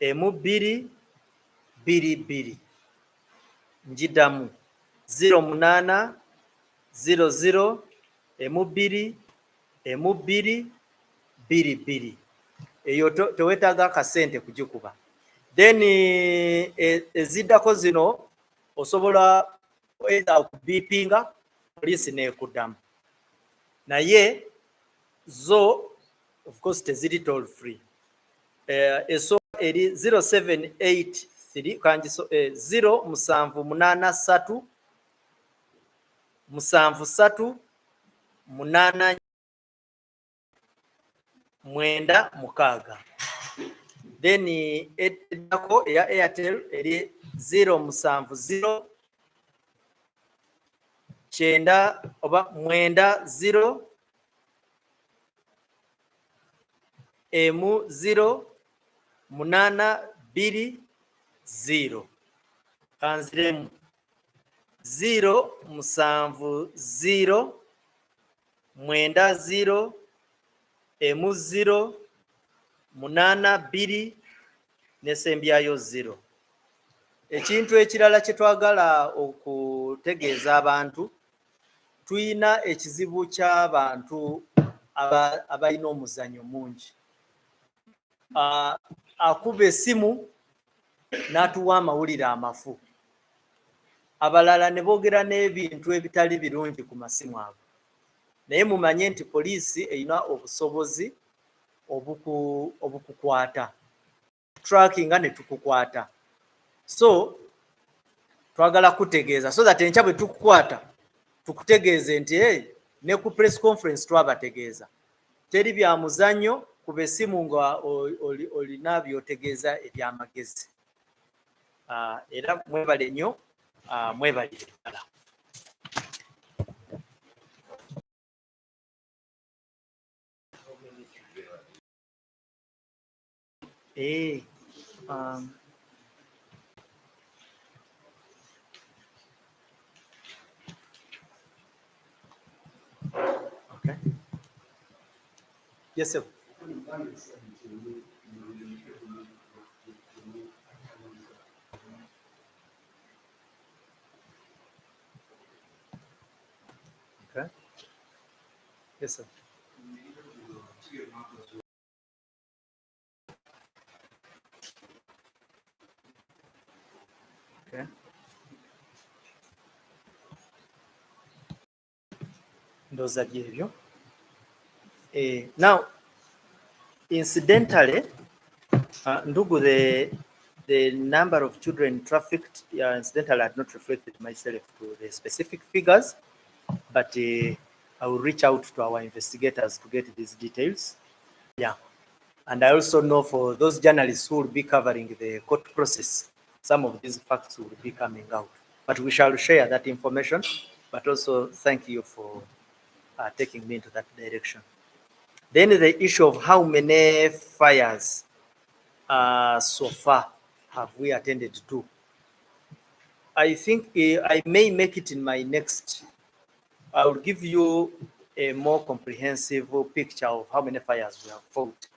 2 22. Njidamu 0800 12 12 22. Eyo tewetaaga akasente kugikuba. Then eziddako zino osobola either okubiipinga poliisi neekuddamu, naye zo of course teziri toll free. Esooka eri 0783 0783 73 8 9 6. Then eddako eya Airtel eri 070 9 oba 90 M0 820. Kanziremu 070 90 M0 820 nesembyayo 0. Ekintu ekirala kye twagala okutegeeza abantu, tuyina ekizibu ky'abantu abalina omuzannyo mungi. Akuba essimu n'atuwa amawulire amafu, abalala ne boogera n'ebintu ebitali birungi ku masimu abo. Naye mumanye nti poliisi erina obusobozi obukukwata, trackinga ne tukukwata. So twagala kutegeeza so that enkya bwe tukukwata tukutegeeze nti ne ku press conference twabategeeza teri bya muzannyo, kuba essimu nga olina byotegeeza eby'amagezi. Era mwebale nnyo, mwebalire ddala. Okay. Yes, sir. Okay. Yes, sir. Okay. Ndowooza byebyo. Now, incidentally, Ndugu, the number of children trafficked, incidentally, I had not reflected myself to the specific figures, but I will reach out to our investigators to get these details. Yeah. And I also know for those journalists who will be covering the court process, some of these facts will be coming out. But we shall share that information, but also thank you for taking me into that direction. Then the issue of how many fires so far have we attended to. I think I may make it in my next, I will give you a more comprehensive picture of how many fires we have fought.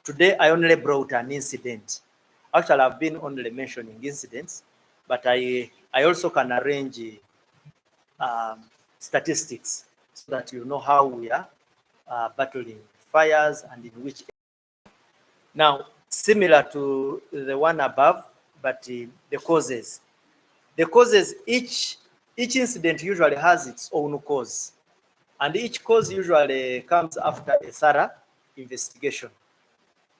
Today, I only brought an incident. Actually, I've been only mentioning incidents, but I also can arrange statistics so that you know how we are battling fires and in which area. Now, similar to the one above, but the causes. The causes, each incident usually has its own cause, and each cause usually comes after a thorough investigation.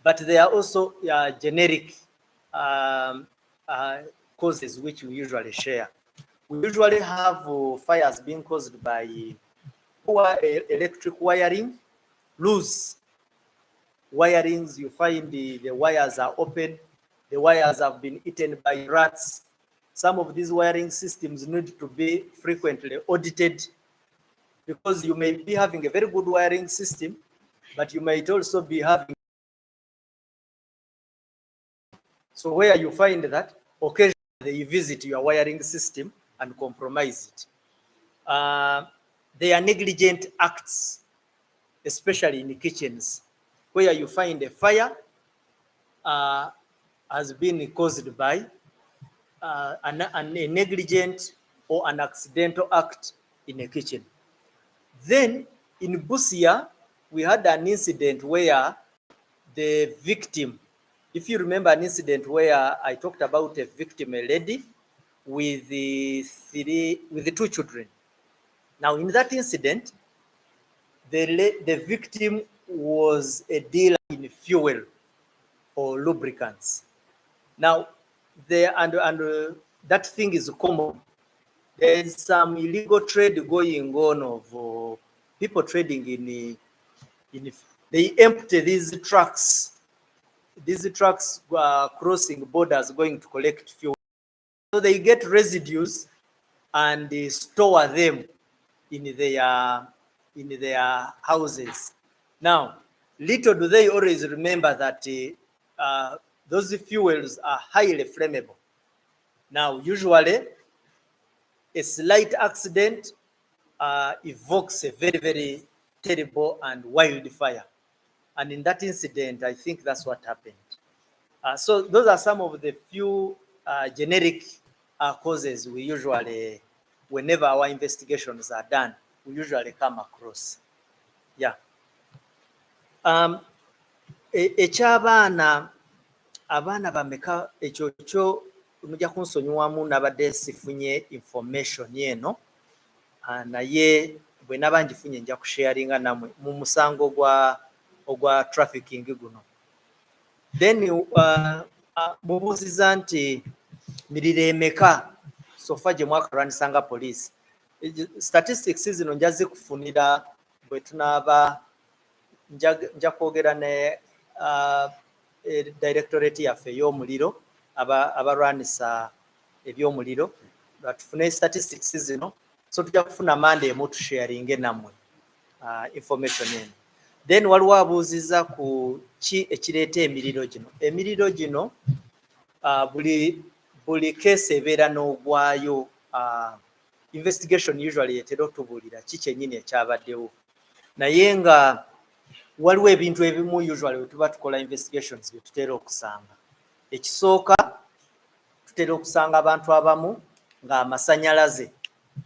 But there are also generic causes which we usually share. We usually have fires being caused by poor electric wiring, loose wirings. You find the wires are open, the wires have been eaten by rats. Some of these wiring systems need to be frequently audited, because you may be having a very good wiring system, but you might also be having. So where you find that occasionally you visit your wiring system and compromise it. They are negligent acts, especially in the kitchens, where you find a fire has been caused by a negligent or an accidental act in a kitchen. Then in Busia, we had an incident where the victim, if you remember an incident where I talked about a victim, a lady with the two children. Now in that incident, the victim was a dealer in fuel or lubricants. Now, that thing is common. There is some illegal trade going on of people trading they empty these trucks. These trucks crossing borders going to collect fuel. So they get residues and they store them in their houses. Now, little do they always remember that those fuels are highly flammable. Now, usually, a slight accident evokes a very, very terrible and wildfire. And in that incident, I think that's what happened. So those are some of the few generic causes we usually, whenever our investigations are done, we usually come across. Yeah. Eky'abaana, abaana bameka, ekyo kyo mujja kunsonyiwamu nabadde sifunye information eno, naye bwe naba ngifunye nja kusharinga namwe mu musango ogwa trafficking guno. Then mubuuziza nti mirire emeka sofa gye mwakalwanisanga poliisi. Statistics zino nja zikufunira bwe tunaaba nja kwogera ne directorate yaffe ey'omuliro abalwanisa ebyomuliro batufune statistics zino, so tujja kufuna mande emu tusharinge nammwe information eno. Then waliwo abuuziza ku ki ekireeta emiriro gino. Emiriro gino buli case ebeera n'ogwayo. Investigation usually etera otubuulira ki kyennyini ekyabaddewo, naye nga waliwo ebintu ebimu usually we tuba tukola investigations bye tutera okusanga. Ekisooka, tutera okusanga abantu abamu ng'amasannyalaze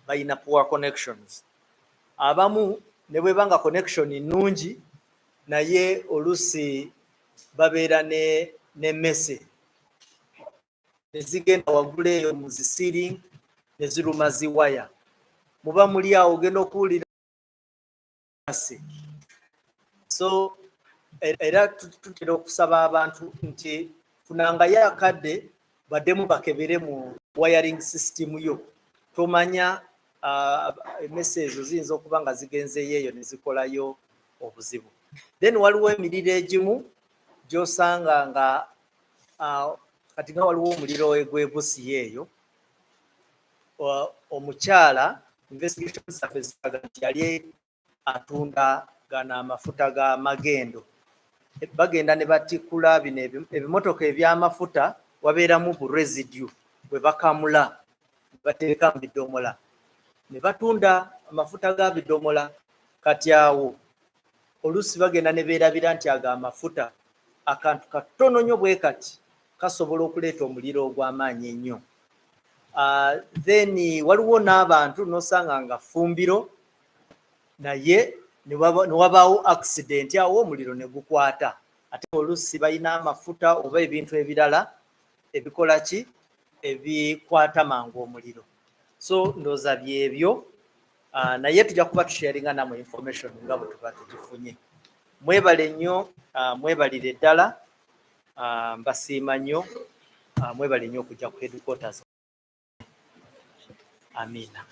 balina poor connections. Abamu ne bweba nga connection nnungi naye oluusi babeera ne messe nezigenda waggulu eyo mu zisiring ne ziruma ziwaya. Muba muli awo ogenda okuwulira. So era tutera okusaba abantu nti funangayo akadde baddemu bakebere mu wiring system yo. Tomanya emmese ezo ziyinza okuba nga zigenzeyo eyo ne zikolayo obuzibu. Then waliwo emiriro egimu gy'osanga nga kati nga waliwo omuliro gw'Ebusia eyo, omukyala investigation zaffe ziraga nti yali atunda gano amafuta ga magendo. Bagenda ne batikula bino ebimotoka eby'amafuta, wabeeramu bu residue bwe bakamula batereka mu bidomola ne batunda amafuta ga bidomola. Kati awo oluusi bagenda ne beerabira nti ago amafuta akantu katono nnyo bwe kati kasobola okuleeta omuliro ogw'amaanyi ennyo. Then waliwo n'abantu n'osanga nga fumbiro naye ne wabaawo accident awo omuliro ne gukwata, ate oluusi balina amafuta oba ebintu ebirala ebikola ki ebikwata mangu omuliro. So ndooza byebyo, naye tujja kuba tusharinga namwe information nga bwe tuba tugifunye. Mwebale nnyo, mwebalire ddala, mbasiima nnyo, mwebale nnyo okujja ku headquarters. Amina.